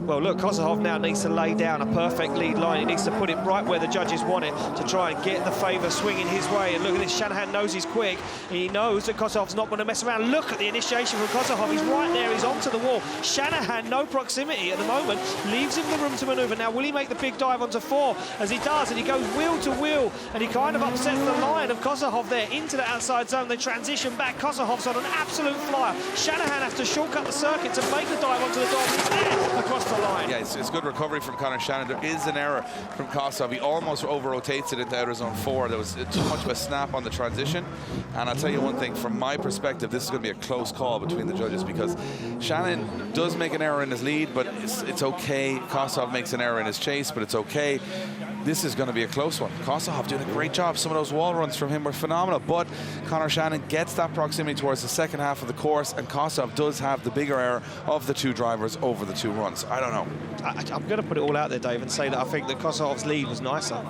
Well, look, Kosahov now needs to lay down a perfect lead line. He needs to put it right where the judges want it to try and get the favour swinging his way. And look at this, Shanahan knows he's quick. He knows that Kosahov's not going to mess around. Look at the initiation from Kosahov. He's right there, he's onto the wall. Shanahan, no proximity at the moment, leaves him the room to manoeuvre. Now, will he make the big dive onto 4? As he does, and he goes wheel to wheel, and he kind of upsets the line of Kosahov there into the outside zone. They transition back. Kosahov's on an absolute flyer. Shanahan has to shortcut the circuit to make the dive onto the door. He's there across the line.
Yeah, it's good recovery from Conor Shanahan. There is an error from Kosahov. He almost over-rotates it into outer zone 4. There was too much of a snap on the transition. And I'll tell you one thing, from my perspective, this is going to be a close call between the judges, because Shanahan does make an error in his lead, but it's okay. Kosahov makes an error in his chase, but it's okay. This is going to be a close one. Kosahov doing a great job. Some of those wall runs from him were phenomenal, but Conor Shanahan gets that proximity towards the second half of the course, and Kosahov does have the bigger error of the two drivers over the two runs. I don't know.
I'm going to put it all out there, Dave, and say that I think that Kosahov's lead was nicer.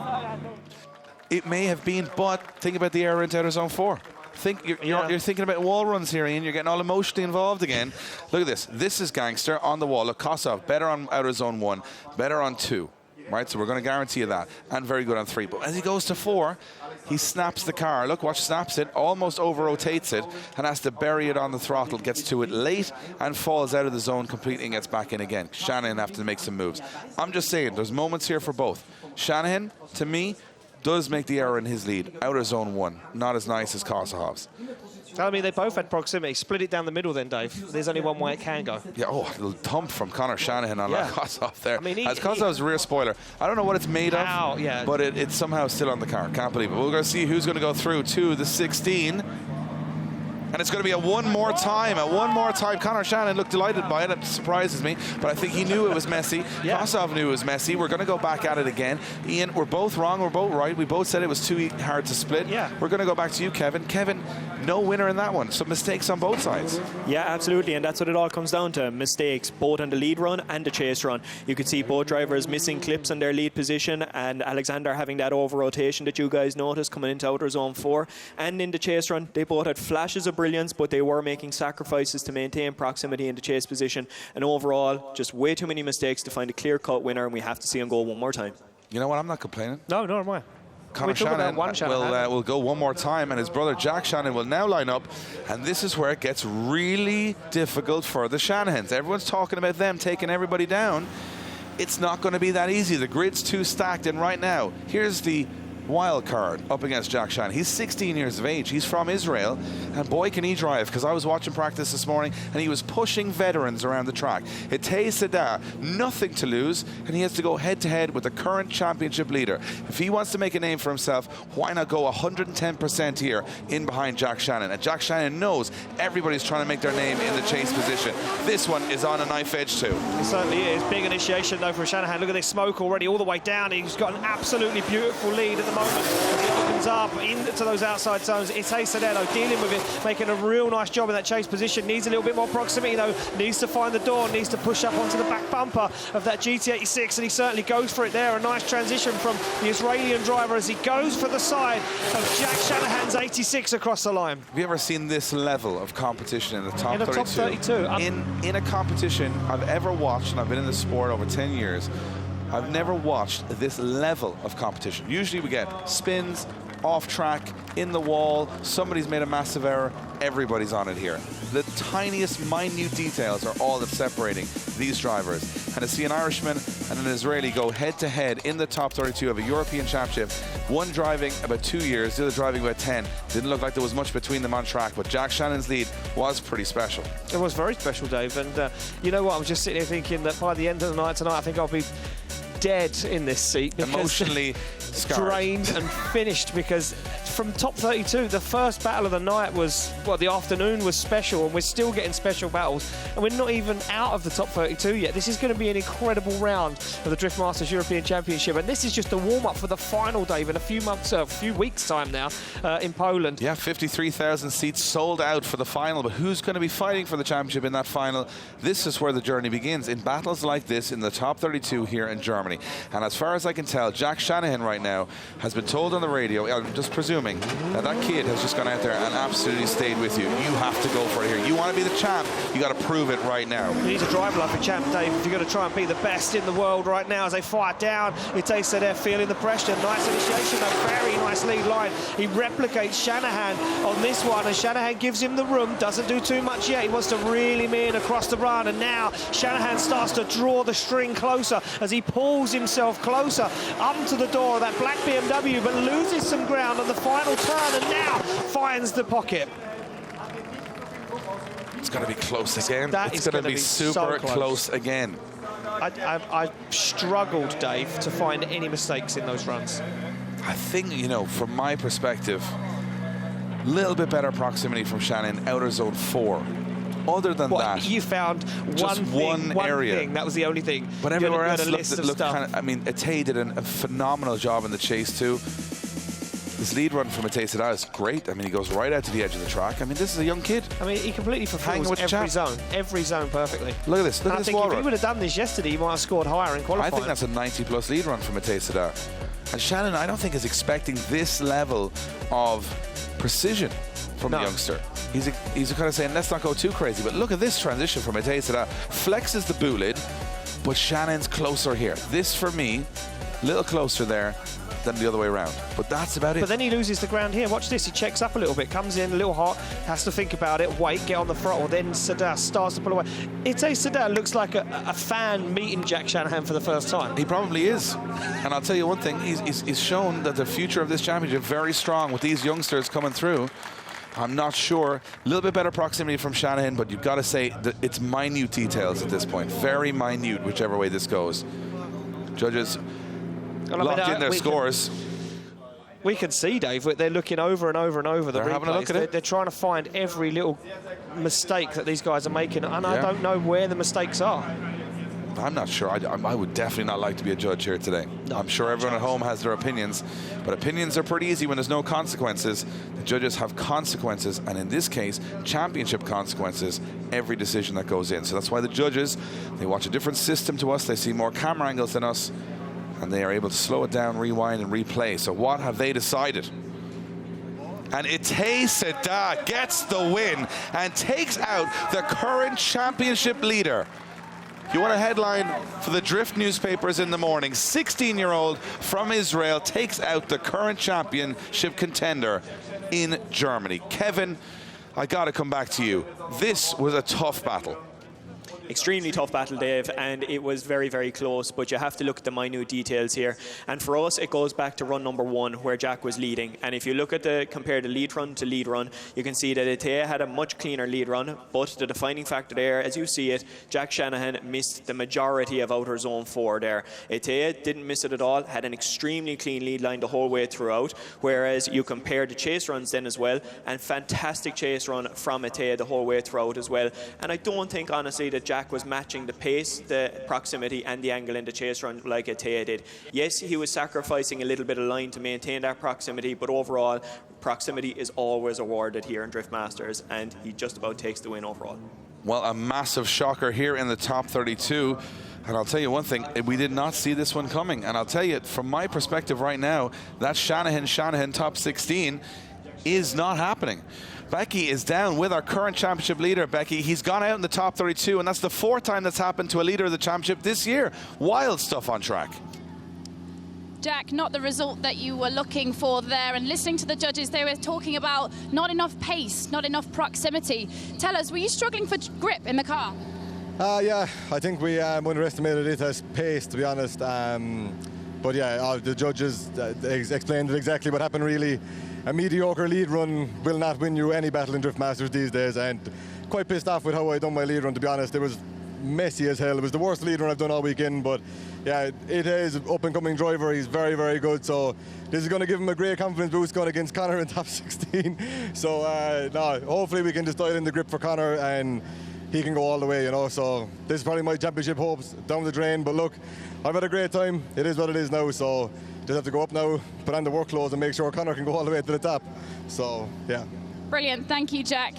It may have been, but think about the error into outer zone 4. You're thinking about wall runs here, Ian. You're getting all emotionally involved again. Look at this. This is gangster on the wall. Look, Kosahov, better on outer zone 1, better on 2. Right, so we're going to guarantee you that. And very good on 3. But as he goes to 4, he snaps the car. Look, watch, snaps it, almost over-rotates it, and has to bury it on the throttle, gets to it late, and falls out of the zone completely and gets back in again. Shanahan have to make some moves. I'm just saying, there's moments here for both. Shanahan, to me, does make the error in his lead. Outer zone 1, not as nice as Kosahov's.
I mean, they both had proximity. Split it down the middle then, Dave. There's only one way it can go.
Yeah, a little thump from Conor Shanahan on that Kosahov there. I mean, as Kosahov's rear spoiler. I don't know what it's made of, but it's somehow still on the car. Can't believe it. We're going to see who's going to go through to the 16. And it's going to be a one more time. Conor Shanahan looked delighted by it. It surprises me, but I think he knew it was messy. Kosahov knew it was messy. We're going to go back at it again. Ian, we're both wrong. We're both right. We both said it was too hard to split. We're going to go back to you, Kevin. Kevin, no winner in that one. So mistakes on both sides.
Yeah, absolutely. And that's what it all comes down to. Mistakes, both on the lead run and the chase run. You could see both drivers missing clips on their lead position, and Alexander having that over-rotation that you guys noticed coming into outer zone 4. And in the chase run, they both had flashes of brilliance, but they were making sacrifices to maintain proximity in the chase position. And overall, just way too many mistakes to find a clear-cut winner, and we have to see him go one more time.
You know what? I'm not complaining.
No, nor am I.
Conor Shanahan will go one more time, and his brother Jack Shanahan will now line up, and this is where it gets really difficult for the Shanahans. Everyone's talking about them taking everybody down. It's not going to be that easy. The grid's too stacked, and right now, here's the wild card up against Jack Shanahan. He's 16 years of age. He's from Israel, and boy can he drive, because I was watching practice this morning and he was pushing veterans around the track. Itay Sada, nothing to lose, and he has to go head-to-head with the current championship leader. If he wants to make a name for himself, why not go 110% here in behind Jack Shanahan? And Jack Shanahan knows everybody's trying to make their name in the chase position. This one is on a knife edge too.
It certainly is. Big initiation though for Shanahan. Look at this smoke already all the way down. He's got an absolutely beautiful lead at the moment. He opens up into those outside zones. It's Acevedo dealing with it, making a real nice job in that chase position. Needs a little bit more proximity though. Needs to find the door, needs to push up onto the back bumper of that GT86, and he certainly goes for it there. A nice transition from the Israeli driver as he goes for the side of Jack Shanahan's 86 across the line.
Have you ever seen this level of competition in the top 32?
In the top 32.
In a competition I've ever watched, and I've been in the sport over 10 years, I've never watched this level of competition. Usually we get spins, off track, in the wall, somebody's made a massive error, everybody's on it here. The tiniest minute details are all that's separating these drivers. And to see an Irishman and an Israeli go head-to-head in the top 32 of a European Championship, one driving about 2 years, the other driving about 10. Didn't look like there was much between them on track, but Jack Shannon's lead was pretty special.
It was very special, Dave, and you know what, I was just sitting here thinking that by the end of the night tonight, I think I'll be dead in this seat.
Emotionally
drained and finished, because from top 32, the first battle of the night was, well, the afternoon was special, and we're still getting special battles, and we're not even out of the top 32 yet. This is going to be an incredible round of the Drift Masters European Championship, and this is just a warm-up for the final, Dave, in a few weeks' time now in Poland.
Yeah, 53,000 seats sold out for the final, but who's going to be fighting for the championship in that final? This is where the journey begins, in battles like this in the top 32 here in Germany. And as far as I can tell, Jack Shanahan right now has been told on the radio, I'm just presuming, that kid has just gone out there and absolutely stayed with you. You have to go for it here. You want to be the champ, you got to prove it right now.
You need to drive like a champ, Dave, if you're going to try and be the best in the world right now as they fight down. It takes they're feeling the pressure. Nice initiation, a very nice lead line. He replicates Shanahan on this one, and Shanahan gives him the room, doesn't do too much yet. He wants to reel him in across the run, and now Shanahan starts to draw the string closer as he pulls himself closer up to the door of that black BMW, but loses some ground on the final turn and now finds the pocket.
It's going to be close again.
It's going to be
super
so
close again.
I struggled, Dave, to find any mistakes in those runs.
I think, you know, from my perspective, a little bit better proximity from Shannon, outer zone 4. Other than that,
you found
just one area.
Thing. That was the only thing.
But everywhere else looked kind of, I mean, Ate did a phenomenal job in the chase too. This lead run from Ate Sada is great. I mean, he goes right out to the edge of the track. I mean, this is a young kid.
I mean, he completely fulfills every zone perfectly.
Look at this. Look at this wall run.
If he would have done this yesterday, he might have scored higher in qualifying.
I think that's a 90-plus lead run from Ate Sada. And Shannon, I don't think, is expecting this level of precision from the youngster. He's kind of saying, let's not go too crazy. But look at this transition from Ate Sada. Flexes the boot lid, but Shannon's closer here. This, for me, a little closer there than the other way around. But that's about it.
But then he loses the ground here. Watch this. He checks up a little bit, comes in a little hot, has to think about it, wait, get on the throttle. Then Sada starts to pull away. Ate Sada looks like a fan meeting Jack Shanahan for the first time.
He probably is. And I'll tell you one thing, he's shown that the future of this championship is very strong with these youngsters coming through. I'm not sure. A little bit better proximity from Shanahan, but you've got to say that it's minute details at this point. Very minute, whichever way this goes. Judges locked in their scores.
We can see, Dave, they're looking over and over and over the replays.
Having a look at it.
They're trying to find every little mistake that these guys are making, and I don't know where the mistakes are.
I'm not sure. I would definitely not like to be a judge here today. No, I'm sure everyone at home has their opinions, but opinions are pretty easy when there's no consequences. The judges have consequences, and in this case, championship consequences, every decision that goes in. So that's why the judges, they watch a different system to us, they see more camera angles than us, and they are able to slow it down, rewind, and replay. So what have they decided? And Ate Sada gets the win and takes out the current championship leader. You want a headline for the Drift newspapers in the morning. 16-year-old from Israel takes out the current championship contender in Germany. Kevin, I got to come back to you. This was a tough battle.
Extremely tough battle, Dave, and it was very, very close, but you have to look at the minute details here. And for us, it goes back to run number 1, where Jack was leading. And if you look at compare the lead run to lead run, you can see that Ate had a much cleaner lead run, but the defining factor there, as you see it, Jack Shanahan missed the majority of outer zone 4 there. Ate didn't miss it at all, had an extremely clean lead line the whole way throughout, whereas you compare the chase runs then as well, and fantastic chase run from Ate the whole way throughout as well. And I don't think, honestly, that Jack was matching the pace, the proximity and the angle in the chase run like Ate did. Yes, he was sacrificing a little bit of line to maintain that proximity, but overall, proximity is always awarded here in Drift Masters, and he just about takes the win overall.
Well, a massive shocker here in the top 32. And I'll tell you one thing, we did not see this one coming. And I'll tell you, from my perspective right now, that Shanahan top 16 is not happening. Becky is down with our current championship leader, Becky. He's gone out in the top 32, and that's the 4th time that's happened to a leader of the championship this year. Wild stuff on track.
Jack, not the result that you were looking for there. And listening to the judges, they were talking about not enough pace, not enough proximity. Tell us, were you struggling for grip in the car?
Yeah, I think we underestimated it as pace, to be honest. But yeah, the judges explained exactly what happened, really. A mediocre lead run will not win you any battle in Drift Masters these days, and quite pissed off with how I done my lead run, to be honest. It was messy as hell. It was the worst lead run I've done all weekend, but yeah, it is an up-and-coming driver. He's very, very good. So this is going to give him a great confidence boost going against Conor in top 16. So no, hopefully we can just dial in the grip for Conor and he can go all the way, you know. So this is probably my championship hopes down the drain. But look, I've had a great time. It is what it is now. So just have to go up now, put on the work clothes and make sure Conor can go all the way to the top. So yeah.
Brilliant. Thank you, Jack.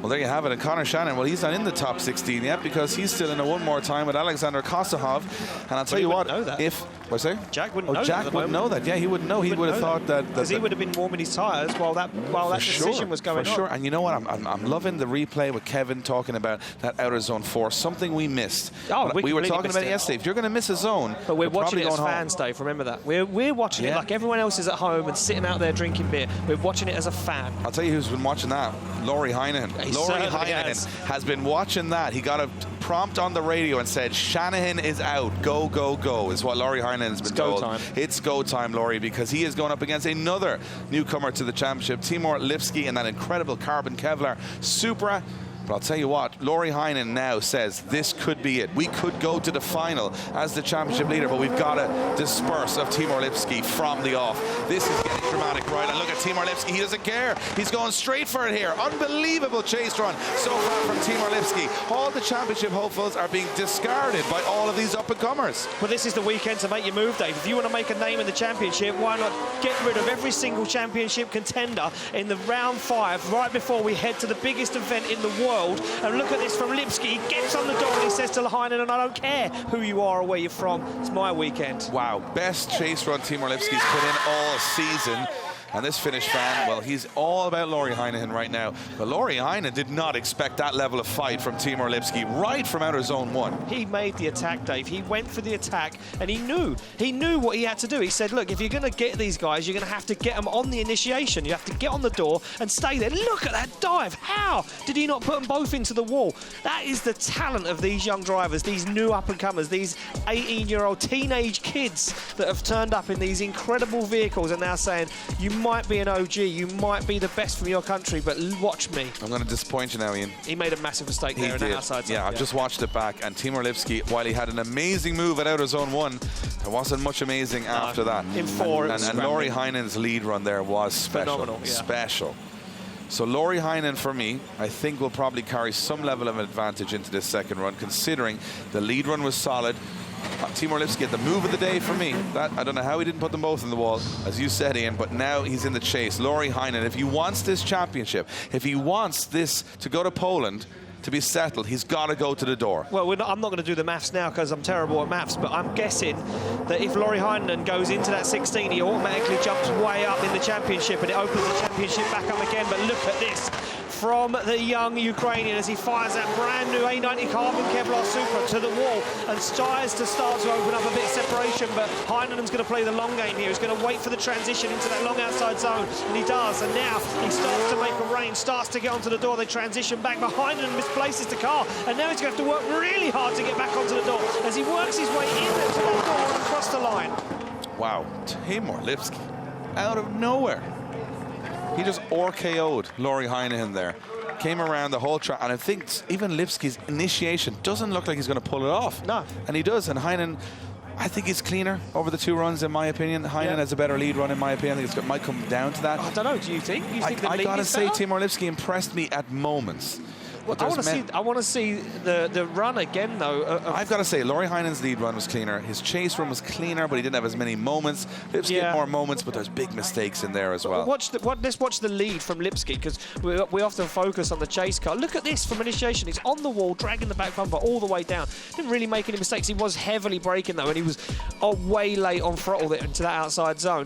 Well, there you have it. And Conor Shannon, well, he's not in the top 16 yet because he's still in a one more time with Alexander Kostahov. And I'll tell you what, if... What's that?
Jack wouldn't know that.
Jack wouldn't know that. Yeah, he wouldn't know. He would have thought that...
Because he would have been warming his tyres while that decision was going on.
For sure. And you know what? I'm loving the replay with Kevin talking about that outer zone 4, something we missed.
Oh,
we were talking about it yesterday. If you're going to miss a zone...
But we're watching it as fans, Dave. Remember that. We're watching it like everyone else is at home and sitting out there drinking beer. We're watching it as a fan.
I'll tell you who's been watching that. Laurie Heinen. Laurie Heinen has been watching that. He got a prompt on the radio and said, Shanahan is out. Go, go, go, is what Laurie Heinen has been told.
Time.
It's go time, Laurie, because he is going up against another newcomer to the championship, Timur Lipski, and that incredible carbon Kevlar Supra. But I'll tell you what, Laurie Heinen now says this could be it. We could go to the final as the championship leader, but we've got to disperse of Timur Lipski from the off. This is getting dramatic, right? And look at Timur Lipski. He doesn't care. He's going straight for it here. Unbelievable chase run so far from Timur Lipski. All the championship hopefuls are being discarded by all of these up-and-comers.
Well, this is the weekend to make your move, Dave. If you want to make a name in the championship, why not get rid of every single championship contender in the round 5 right before we head to the biggest event in the world? And look at this from Lipski. He gets on the door and he says to Heinen, and I don't care who you are or where you're from, it's my weekend.
Wow, best chase run Timur Lipski's put in all season. And this Finnish fan, well, he's all about Laurie Heinen right now. But Laurie Heinen did not expect that level of fight from Timur Lipski right from outer zone 1.
He made the attack, Dave. He went for the attack, and he knew what he had to do. He said, look, if you're going to get these guys, you're going to have to get them on the initiation. You have to get on the door and stay there. Look at that dive. How did he not put them both into the wall? That is the talent of these young drivers, these new up-and-comers, these 18-year-old teenage kids that have turned up in these incredible vehicles and now saying, you might be an OG, you might be the best from your country, but watch me.
I'm going to disappoint you now, Ian.
He made a massive mistake there in that outside zone.
Yeah, I've just watched it back, and Timur Lipski, while he had an amazing move at outer zone 1, there wasn't much amazing after that.
In 4,
and Laurie Heinen's lead run there was special.
Phenomenal, yeah.
Special. So Laurie Heinen, for me, I think will probably carry some level of advantage into this second run, considering the lead run was solid. Timur Lipski had the move of the day for me. That I don't know how he didn't put them both in the wall, as you said, Ian, but now he's in the chase. Laurie Heinen, if he wants this championship, if he wants this to go to Poland, to be settled, he's got to go to the door.
Well, I'm not going to do the maths now because I'm terrible at maths, but I'm guessing that if Laurie Heinen goes into that 16, he automatically jumps way up in the championship and it opens the championship back up again. But look at this from the young Ukrainian as he fires that brand new A90 carbon Kevlar Supra to the wall and tries to start to open up a bit of separation, but Heinen's going to play the long game here. He's going to wait for the transition into that long outside zone, and he does, and now he starts to make a range, starts to get onto the door. They transition back behind and misplaces the car, and now he's going to have to work really hard to get back onto the door as he works his way into that door and across the line.
Wow, Timur Lipski out of nowhere. He just RKO'd Laurie Heinen there. Came around the whole track, and I think even Lipski's initiation doesn't look like he's going to pull it off.
No.
And he does, and Heinen, I think he's cleaner over the 2 runs, in my opinion. Heinen has a better lead run, in my opinion. I think it might come down to that.
I don't know, do you think?
I got to say, Timur Lipski impressed me at moments.
Well, I want to see the run again, though.
I've got to say, Laurie Heinen's lead run was cleaner. His chase run was cleaner, but he didn't have as many moments. Lipski had more moments, but there's big mistakes in there as well.
Let's watch the lead from Lipski, because we often focus on the chase car. Look at this from initiation. He's on the wall, dragging the back bumper all the way down. Didn't really make any mistakes. He was heavily braking, though, and he was way late on throttle into that outside zone.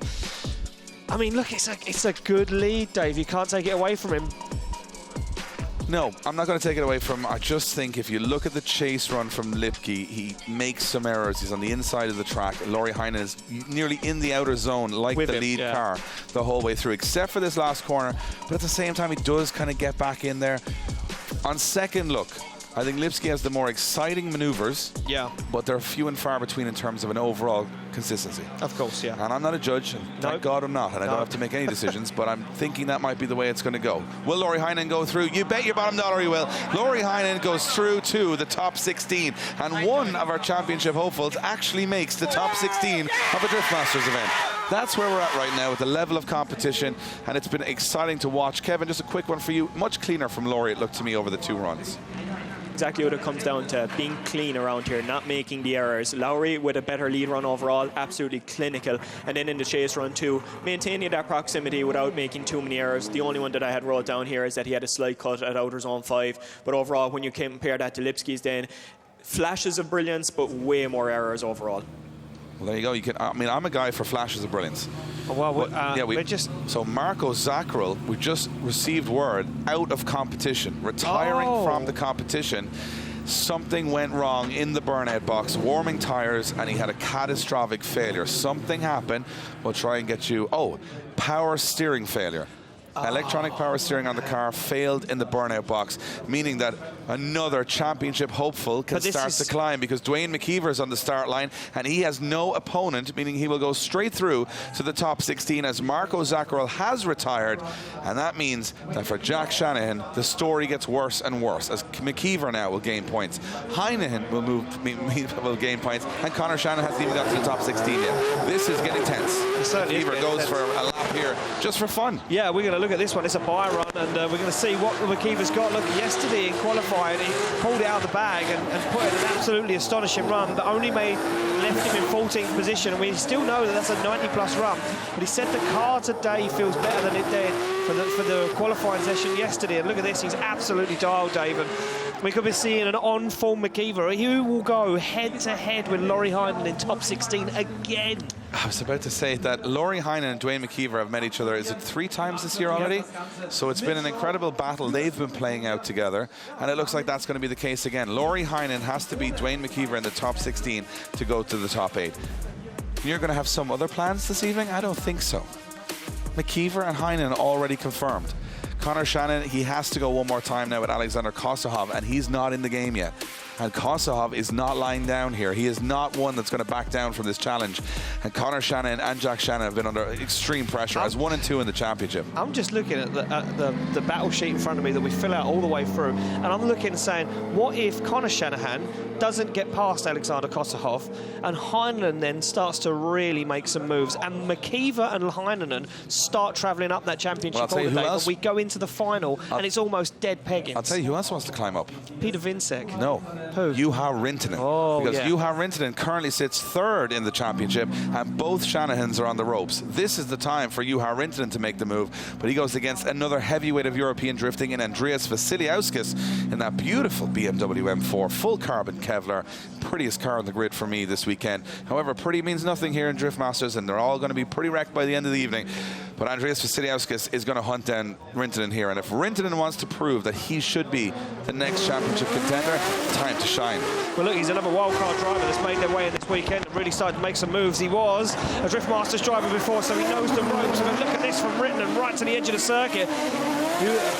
I mean, look, it's a good lead, Dave. You can't take it away from him.
No, I'm not going to take it away from him. I just think if you look at the chase run from Lipke, he makes some errors. He's on the inside of the track. Laurie Heinen is nearly in the outer zone, like the lead car, the whole way through, except for this last corner. But at the same time, he does kind of get back in there. On second look, I think Lipski has the more exciting maneuvers, but they're few and far between in terms of an overall consistency.
Of course, yeah.
And I'm not a judge, and thank God I'm not, and I don't have to make any decisions, but I'm thinking that might be the way it's going to go. Will Lauri Heinen go through? You bet your bottom dollar he will. Lauri Heinen goes through to the top 16, and one of our championship hopefuls actually makes the top 16 of a Drift Masters event. That's where we're at right now with the level of competition, and it's been exciting to watch. Kevin, just a quick one for you. Much cleaner from Lauri, it looked to me, over the 2 runs.
Exactly what it comes down to, being clean around here, not making the errors. Lauri with a better lead run overall, absolutely clinical. And then in the chase run too, maintaining that proximity without making too many errors. The only one that I had wrote down here is that he had a slight cut at outer zone 5. But overall, when you compare that to Lipski's, then flashes of brilliance, but way more errors overall.
Well, there you go. You can. I mean, I'm a guy for flashes of brilliance.
Well,
so Marco Zaccarel, we just received word out of competition, retiring from the competition. Something went wrong in the burnout box, warming tires, and he had a catastrophic failure. Something happened. We'll try and get you. Power steering failure. Electronic power steering on the car failed in the burnout box, meaning that another championship hopeful can start to climb, because Dwayne McKeever is on the start line and he has no opponent, meaning he will go straight through to the top 16 as Marco Zaccarel has retired. And that means that for Jack Shanahan, the story gets worse and worse as McKeever now will gain points. Heinen will gain points, and Conor Shanahan hasn't even got to the top 16 yet. This is getting tense. McKeever goes for a lap here just for fun.
Yeah, we're going to look at this one. It's a buy run, and we're going to see what McKeever's got. Look, yesterday in qualifying, he pulled it out of the bag and put in an absolutely astonishing run that only left him in 14th position. And we still know that that's a 90-plus run. But he said the car today feels better than it did for the qualifying session yesterday. And look at this, he's absolutely dialed, Dave. And we could be seeing an on-form McKeever who will go head-to-head with Lauri Heinen in top 16 again.
I was about to say that Lauri Heinen and Dwayne McKeever have met each other, is it 3 times this year already? So it's been an incredible battle they've been playing out together, and it looks like that's going to be the case again. Lauri Heinen has to beat Dwayne McKeever in the top 16 to go to the top 8. You're going to have some other plans this evening? I don't think so. McKeever and Heinen already confirmed. Conor Shanahan, he has to go one more time now with Alexander Kosahov, and he's not in the game yet. And Kosahov is not lying down here. He is not one that's going to back down from this challenge. And Conor Shanahan and Jack Shanahan have been under extreme pressure as 1 and 2 in the championship.
I'm just looking at the battle sheet in front of me that we fill out all the way through, and I'm looking and saying, what if Conor Shanahan doesn't get past Alexander Kosahov, and Heinen then starts to really make some moves, and McKeever and Heinen start travelling up that championship order, and we go into the final, and it's almost dead peggings.
I'll tell you who else wants to climb up.
Peter Więcek.
No.
Who?
Juha Rintanen. Because Juha Rintanen currently sits 3rd in the championship, and both Shanahans are on the ropes. This is the time for Juha Rintanen to make the move, but he goes against another heavyweight of European drifting in Andreas Vasiliauskas in that beautiful BMW M4, full carbon Kevlar, prettiest car on the grid for me this weekend. However, pretty means nothing here in Drift Masters, and they're all going to be pretty wrecked by the end of the evening. But Andreas Vasiliauskas is going to hunt down Rintanen here, and if Rintanen wants to prove that he should be the next championship contender, time to shine.
Well, look, he's another wildcard driver that's made their way in this weekend and really started to make some moves. He was a Drift Masters driver before, so he knows the ropes. But look at this from Rintanen right to the edge of the circuit.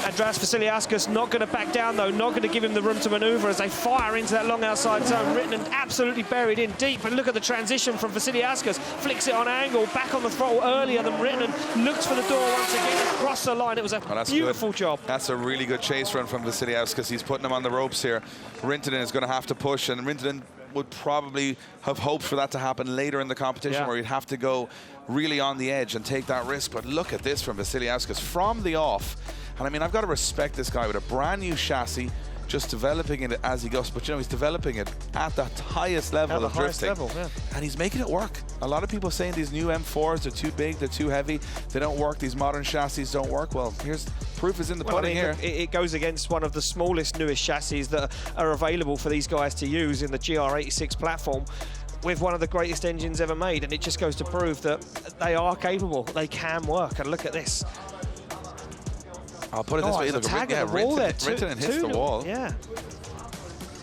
Andreas Vasiliauskas not going to back down, though, not going to give him the room to manoeuvre as they fire into that long outside zone. Rintanen absolutely buried in deep, and look at the transition from Vasiliauskas, flicks it on angle, back on the throttle earlier than Rintanen, looks for the door once again, across the line. It was a beautiful job.
That's a really good chase run from Vasiliauskas. He's putting him on the ropes here. Rintanen is going to have to push, and Rintanen would probably have hoped for that to happen later in the competition, where he'd have to go really on the edge and take that risk. But look at this from Vasiliauskas from the off. And I mean, I've got to respect this guy with a brand new chassis, just developing it as he goes. But you know, he's developing it at the highest level of drifting. And he's making it work. A lot of people saying these new M4s are too big, they're too heavy, they don't work, these modern chassis don't work. Well, here's proof is in the pudding here.
It goes against one of the smallest, newest chassis that are available for these guys to use in the GR86 platform, with one of the greatest engines ever made, and it just goes to prove that they are capable, they can work. And look at this.
I'll put it this way, look, Rintanen hits the wall.
Yeah.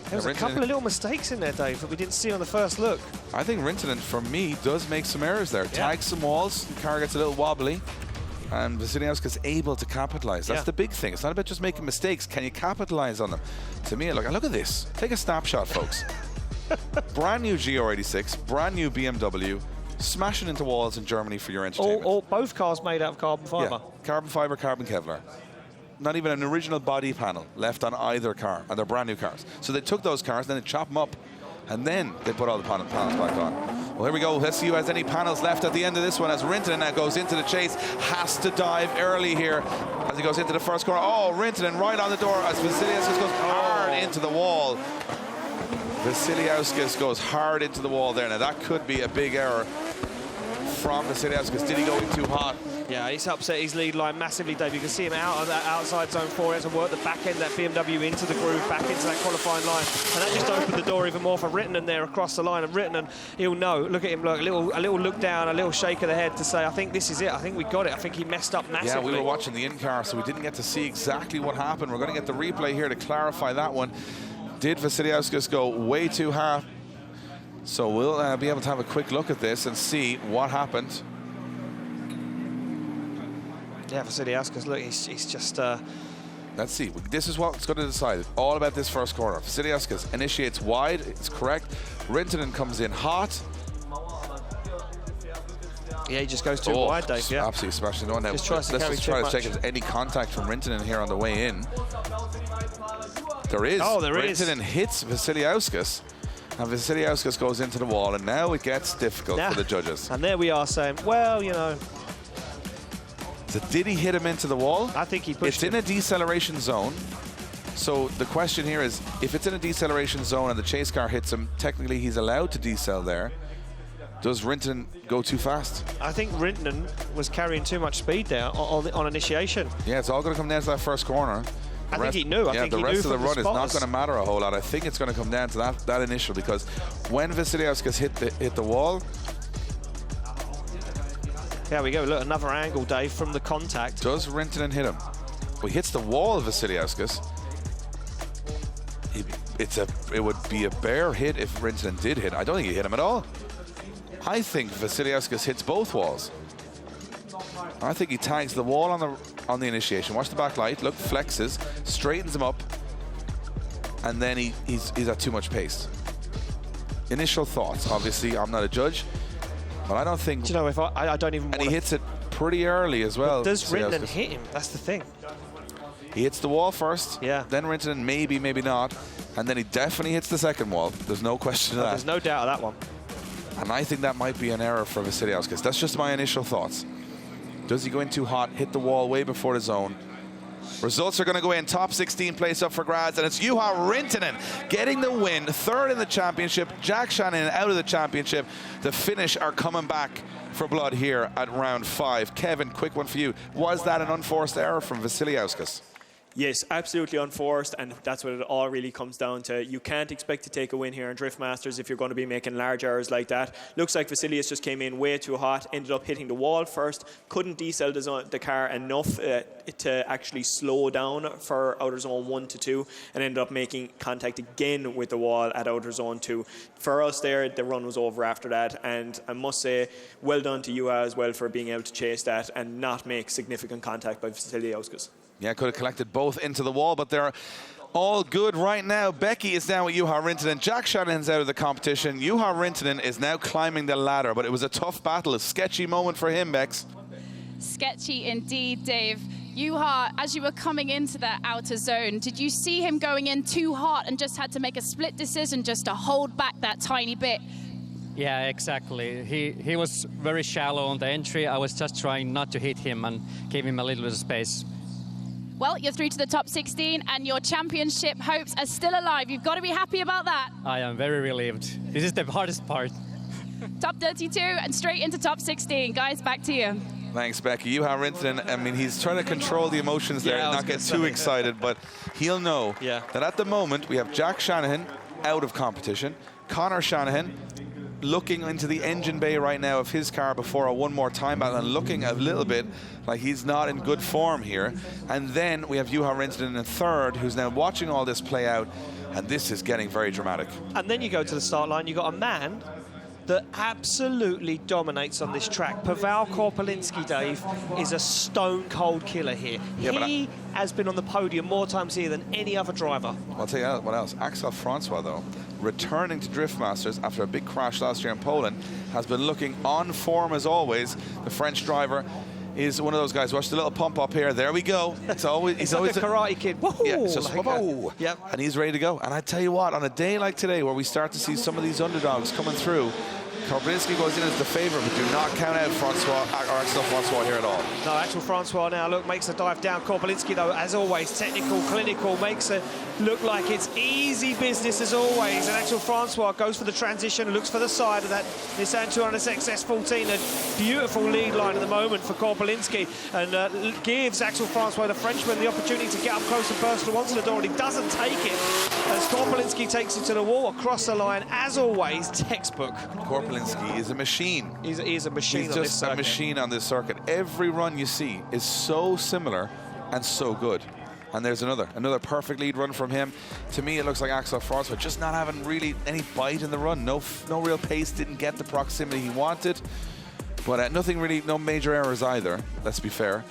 There was a couple of little mistakes in there, Dave, that we didn't see on the first look.
I think Rintanen, for me, does make some errors there. Tags some walls, the car gets a little wobbly. And Vasiliauskas able to capitalize. That's the big thing. It's not about just making mistakes. Can you capitalize on them? To me, look at this. Take a snapshot, folks. Brand new GR86, brand new BMW, smashing into walls in Germany for your entertainment.
Both cars made out of carbon fibre.
Yeah, carbon fibre, carbon Kevlar. Not even an original body panel left on either car, and they're brand new cars. So they took those cars, then they chopped them up, and then they put all the panels back on. Well, here we go. Let's see who has any panels left at the end of this one as Rintanen now goes into the chase. Has to dive early here as he goes into the first corner. Oh, Rintanen right on the door as Vasiliauskas goes hard into the wall. Vasiliauskas goes hard into the wall there. Now, that could be a big error from Vasiliauskas. Did he go in too hot?
Yeah, he's upset his lead line massively, Dave. You can see him out on that outside zone 4. He has to work the back end, that BMW into the groove, back into that qualifying line. And that just opened the door even more for Rintanen there across the line. And Rintanen, he'll know. Look at him, look, a little look down, a little shake of the head to say, I think this is it. I think we got it. I think he messed up massively.
Yeah, we were watching the in-car, so we didn't get to see exactly what happened. We're going to get the replay here to clarify that one. Did Vasiliauskas go way too hard? So we'll be able to have a quick look at this and see what happened.
Yeah, Vasiliauskas, look, he's just...
Let's see. This is what's going to decide. It's all about this first corner. Vasiliauskas initiates wide. It's correct. Rintanen comes in hot.
Yeah, he just goes too wide, Dave. Yeah,
absolutely smashing the one now. Let's just try to check if there's any contact from Rintanen here on the way in. There is.
Oh, there is.
Rintanen hits Vasiliauskas. And Vasiliauskas goes into the wall, and now it gets difficult for the judges.
And there we are saying, well, you know...
So did he hit him into the wall?
I think he pushed
him. It's in a deceleration zone. So the question here is, if it's in a deceleration zone and the chase car hits him, technically he's allowed to decel there. Does Rintanen go too fast?
I think Rintanen was carrying too much speed there on initiation.
Yeah, it's all going to come down to that first corner.
I think he knew.
The rest of the run is not going to matter a whole lot. I think it's going to come down to that initial, because when Vasiliauskas hit the wall.
There we go. Look, another angle, Dave, from the contact.
Does Rintanen hit him? Well, he hits the wall of Vasiliauskas. It would be a bare hit if Rintanen did hit. I don't think he hit him at all. I think Vasiliauskas hits both walls. I think he tags the wall on the initiation. Watch the back light. Look, flexes, straightens him up, and then he's at too much pace. Initial thoughts. Obviously, I'm not a judge, but I don't think.
Do you know, if I don't even.
And he hits it pretty early as well.
But does Rintanen hit him? That's the thing.
He hits the wall first.
Yeah.
Then Rintanen maybe not, and then he definitely hits the second wall. There's no question of that.
There's no doubt of that one.
And I think that might be an error for Vasiliauskas. That's just my initial thoughts. Does he go in too hot, hit the wall way before the zone? Results are going to go in. Top 16 place up for grabs, and it's Juha Rintanen getting the win. Third in the championship. Jack Shannon out of the championship. The Finnish are coming back for blood here at round 5. Kevin, quick one for you. Was that an unforced error from Vasiliauskas?
Yes, absolutely unforced, and that's what it all really comes down to. You can't expect to take a win here in Drift Masters if you're going to be making large errors like that. Looks like Vasilius just came in way too hot, ended up hitting the wall first, couldn't decel the car enough to actually slow down for outer zone 1 to 2, and ended up making contact again with the wall at outer zone 2. For us there, the run was over after that, and I must say, well done to Juha as well for being able to chase that and not make significant contact by Vasiliauskas.
Yeah, could have collected both into the wall, but they're all good right now. Becky is down with Juha Rintanen. Jack Shannon's out of the competition. Juha Rintanen is now climbing the ladder, but it was a tough battle, a sketchy moment for him, Bex.
Sketchy indeed, Dave. Juha, as you were coming into that outer zone, did you see him going in too hot and just had to make a split decision just to hold back that tiny bit?
Yeah, exactly. He was very shallow on the entry. I was just trying not to hit him and give him a little bit of space.
Well, you're through to the top 16 and your championship hopes are still alive. You've got to be happy about that.
I am very relieved. This is the hardest part.
Top 32 and straight into top 16. Guys, back to you.
Thanks, Becky. Juha Rintanen, I mean, he's trying to control the emotions there and not get too excited, but he'll know that at the moment we have Jack Shanahan out of competition, Connor Shanahan looking into the engine bay right now of his car before a one more time battle and looking a little bit like he's not in good form here. And then we have Juha Rintanen in third, who's now watching all this play out, and this is getting very dramatic.
And then you go to the start line, you've got a man that absolutely dominates on this track. Paweł Korpelinski, Dave, is a stone-cold killer here.
Yeah,
he has been on the podium more times here than any other driver.
I'll tell you what else. Axel Francois, though, returning to Drift Masters after a big crash last year in Poland, has been looking on form as always. The French driver is one of those guys. Watch the little pump up here. There we go. He's always
like a Karate Kid. Woohoo!
Yeah, it's just
like
whoa.
Yep.
And he's ready to go. And I tell you what, on a day like today, where we start to see some of these underdogs coming through, Korpelinski goes in as the favourite, but do not count out Francois or Axel Francois here at all.
No, Axel Francois now, look, makes a dive down. Korpelinski, though, as always, technical, clinical, makes it look like it's easy business as always. And Axel Francois goes for the transition, looks for the side of that Nissan 200 XS14. A beautiful lead line at the moment for Korpelinski, and gives Axel Francois, the Frenchman, the opportunity to get up close and personal onto the door, and he doesn't take it. As Korpelinski takes it to the wall, across the line, as always, textbook.
Korpelinski is a machine.
He's a machine.
He's just a machine on this circuit. Every run you see is so similar and so good. And there's another perfect lead run from him. To me, it looks like Axel Francois just not having really any bite in the run. No real pace, didn't get the proximity he wanted. But nothing really, no major errors either, let's be fair.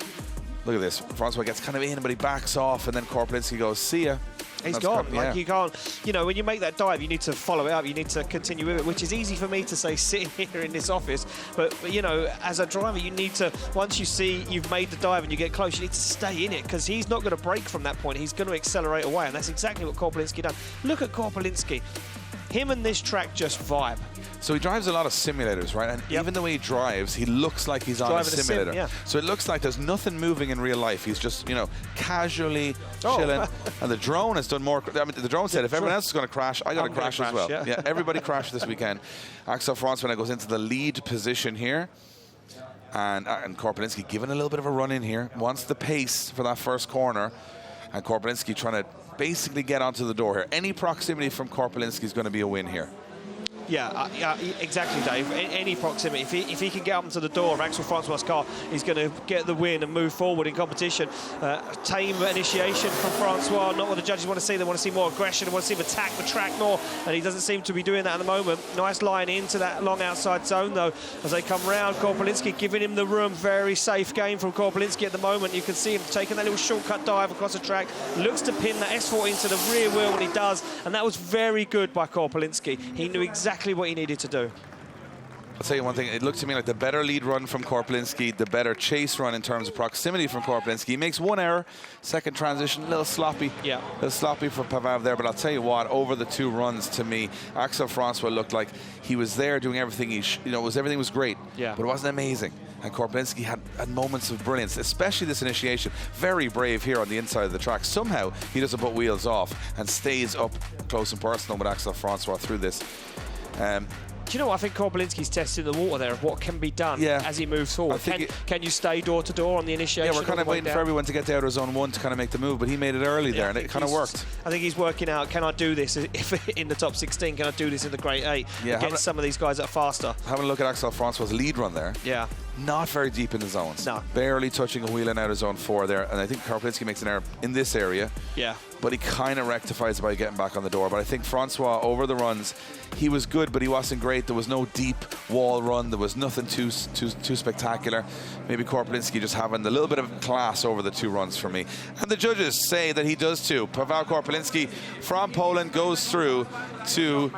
Look at this. Francois gets kind of in, but he backs off, and then Korpelinski goes, see ya.
He's gone. Like, you can't, you know, when you make that dive, you need to follow it up. You need to continue with it, which is easy for me to say sitting here in this office. But you know, as a driver, you need to, once you see you've made the dive and you get close, you need to stay in it, because he's not going to break from that point. He's going to accelerate away, and that's exactly what Korpelinski done. Look at Korpelinski. Him and this track just vibe.
So he drives a lot of simulators, right? And even the way he drives, he looks like he's on a simulator. So it looks like there's nothing moving in real life. He's just, you know, casually chilling. And the drone has done more. I mean, the drone said, if everyone else is going to crash, I got to crash as well. Yeah, everybody crashed this weekend. Axel Francois goes into the lead position here. And Korpelinski giving a little bit of a run in here. Wants the pace for that first corner. And Korpelinski trying to basically get onto the door here. Any proximity from Korpelinski is going to be a win here.
Yeah, exactly, Dave. Any proximity. If he can get up into the door of Axel Francois' car, he's going to get the win and move forward in competition. Tame initiation from Francois, not what the judges want to see. They want to see more aggression. They want to see him attack the track more, and he doesn't seem to be doing that at the moment. Nice line into that long outside zone, though, as they come round. Korpelinski giving him the room. Very safe game from Korpelinski at the moment. You can see him taking that little shortcut dive across the track. Looks to pin that S14 into the rear wheel when he does, and that was very good by Korpelinski. He knew exactly what he needed to do.
I'll tell you one thing, it looks to me like the better lead run from Korpelinski, the better chase run in terms of proximity from Korpelinski. He makes one error, second transition, a little sloppy. Yeah. A little sloppy for Paweł there, but I'll tell you what, over the two runs, to me, Axel Francois looked like he was there doing everything everything was great. Yeah. But it wasn't amazing. And Korpelinski had moments of brilliance, especially this initiation. Very brave here on the inside of the track. Somehow he doesn't put wheels off and stays up close and personal with Axel Francois through this.
Do you know what? I think Korpelinski's testing the water there of what can be done as he moves forward. Can you stay door to door on the initiation?
Yeah, we're kind of waiting for everyone to get to outer zone 1 to kind of make the move, but he made it early there, and it kind of worked.
I think he's working out, can I do this if in the top 16? Can I do this in the Great 8? Yeah, against some of these guys that are faster.
Having a look at Axel Francois' lead run there.
Yeah.
Not very deep in the zones.
No.
Barely touching a wheel in outer zone 4 there, and I think Korpelinski makes an error in this area.
Yeah.
But he kind of rectifies by getting back on the door. But I think Francois, over the runs, he was good, but he wasn't great. There was no deep wall run. There was nothing too spectacular. Maybe Korpelinski just having a little bit of class over the two runs for me. And the judges say that he does too. Paweł Korpelinski from Poland goes through to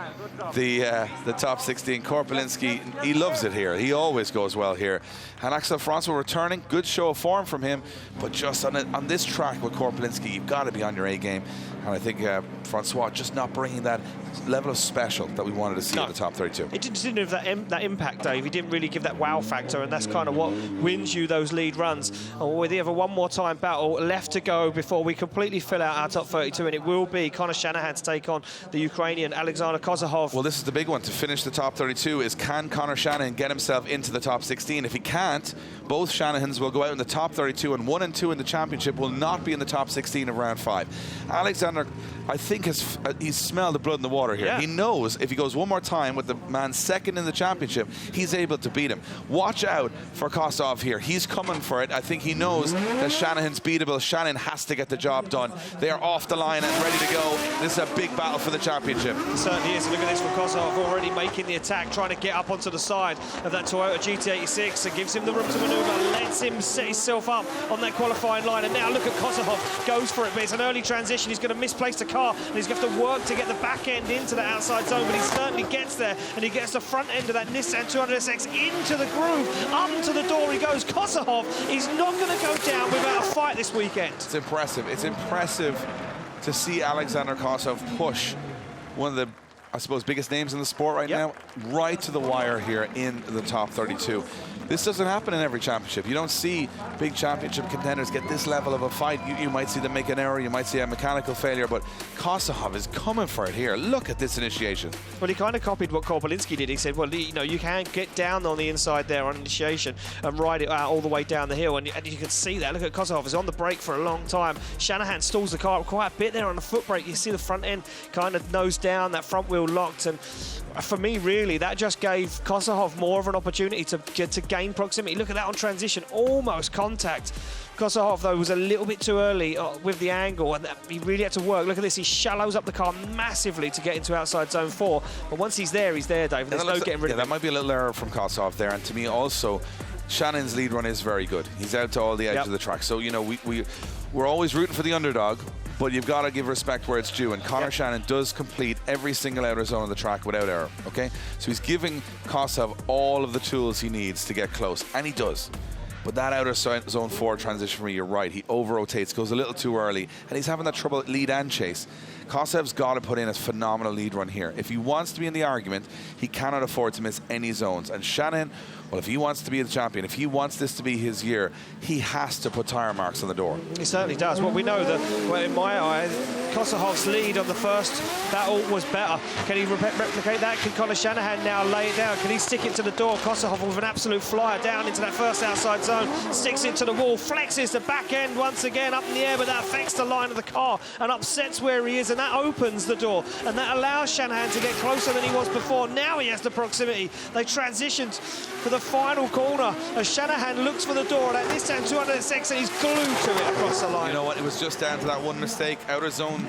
the top 16. Korpelinski, he loves it here. He always goes well here. And Axel Francois returning, good show of form from him, but just on this track with Korpelinski, you've got to be on your A game. And I think Francois just not bringing that level of special that we wanted to see at the top 32.
It just didn't have that impact, Dave. He didn't really give that wow factor, and that's kind of what wins you those lead runs. And we have a one more time battle left to go before we completely fill out our top 32, and it will be Conor Shanahan to take on the Ukrainian Alexander Kozahov.
Well, this is the big one to finish the top 32 is, can Conor Shanahan get himself into the top 16? If he can't, both Shanahans will go out in the top 32, and 1 and 2 in the championship will not be in the top 16 of round 5. Alexander Alexander, I think, he's smelled the blood in the water here.
Yeah.
He knows if he goes one more time with the man second in the championship, he's able to beat him. Watch out for Kosov here. He's coming for it. I think he knows that Shanahan's beatable. Shanahan has to get the job done. They are off the line and ready to go. This is a big battle for the championship.
It certainly is. Look at this from Kosov, already making the attack, trying to get up onto the side of that Toyota GT86 and gives him the room to manoeuvre, lets him set himself up on that qualifying line. And now look at Kosov, goes for it, but it's an early transition. He's going to misplace the car, and he's going to have to work to get the back end into the outside zone, but he certainly gets there, and he gets the front end of that Nissan 200SX into the groove. Up to the door he goes. Kosov is not going to go down without a fight this weekend.
It's impressive. It's impressive to see Alexander Kosov push one of the, I suppose, biggest names in the sport right now, right to the wire here in the top 32. This doesn't happen in every championship. You don't see big championship contenders get this level of a fight. You might see them make an error, you might see a mechanical failure, but Kosov is coming for it here. Look at this initiation.
Well, he kind of copied what Korpolinski did. He said, well, you know, you can get down on the inside there on initiation and ride it out all the way down the hill, and you can see that. Look at Kosov, is on the brake for a long time. Shanahan stalls the car quite a bit there on the foot brake. You see the front end kind of nose down, that front wheel locked, and for me, really, that just gave Kosov more of an opportunity to gain proximity. Look at that on transition, almost contact. Kosov, though, was a little bit too early with the angle, and he really had to work. Look at this, he shallows up the car massively to get into outside zone 4. But once he's there, Dave. There's no getting rid of him.
That might be a little error from Kosov there, and to me also, Shannon's lead run is very good. He's out to all the edge of the track. So, you know, we're always rooting for the underdog, but you've got to give respect where it's due, and Conor Shannon does complete every single outer zone of the track without error, okay? So he's giving Kosov all of the tools he needs to get close, and he does. But that outer zone 4 transition for me, you're right, he over-rotates, goes a little too early, and he's having that trouble at lead and chase. Kosov's got to put in a phenomenal lead run here. If he wants to be in the argument, he cannot afford to miss any zones. And Shanahan, well, if he wants to be the champion, if he wants this to be his year, he has to put tyre marks on the door.
He certainly does. Well, we know that, well, in my eyes, Kosov's lead on the first battle was better. Can he replicate that? Can Conor Shanahan now lay it down? Can he stick it to the door? Kosov with an absolute flyer down into that first outside zone, sticks it to the wall, flexes the back end once again up in the air, but that affects the line of the car and upsets where he is, and that opens the door, and that allows Shanahan to get closer than he was before. Now he has the proximity. They transitioned for the final corner as Shanahan looks for the door at this time 206, and he's glued to it across the line.
You know what, it was just down to that one mistake. Outer zone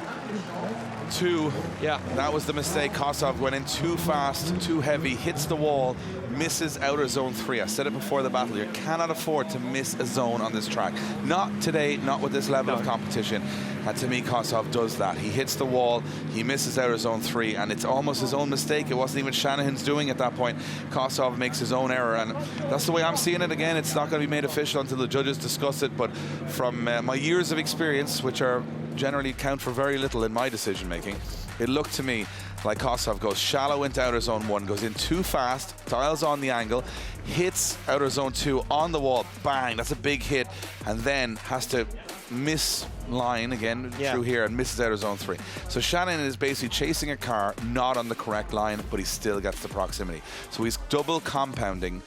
2, yeah, that was the mistake. Kosov went in too fast, too heavy, hits the wall, misses outer zone 3. I said it before the battle, you cannot afford to miss a zone on this track. Not today, not with this level of competition. And to me, Kosov does that. He hits the wall, he misses outer zone 3, and it's almost his own mistake. It wasn't even Shanahan's doing at that point. Kosov makes his own error, and that's the way I'm seeing it. Again, it's not going to be made official until the judges discuss it, but from my years of experience, which are generally count for very little in my decision making, it looked to me like Kosov goes shallow into outer zone 1, goes in too fast, dials on the angle, hits outer zone 2 on the wall, bang, that's a big hit, and then has to miss line again through here and misses outer zone 3. So Shannon is basically chasing a car not on the correct line, but he still gets the proximity. So he's double compounding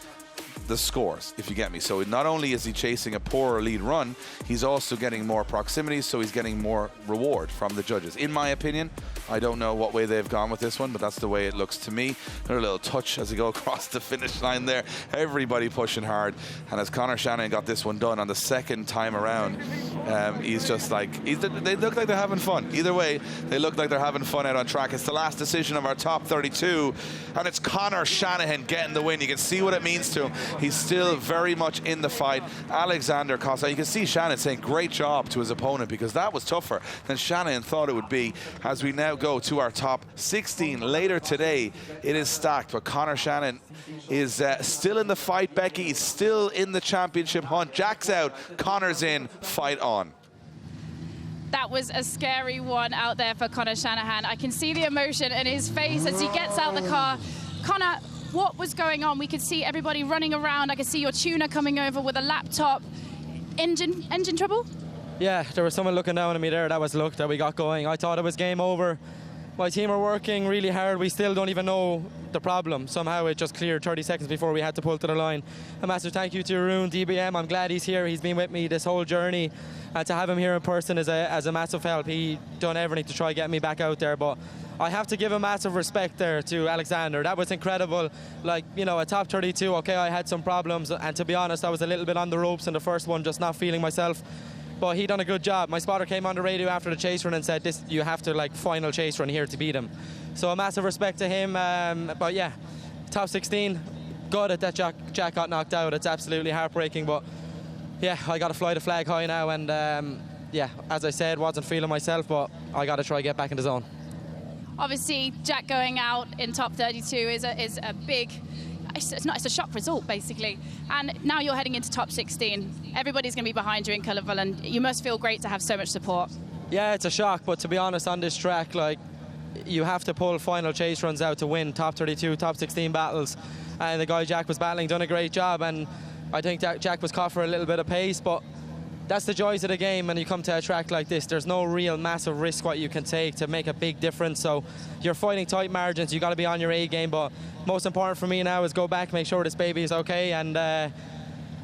the scores, if you get me. So not only is he chasing a poorer lead run, he's also getting more proximity, so he's getting more reward from the judges. In my opinion, I don't know what way they've gone with this one, but that's the way it looks to me. Another little touch as they go across the finish line there. Everybody pushing hard. And as Conor Shannon got this one done on the second time around, he's just like, they look like they're having fun. Either way, they look like they're having fun out on track. It's the last decision of our top 32, and it's Conor Shanahan getting the win. You can see what it means to him. He's still very much in the fight. Alexander Kosov, you can see Shannon saying great job to his opponent, because that was tougher than Shannon thought it would be. As we now go to our top 16 later today, it is stacked, but Conor Shannon is still in the fight, Becky. He's still in the championship hunt. Jack's out, Conor's in, fight on.
That was a scary one out there for Conor Shanahan. I can see the emotion in his face as he gets out the car. Conor, what was going on? We could see everybody running around. I could see your tuner coming over with a laptop. Engine trouble?
Yeah, there was someone looking down at me there. That was luck that we got going. I thought it was game over. My team are working really hard. We still don't even know the problem. Somehow it just cleared 30 seconds before we had to pull to the line. A massive thank you to Arun, DBM. I'm glad he's here. He's been with me this whole journey. And to have him here in person is a massive help. He done everything to try get me back out there. But I have to give a massive respect there to Alexander. That was incredible. Like, you know, a top 32, okay, I had some problems. And to be honest, I was a little bit on the ropes in the first one, just not feeling myself. But he done a good job. My spotter came on the radio after the chase run and said, "This, you have to like final chase run here to beat him." So a massive respect to him. But yeah, top 16, good at that Jack got knocked out. It's absolutely heartbreaking. But yeah, I got to fly the flag high now. And yeah, as I said, wasn't feeling myself, but I got to try get back in the zone.
Obviously, Jack going out in top 32 is a big. It's a shock result, basically. And now you're heading into top 16. Everybody's going to be behind you in Kalevala, and you must feel great to have so much support.
Yeah, it's a shock, but to be honest, on this track, like, you have to pull final chase runs out to win top 32, top 16 battles. And the guy Jack was battling done a great job, and I think that Jack was caught for a little bit of pace, but that's the joys of the game. When you come to a track like this, there's no real massive risk what you can take to make a big difference. So you're fighting tight margins. You got to be on your A game. But most important for me now is go back, make sure this baby is okay, and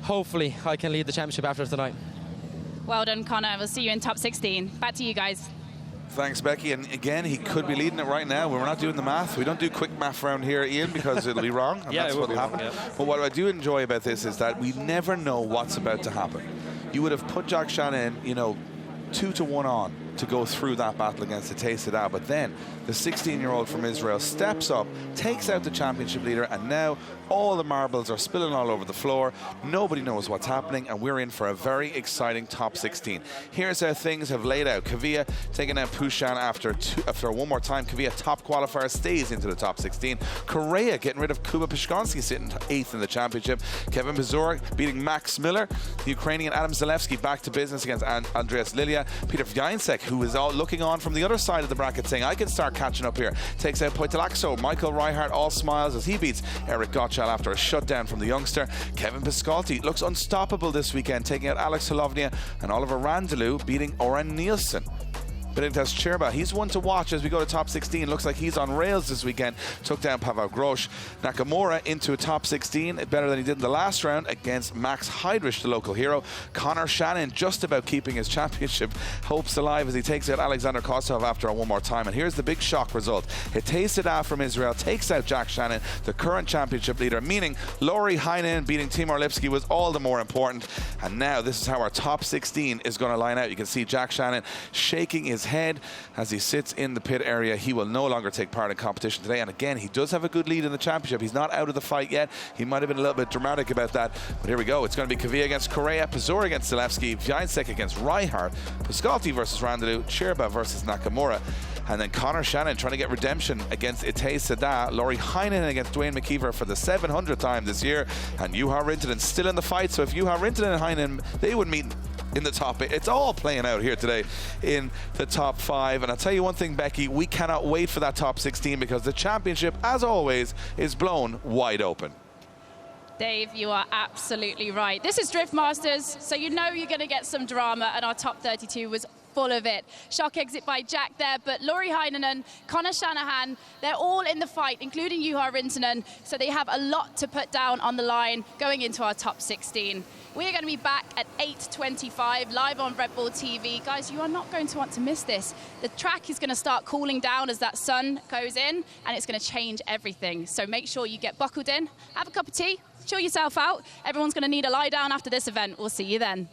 hopefully I can lead the championship after tonight.
Well done, Connor. We'll see you in top 16. Back to you guys.
Thanks, Becky. And again, he could be leading it right now. We're not doing the math. We don't do quick math around here, Ian, because it'll be wrong. And
Yeah,
that's
it will
what'll
be
happen.
wrong, yeah.
But what I do enjoy about this is that we never know what's about to happen. You would have put Jack Shannon, you know, 2-1 on to go through that battle against the Taste of that. But then the 16-year-old from Israel steps up, takes out the championship leader, and now all the marbles are spilling all over the floor. Nobody knows what's happening, and we're in for a very exciting top 16. Here's how things have laid out. Kvia taking out Puścian after one more time. Kvia top qualifier stays into the top 16. Correia getting rid of Przygoński, sitting 8th in the championship. Kevin Pesur beating Max Miller. The Ukrainian Adam Zalewski back to business against Andreas Lilja. Peter Więcek, who is all looking on from the other side of the bracket, saying, I can start catching up here. Takes out Pöytälaakso. Michael Reichert all smiles as he beats Eryk Goczał after a shutdown from the youngster. Kevin Piskolty looks unstoppable this weekend, taking out Holovnia, and Oliver Randalu beating Orjan Nilsen. Benediktas Čirba, he's one to watch as we go to top 16. Looks like he's on rails this weekend. Took down Paweł Grosz. Nakamura into a top 16, better than he did in the last round against Max Heidrich, the local hero. Conor Shannon just about keeping his championship hopes alive as he takes out Alexander Kostov after one more time. And here's the big shock result. Heidrich from Israel takes out Jack Shannon, the current championship leader, meaning Lauri Heinen beating Timur Lipski was all the more important. And now this is how our top 16 is going to line out. You can see Jack Shannon shaking his head as he sits in the pit area. He will no longer take part in competition today, and again, he does have a good lead in the championship. He's not out of the fight yet. He might have been a little bit dramatic about that, but here we go. It's going to be Kvia against Correia, Pesur against Zalewski, Więcek against Reichert, Piskolty versus Randalu, Čirba versus Nakamura, and then Conor Shannon trying to get redemption against Itay Sada, Lauri Heinen against Dwayne McKeever for the 700th time this year, and Juha Rintanen still in the fight. So if Juha Rintanen and Heinen, they would meet in the top 8. It's all playing out here today in the top 5. And I'll tell you one thing, Becky, we cannot wait for that top 16 because the championship, as always, is blown wide open.
Dave, you are absolutely right. This is Drift Masters, so you know you're going to get some drama, and our top 32 was full of it. Shock exit by Jack there, but Lauri Heinen, Conor Shanahan, they're all in the fight, including Juha Rintanen, so they have a lot to put down on the line going into our top 16. We are going to be back at 8:25 live on Red Bull TV. Guys, you are not going to want to miss this. The track is going to start cooling down as that sun goes in, and it's going to change everything. So make sure you get buckled in, have a cup of tea, chill yourself out. Everyone's going to need a lie down after this event. We'll see you then.